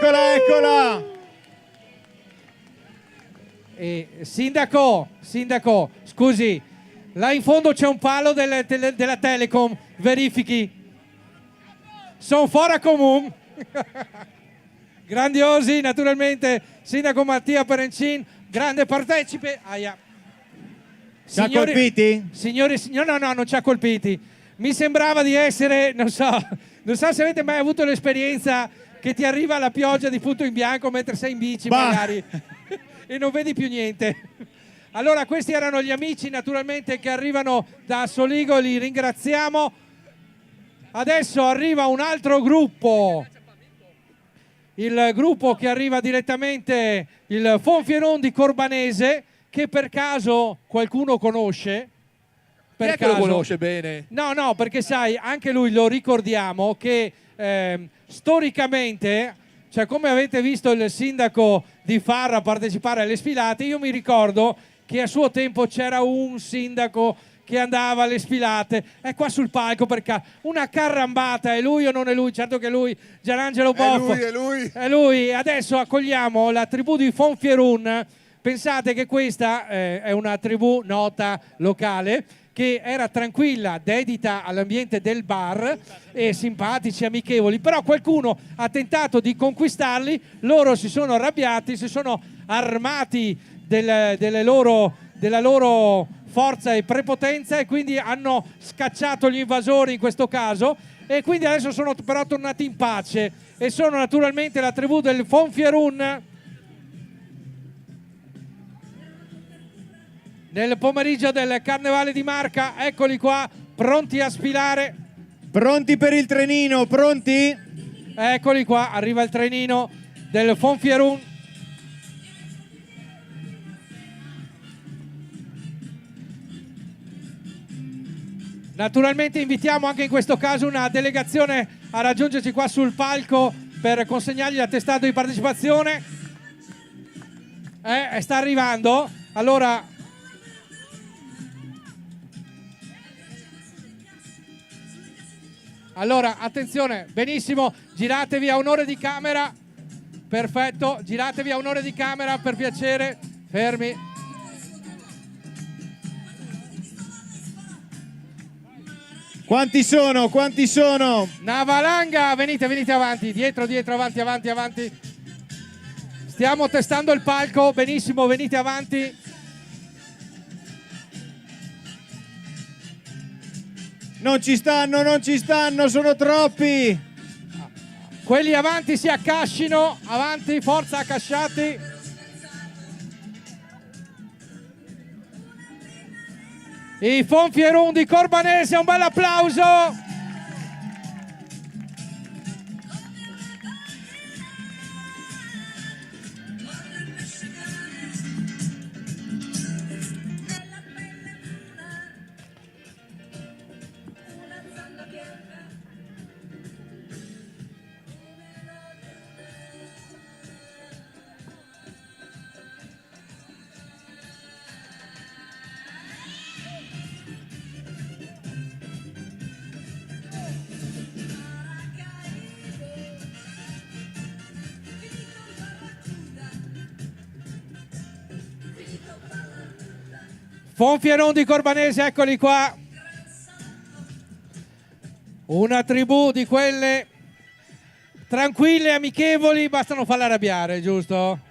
Speaker 1: Sindaco, scusi, là in fondo c'è un palo della Telecom, verifichi. Sono fuori comune. Grandiosi, naturalmente, sindaco Mattia Perencin, grande partecipe.
Speaker 2: Ci ha colpiti?
Speaker 1: Signori, no, non ci ha colpiti. Mi sembrava di essere, non so, Non so se avete mai avuto l'esperienza che ti arriva la pioggia di punto in bianco mentre sei in bici magari e non vedi più niente. Allora questi erano gli amici naturalmente che arrivano da Soligo, li ringraziamo. Adesso arriva un altro gruppo, il gruppo che arriva direttamente, il Fonfieron di Corbanese, che per caso qualcuno conosce.
Speaker 7: Chi è che lo conosce bene?
Speaker 1: No, perché sai, anche lui lo ricordiamo che storicamente, cioè come avete visto il sindaco di Farra partecipare alle sfilate, io mi ricordo che a suo tempo c'era un sindaco che andava alle sfilate, è qua sul palco perché una carrambata, è lui o non è lui? Certo che è lui, Gianangelo Boffo. È lui. Adesso accogliamo la tribù di Fonfierun. Pensate che questa è una tribù nota locale che era tranquilla, dedita all'ambiente del bar e simpatici, amichevoli, però qualcuno ha tentato di conquistarli, loro si sono arrabbiati, si sono armati della loro forza e prepotenza e quindi hanno scacciato gli invasori in questo caso e quindi adesso sono però tornati in pace e sono naturalmente la tribù del Fonfierun. Nel pomeriggio del Carnevale di Marca, eccoli qua, pronti a sfilare.
Speaker 2: Pronti per il trenino, pronti?
Speaker 1: Eccoli qua, arriva il trenino del Fonfierun. Naturalmente invitiamo anche in questo caso una delegazione a raggiungerci qua sul palco per consegnargli l'attestato di partecipazione. Sta arrivando. Allora, attenzione, benissimo, giratevi a onore di camera, perfetto, giratevi a onore di camera per piacere, fermi.
Speaker 2: Quanti sono? Quanti sono?
Speaker 1: Una valanga, venite avanti, dietro, avanti. Stiamo testando il palco, benissimo, venite avanti.
Speaker 2: Non ci stanno, sono troppi.
Speaker 1: Quelli avanti si accascino, avanti, forza, accasciati. I Fonfierun di Corbanese, un bel applauso. Fonfierun di Corbanese, eccoli qua. Una tribù di quelle tranquille, amichevoli, basta non farla arrabbiare, giusto?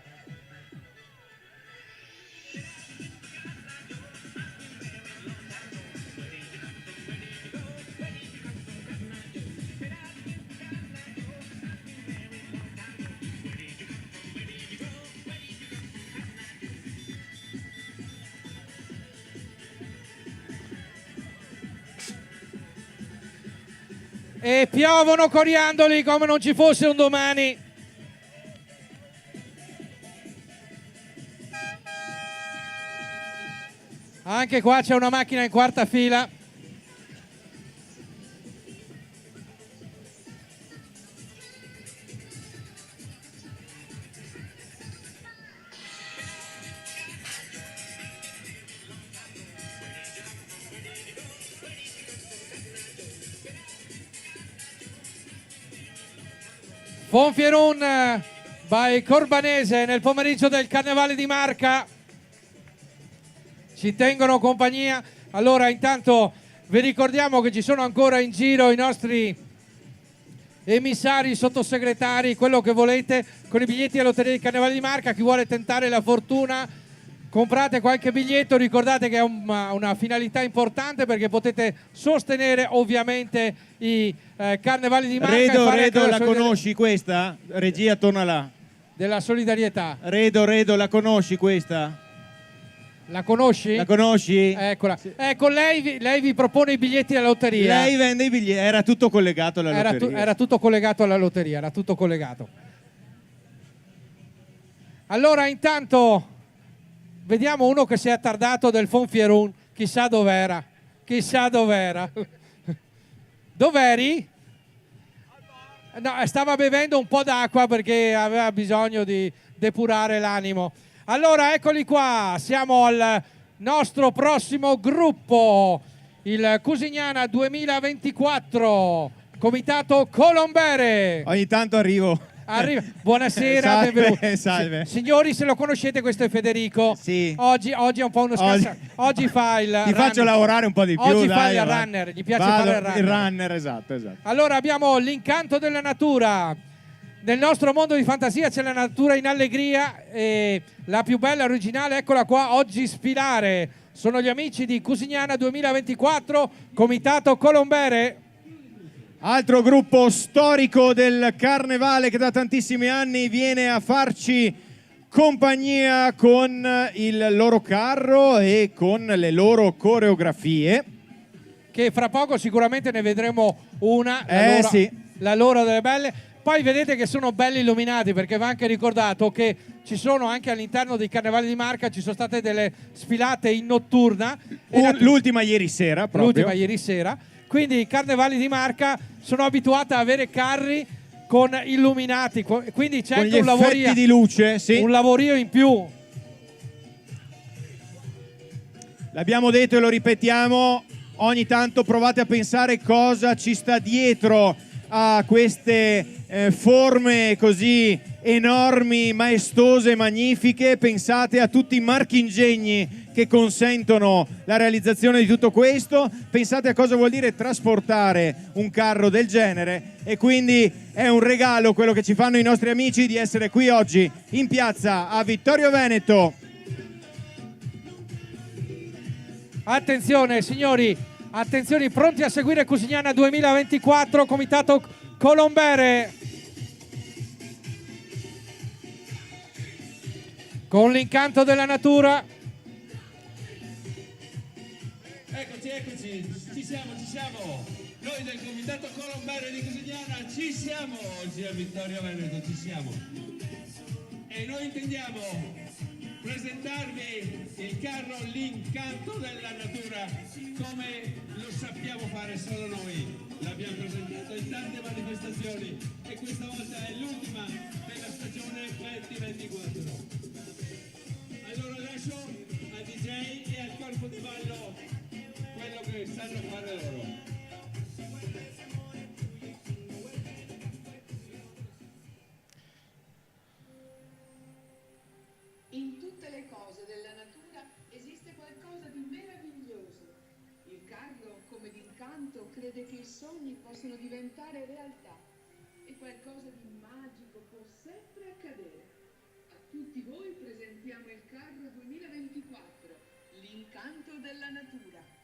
Speaker 1: E piovono coriandoli come non ci fosse un domani. Anche qua c'è una macchina in quarta fila. Fonfierun by Corbanese nel pomeriggio del Carnevale di Marca. Ci tengono compagnia. Allora intanto vi ricordiamo che ci sono ancora in giro i nostri emissari, sottosegretari, quello che volete, con i biglietti alla Lotteria del Carnevale di Marca. Chi vuole tentare la fortuna, comprate qualche biglietto. Ricordate che è una finalità importante perché potete sostenere ovviamente i Carnevali di Marca.
Speaker 15: Redo,
Speaker 1: e fare anche
Speaker 15: Redo, la
Speaker 1: solidarietà
Speaker 15: conosci questa? Regia, torna là.
Speaker 1: della solidarietà.
Speaker 15: Redo, la conosci questa?
Speaker 1: La conosci?
Speaker 15: La conosci?
Speaker 1: Eccola. Ecco, lei vi propone i biglietti alla lotteria.
Speaker 15: Lei vende i biglietti, era tutto collegato alla lotteria.
Speaker 1: Era tutto collegato alla lotteria, era tutto collegato. Allora, intanto, vediamo uno che si è attardato del Fonfierun. Chissà dov'era. Chissà dov'era. Dov'eri? No, stava bevendo un po' d'acqua perché aveva bisogno di depurare l'animo. Allora, eccoli qua. Siamo al nostro prossimo gruppo. Il Cusignana 2024. Comitato Colombere.
Speaker 2: Ogni tanto arrivo.
Speaker 1: Buonasera,
Speaker 2: Salve,
Speaker 1: benvenuti.
Speaker 2: salve.
Speaker 1: Signori, se lo conoscete, questo è Federico.
Speaker 15: Sì.
Speaker 1: Oggi è un po' uno scherzo. Oggi fa il
Speaker 2: Ti faccio lavorare un po' di più.
Speaker 1: Oggi fa
Speaker 2: dai,
Speaker 1: il
Speaker 2: va.
Speaker 1: runner, gli piace
Speaker 2: Vado,
Speaker 1: fare il runner.
Speaker 2: Il runner, esatto.
Speaker 1: Allora abbiamo l'incanto della natura. Nel nostro mondo di fantasia c'è la natura in allegria e la più bella originale, eccola qua, oggi sfilare. Sono gli amici di Cusignana 2024, Comitato Colombere.
Speaker 2: Altro gruppo storico del carnevale che da tantissimi anni viene a farci compagnia con il loro carro e con le loro coreografie.
Speaker 1: Che fra poco sicuramente ne vedremo una,
Speaker 2: Sì.
Speaker 1: la loro delle belle. Poi vedete che sono belli illuminati, perché va anche ricordato che ci sono anche all'interno dei carnevali di Marca, ci sono state delle sfilate in notturna.
Speaker 2: L'ultima ieri sera proprio.
Speaker 1: L'ultima ieri sera. Quindi i carnevali di Marca sono abituati a avere carri con illuminati, quindi c'è
Speaker 2: Con
Speaker 1: anche
Speaker 2: gli
Speaker 1: un lavorio
Speaker 2: effetti di luce, sì.
Speaker 1: un lavorio in più.
Speaker 2: L'abbiamo detto e lo ripetiamo, ogni tanto provate a pensare cosa ci sta dietro a queste forme così enormi, maestose, magnifiche. Pensate a tutti i marchingegni che consentono la realizzazione di tutto questo. Pensate a cosa vuol dire trasportare un carro del genere, e quindi è un regalo quello che ci fanno i nostri amici di essere qui oggi in piazza a Vittorio Veneto.
Speaker 1: Attenzione signori, attenzione, pronti a seguire Cusignana 2024, Comitato Colombere. Con l'incanto della natura.
Speaker 13: Eccoci, ci siamo. Noi del Comitato Colombere di Cusignana ci siamo oggi a Vittorio Veneto, ci siamo. E noi intendiamo presentarvi il carro L'incanto della natura come lo sappiamo fare solo noi. L'abbiamo presentato in tante manifestazioni e questa volta è l'ultima della stagione 2024. Allora lascio al DJ e al corpo di ballo quello che sanno fare loro.
Speaker 5: In tutte le cose della natura esiste qualcosa di meraviglioso. Il carro, come d'incanto, crede che i sogni possano diventare realtà e qualcosa di magico può sempre accadere. A tutti voi presentiamo il carro 2024, l'incanto della natura.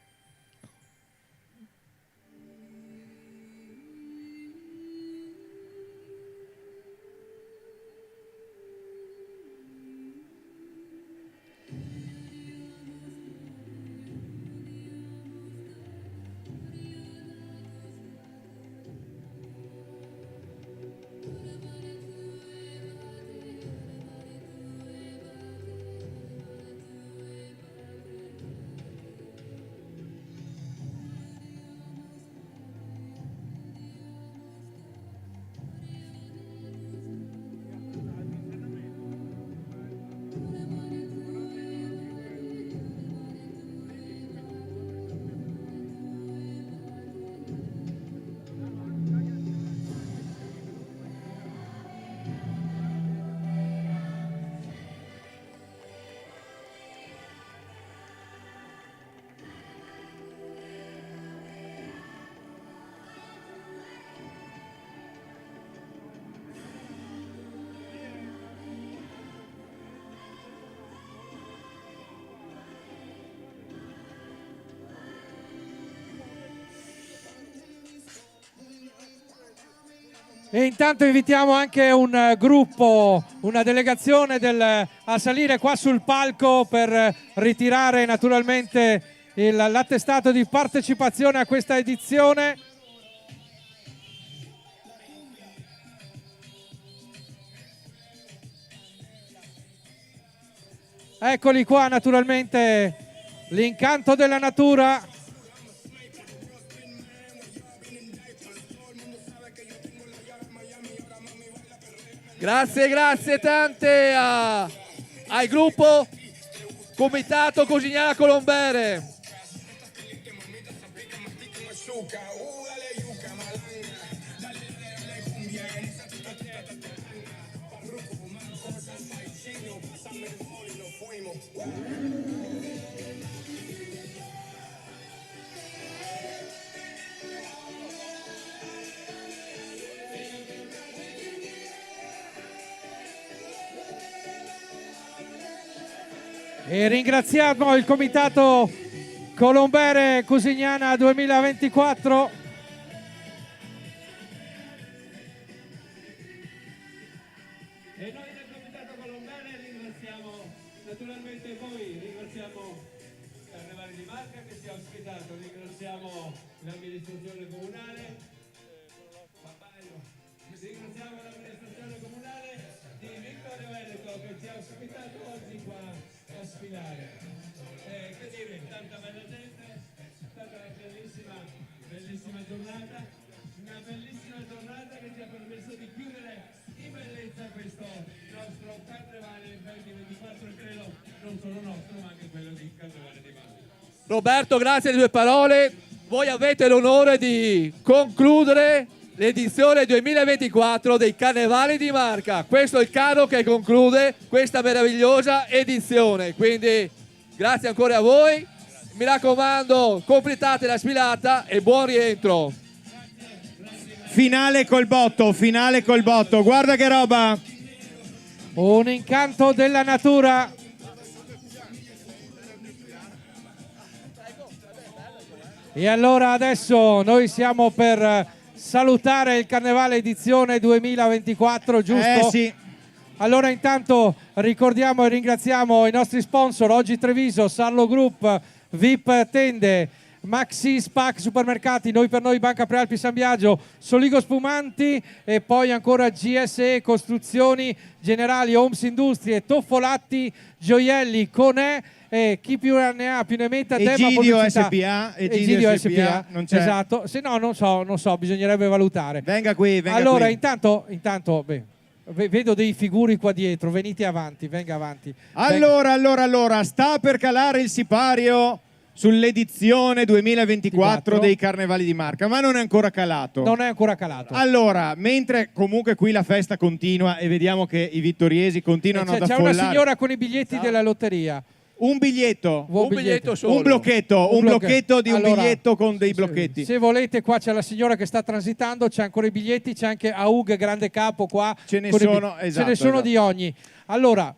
Speaker 1: E intanto invitiamo anche un gruppo, una delegazione a salire qua sul palco per ritirare naturalmente l'attestato di partecipazione a questa edizione. Eccoli qua naturalmente, l'incanto della natura.
Speaker 7: Grazie tante al gruppo Comitato Cosignana Colombere.
Speaker 1: E ringraziamo il Comitato Colombere Cosignana 2024.
Speaker 13: E noi del Comitato Colombere ringraziamo naturalmente voi, ringraziamo Carnevale di Marca che ci ha ospitato, ringraziamo l'amministrazione comunale, ringraziamo l'amministrazione comunale di Vittorio Veneto che ci ha ospitato oggi qua a sfilare. Che dire, tanta bella gente, è stata una bellissima giornata, una bellissima giornata che ci ha permesso di chiudere in bellezza questo nostro Carnevale 2024 e credo non solo nostro ma anche quello di Carnevale di Marca.
Speaker 7: Roberto, grazie alle tue parole. Voi avete l'onore di concludere l'edizione 2024 dei Carnevali di Marca. Questo è il carro che conclude questa meravigliosa edizione. Quindi grazie ancora a voi. Mi raccomando, completate la sfilata e buon rientro.
Speaker 2: Finale col botto, guarda che roba!
Speaker 1: Un incanto della natura. E allora adesso noi siamo per salutare il Carnevale edizione 2024, giusto?
Speaker 2: Sì.
Speaker 1: Allora intanto ricordiamo e ringraziamo i nostri sponsor, oggi Treviso, Sarlo Group, VIP Tende, Maxi Spac Supermercati, Noi per Noi, Banca Prealpi San Biagio, Soligo Spumanti e poi ancora GSE Costruzioni Generali, Homes Industrie, Toffolatti, Gioielli, Conè, chi più ne ha più ne metta,
Speaker 2: Egidio SPA, Egidio SPA, non c'è.
Speaker 1: Esatto, se no non so, bisognerebbe valutare.
Speaker 2: Venga qui.
Speaker 1: Allora intanto vedo dei figuri qua dietro, venite avanti, venga avanti.
Speaker 2: Allora, sta per calare il sipario sull'edizione 2024 dei Carnevali di Marca, ma non è ancora calato.
Speaker 1: Non è ancora calato.
Speaker 2: Allora, mentre comunque qui la festa continua e vediamo che i vittoriesi continuano ad affollare.
Speaker 1: C'è una signora con i biglietti della lotteria.
Speaker 2: Un biglietto,
Speaker 7: un biglietto solo.
Speaker 2: Un blocchetto di un
Speaker 1: Allora,
Speaker 2: biglietto con dei blocchetti.
Speaker 1: Se volete, qua c'è la signora che sta transitando, c'è ancora i biglietti, c'è anche Aug, grande capo qua.
Speaker 2: Ce ne
Speaker 1: sono
Speaker 2: esatto.
Speaker 1: di ogni. Allora,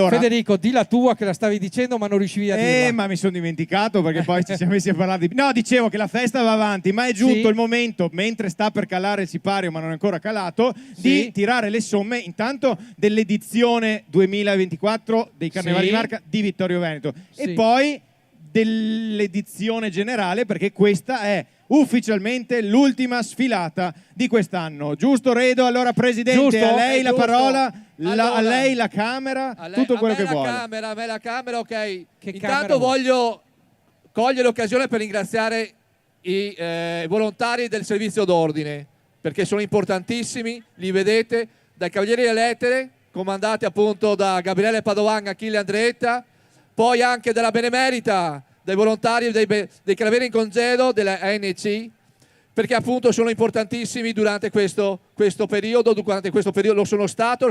Speaker 1: Federico, di la tua che la stavi dicendo ma non riuscivi a dirla.
Speaker 2: Ma mi sono dimenticato perché poi ci siamo messi a parlare di... No, dicevo che la festa va avanti, ma è giunto il momento, mentre sta per calare il sipario ma non è ancora calato, di tirare le somme intanto dell'edizione 2024 dei Carnevali di Marca di Vittorio Veneto e poi dell'edizione generale, perché questa è ufficialmente l'ultima sfilata di quest'anno. Giusto Redo? Allora Presidente, a lei la parola, a lei la camera, tutto quello che vuole.
Speaker 7: A me la camera, ok. Intanto
Speaker 1: camera
Speaker 7: voglio cogliere l'occasione per ringraziare i volontari del servizio d'ordine, perché sono importantissimi, li vedete, dai Cavalieri delle Lettere, comandati appunto da Gabriele Padovan, Achille Andreetta, poi anche della Benemerita, dai volontari dei Carabinieri in congedo della ANC, perché appunto sono importantissimi durante questo periodo, lo sono stato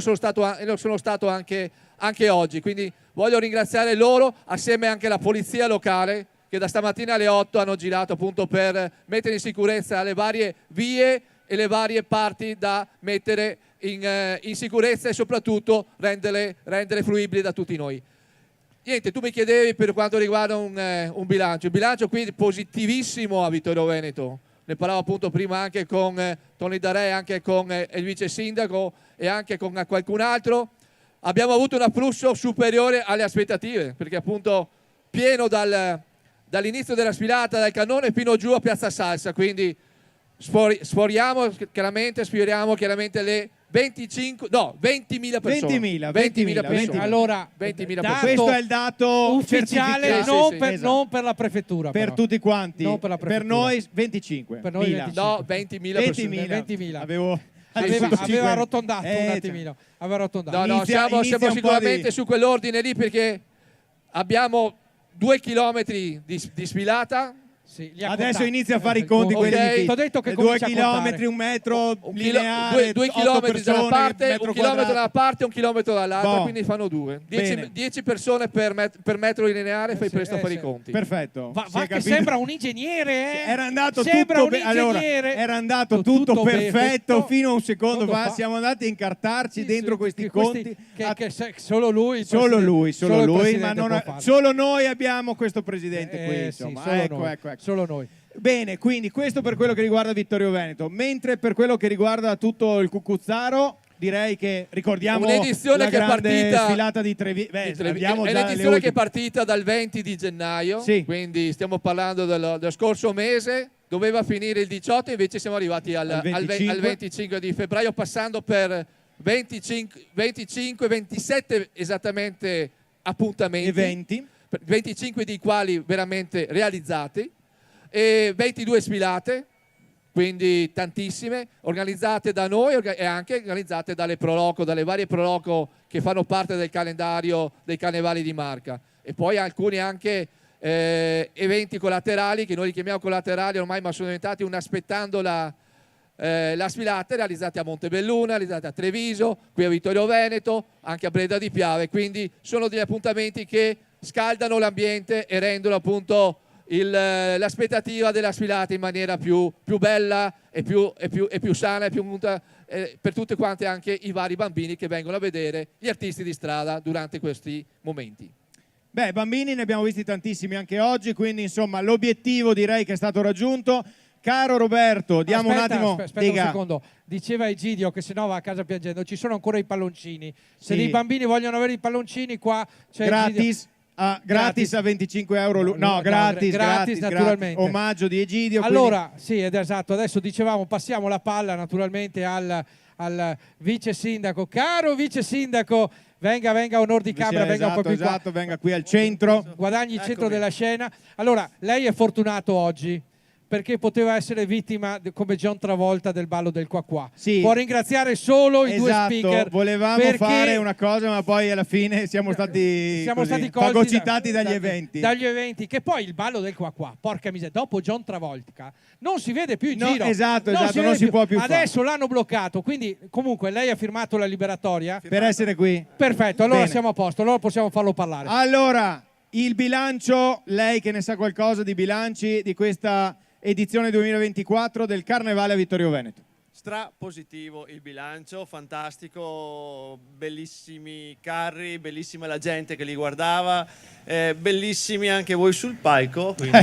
Speaker 7: anche oggi, quindi voglio ringraziare loro assieme anche alla polizia locale che da stamattina alle 8 hanno girato appunto per mettere in sicurezza le varie vie e le varie parti da mettere in sicurezza e soprattutto rendere fruibili da tutti noi. Niente, tu mi chiedevi per quanto riguarda un bilancio. Il bilancio qui è positivissimo a Vittorio Veneto, ne parlavo appunto prima anche con Tony Darè, anche con il vice sindaco e anche con qualcun altro, abbiamo avuto un afflusso superiore alle aspettative, perché appunto pieno dall'inizio della sfilata, dal Cannone fino giù a Piazza Salsa, quindi speriamo chiaramente le 20.000 persone.
Speaker 15: 20.000
Speaker 7: persone.
Speaker 1: Allora,
Speaker 7: 20.000
Speaker 1: dato
Speaker 15: Questo è il dato
Speaker 1: ufficiale,
Speaker 15: certificato.
Speaker 1: non per la prefettura.
Speaker 15: Per
Speaker 1: però.
Speaker 15: tutti quanti.
Speaker 1: Non per la
Speaker 15: Per
Speaker 1: prefettura.
Speaker 15: noi 25.
Speaker 1: Per noi 25.
Speaker 7: No, 20.000 persone.
Speaker 1: 20.000.
Speaker 15: Avevo
Speaker 1: Aveva arrotondato un attimino. Aveva arrotondato.
Speaker 7: No, siamo sicuramente su quell'ordine lì, perché abbiamo 2 chilometri di sfilata.
Speaker 1: Sì,
Speaker 15: Adesso inizia a fare i conti quelli
Speaker 7: Ok.
Speaker 15: di
Speaker 1: T'ho detto che
Speaker 15: 2
Speaker 1: comincia a
Speaker 15: chilometri,
Speaker 1: contare.
Speaker 15: un metro lineare,
Speaker 7: 2
Speaker 15: otto
Speaker 7: chilometri da una
Speaker 15: persone,
Speaker 7: parte,
Speaker 15: metro
Speaker 7: un chilometro
Speaker 15: quadrato.
Speaker 7: da una parte e un chilometro dall'altra,
Speaker 15: Boh.
Speaker 7: quindi fanno 2.
Speaker 15: Bene.
Speaker 7: 10 persone per metro lineare, fai presto a fare i conti.
Speaker 15: Perfetto.
Speaker 1: Va
Speaker 15: Si è
Speaker 1: che
Speaker 15: capito?
Speaker 1: sembra un ingegnere, eh?
Speaker 15: Era andato
Speaker 1: Sembra
Speaker 15: tutto
Speaker 1: un ingegnere.
Speaker 15: era andato tutto perfetto fino a un secondo
Speaker 1: Secondo
Speaker 15: fa.
Speaker 1: fa.
Speaker 15: Siamo andati a incartarci dentro questi
Speaker 1: questi-
Speaker 15: conti.
Speaker 1: solo lui, il
Speaker 15: Solo
Speaker 1: presidente-
Speaker 15: lui,
Speaker 1: il
Speaker 15: ma
Speaker 1: presidente
Speaker 15: non
Speaker 1: può farlo.
Speaker 15: solo noi abbiamo questo presidente qui,
Speaker 1: Sì,
Speaker 15: insomma.
Speaker 1: solo
Speaker 15: Ecco,
Speaker 1: noi,
Speaker 15: ecco.
Speaker 1: solo noi.
Speaker 15: Bene, quindi questo per quello che riguarda Vittorio Veneto, mentre per quello che riguarda tutto il Cucuzzaro, direi che ricordiamo
Speaker 7: Un'edizione
Speaker 15: la
Speaker 7: che è
Speaker 15: grande
Speaker 7: partita
Speaker 15: sfilata di Treviso.
Speaker 7: È l'edizione che è partita dal 20 di gennaio, quindi stiamo parlando del scorso mese, doveva finire il 18, invece siamo arrivati al 25 di febbraio, passando per 27 esattamente appuntamenti, 25 dei quali veramente realizzati, e 22 sfilate, quindi tantissime, organizzate da noi e anche organizzate dalle Proloco, dalle varie Proloco che fanno parte del calendario dei Carnevali di Marca, e poi alcuni anche eventi collaterali che noi li chiamiamo collaterali ormai, ma sono diventati un aspettando la sfilata, realizzate a Montebelluna, realizzate a Treviso, qui a Vittorio Veneto, anche a Breda di Piave, quindi sono degli appuntamenti che scaldano l'ambiente e rendono appunto l'aspettativa della sfilata in maniera più bella e più sana e più per tutti quanti, anche i vari bambini che vengono a vedere gli artisti di strada durante questi momenti.
Speaker 15: Beh, bambini ne abbiamo visti tantissimi anche oggi, quindi insomma l'obiettivo direi che è stato raggiunto. Caro Roberto, diamo un attimo...
Speaker 1: Aspetta
Speaker 15: Diga.
Speaker 1: un secondo. Diceva Egidio che se no va a casa piangendo. Ci sono ancora i palloncini. Se
Speaker 15: Sì.
Speaker 1: i bambini vogliono avere i palloncini qua c'è
Speaker 15: Gratis.
Speaker 1: Egidio.
Speaker 15: Gratis a 25 euro. No, gratis,
Speaker 1: naturalmente.
Speaker 15: Omaggio di Egidio.
Speaker 1: Allora, sì, ed esatto, adesso dicevamo, passiamo la palla naturalmente al vice sindaco. Caro vice sindaco, venga onor di camera, venga un po' più qua.
Speaker 15: Esatto, venga qui al centro.
Speaker 1: Guadagni il centro della scena. Allora, lei è fortunato oggi perché poteva essere vittima come John Travolta del ballo del qua qua.
Speaker 15: Sì.
Speaker 1: Può ringraziare solo i due
Speaker 15: Esatto,
Speaker 1: speaker.
Speaker 15: volevamo
Speaker 1: perché
Speaker 15: fare una cosa, ma poi alla fine siamo stati
Speaker 1: colti
Speaker 15: fagocitati dagli eventi.
Speaker 1: Dagli eventi, che poi il ballo del qua qua, porca miseria, dopo John Travolta non si vede più in
Speaker 15: No,
Speaker 1: giro.
Speaker 15: esatto, non
Speaker 1: vede
Speaker 15: si può più fare.
Speaker 1: Adesso l'hanno bloccato, quindi comunque lei ha firmato la liberatoria.
Speaker 15: Per essere qui.
Speaker 1: Perfetto, allora
Speaker 15: Bene.
Speaker 1: siamo a posto, allora possiamo farlo parlare.
Speaker 15: Allora, il bilancio, lei che ne sa qualcosa di bilanci di questa edizione 2024 del Carnevale a Vittorio Veneto.
Speaker 14: Stra positivo il bilancio, fantastico, bellissimi carri, bellissima la gente che li guardava, bellissimi anche voi sul palco, quindi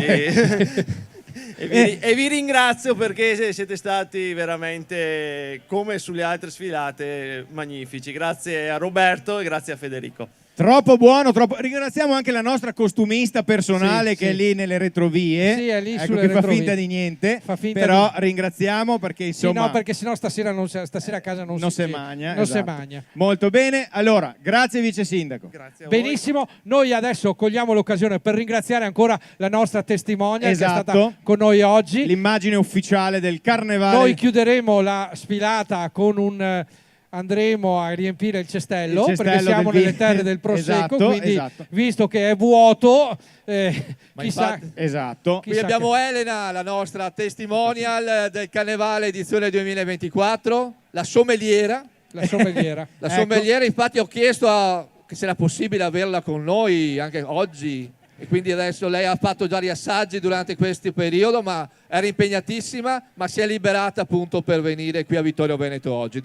Speaker 14: e vi ringrazio perché siete stati veramente, come sulle altre sfilate, magnifici. Grazie a Roberto e grazie a Federico.
Speaker 15: Troppo buono, troppo. Ringraziamo anche la nostra costumista personale
Speaker 1: Sì,
Speaker 15: che è
Speaker 1: sì.
Speaker 15: lì nelle retrovie.
Speaker 1: Sì, è lì
Speaker 15: ecco,
Speaker 1: sulle
Speaker 15: che fa
Speaker 1: retrovie.
Speaker 15: finta di niente.
Speaker 1: Fa finta
Speaker 15: però
Speaker 1: di-
Speaker 15: ringraziamo perché
Speaker 1: Sì,
Speaker 15: insomma
Speaker 1: no, perché sennò stasera a casa non
Speaker 15: non
Speaker 1: si
Speaker 15: si magna.
Speaker 1: Non
Speaker 15: esatto.
Speaker 1: si magna.
Speaker 15: Molto bene. Allora, grazie vice sindaco.
Speaker 14: Grazie a voi.
Speaker 1: Benissimo, noi adesso cogliamo l'occasione per ringraziare ancora la nostra testimonial che è
Speaker 15: Esatto.
Speaker 1: stata con noi oggi.
Speaker 15: L'immagine ufficiale del Carnevale.
Speaker 1: Noi chiuderemo la sfilata con un andremo a riempire il cestello,
Speaker 15: Il cestello
Speaker 1: perché siamo
Speaker 15: del
Speaker 1: nelle terre del Prosecco,
Speaker 15: Esatto,
Speaker 1: quindi
Speaker 15: esatto.
Speaker 1: visto che è vuoto,
Speaker 7: Ma
Speaker 1: chissà,
Speaker 7: infatti-
Speaker 15: Esatto.
Speaker 7: Qui abbiamo Elena, la nostra testimonial del Carnevale edizione 2024, la sommeliera.
Speaker 1: la sommeliera.
Speaker 7: La
Speaker 1: Ecco.
Speaker 7: sommeliera, infatti ho chiesto che se era possibile averla con noi anche oggi, e quindi adesso lei ha fatto già riassaggi durante questo periodo, ma era impegnatissima, ma si è liberata appunto per venire qui a Vittorio Veneto oggi.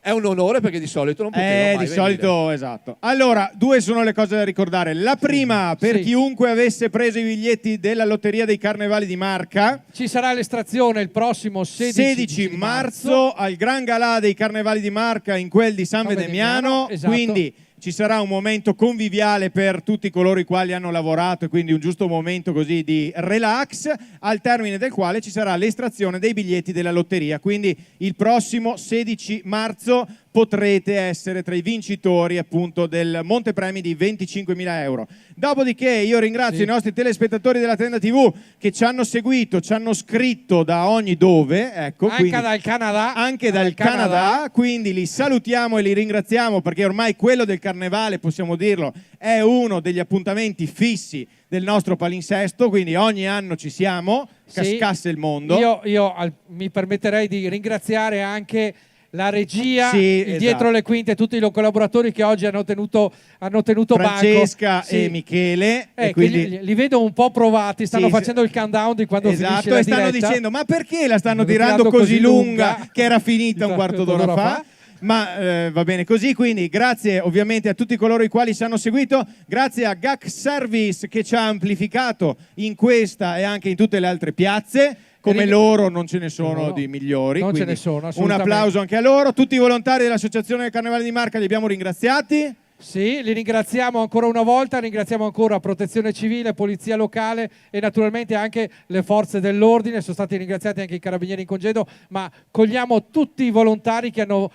Speaker 7: È un onore perché di solito non potevo mai
Speaker 15: di
Speaker 7: venire.
Speaker 15: solito, esatto. Allora, due sono le cose da ricordare. La prima, per chiunque avesse preso i biglietti della Lotteria dei Carnevali di Marca,
Speaker 1: ci sarà l'estrazione il prossimo 16
Speaker 15: marzo al Gran Galà dei Carnevali di Marca in quel di San Vedemiano.
Speaker 1: esatto.
Speaker 15: Quindi ci sarà un momento conviviale per tutti coloro i quali hanno lavorato e quindi un giusto momento così di relax, al termine del quale ci sarà l'estrazione dei biglietti della lotteria. Quindi il prossimo 16 marzo potrete essere tra i vincitori appunto del montepremi di 25.000 euro. Dopodiché io ringrazio i nostri telespettatori della Tenda TV che ci hanno seguito, ci hanno scritto da ogni dove, ecco,
Speaker 1: anche
Speaker 15: quindi,
Speaker 1: dal Canada.
Speaker 15: anche dal Canada, quindi li salutiamo e li ringraziamo perché ormai quello del Carnevale, possiamo dirlo, è uno degli appuntamenti fissi del nostro palinsesto, quindi ogni anno ci siamo, cascasse il mondo.
Speaker 1: Io mi permetterei di ringraziare anche la regia,
Speaker 15: Sì,
Speaker 1: dietro le quinte, tutti i collaboratori che oggi hanno tenuto
Speaker 15: Francesca
Speaker 1: banco.
Speaker 15: e Michele. E
Speaker 1: Che
Speaker 15: quindi...
Speaker 1: li vedo un po' provati, stanno facendo il countdown di quando finisce
Speaker 15: Esatto,
Speaker 1: la
Speaker 15: e stanno
Speaker 1: diretta.
Speaker 15: dicendo ma perché la stanno
Speaker 1: Hanno
Speaker 15: tirando
Speaker 1: tirato
Speaker 15: così
Speaker 1: così
Speaker 15: lunga che era finita un quarto d'ora
Speaker 1: d'ora
Speaker 15: fa?
Speaker 1: fa.
Speaker 15: Ma va bene così, quindi grazie ovviamente a tutti coloro i quali ci hanno seguito, grazie a GAC Service che ci ha amplificato in questa e anche in tutte le altre piazze. Come loro non ce ne sono di migliori.
Speaker 1: Non ce
Speaker 15: quindi
Speaker 1: ne sono,
Speaker 15: un
Speaker 1: assolutamente.
Speaker 15: applauso anche a loro. Tutti i volontari dell'Associazione del Carnevale di Marca li abbiamo ringraziati.
Speaker 1: Sì, li ringraziamo ancora una volta, ringraziamo ancora Protezione Civile, Polizia Locale e naturalmente anche le forze dell'ordine, sono stati ringraziati anche i carabinieri in congedo, ma cogliamo tutti i volontari che hanno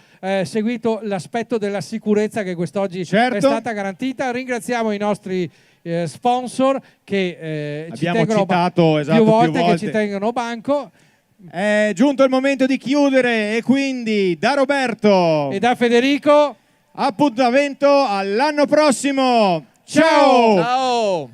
Speaker 1: seguito l'aspetto della sicurezza che quest'oggi è stata garantita. Ringraziamo i nostri sponsor che ci
Speaker 15: Abbiamo
Speaker 1: tengono
Speaker 15: citato, esatto,
Speaker 1: più volte,
Speaker 15: più volte.
Speaker 1: che ci tengono banco.
Speaker 15: È giunto il momento di chiudere e quindi da Roberto
Speaker 1: e da Federico
Speaker 15: appuntamento all'anno prossimo. Ciao!
Speaker 7: Ciao!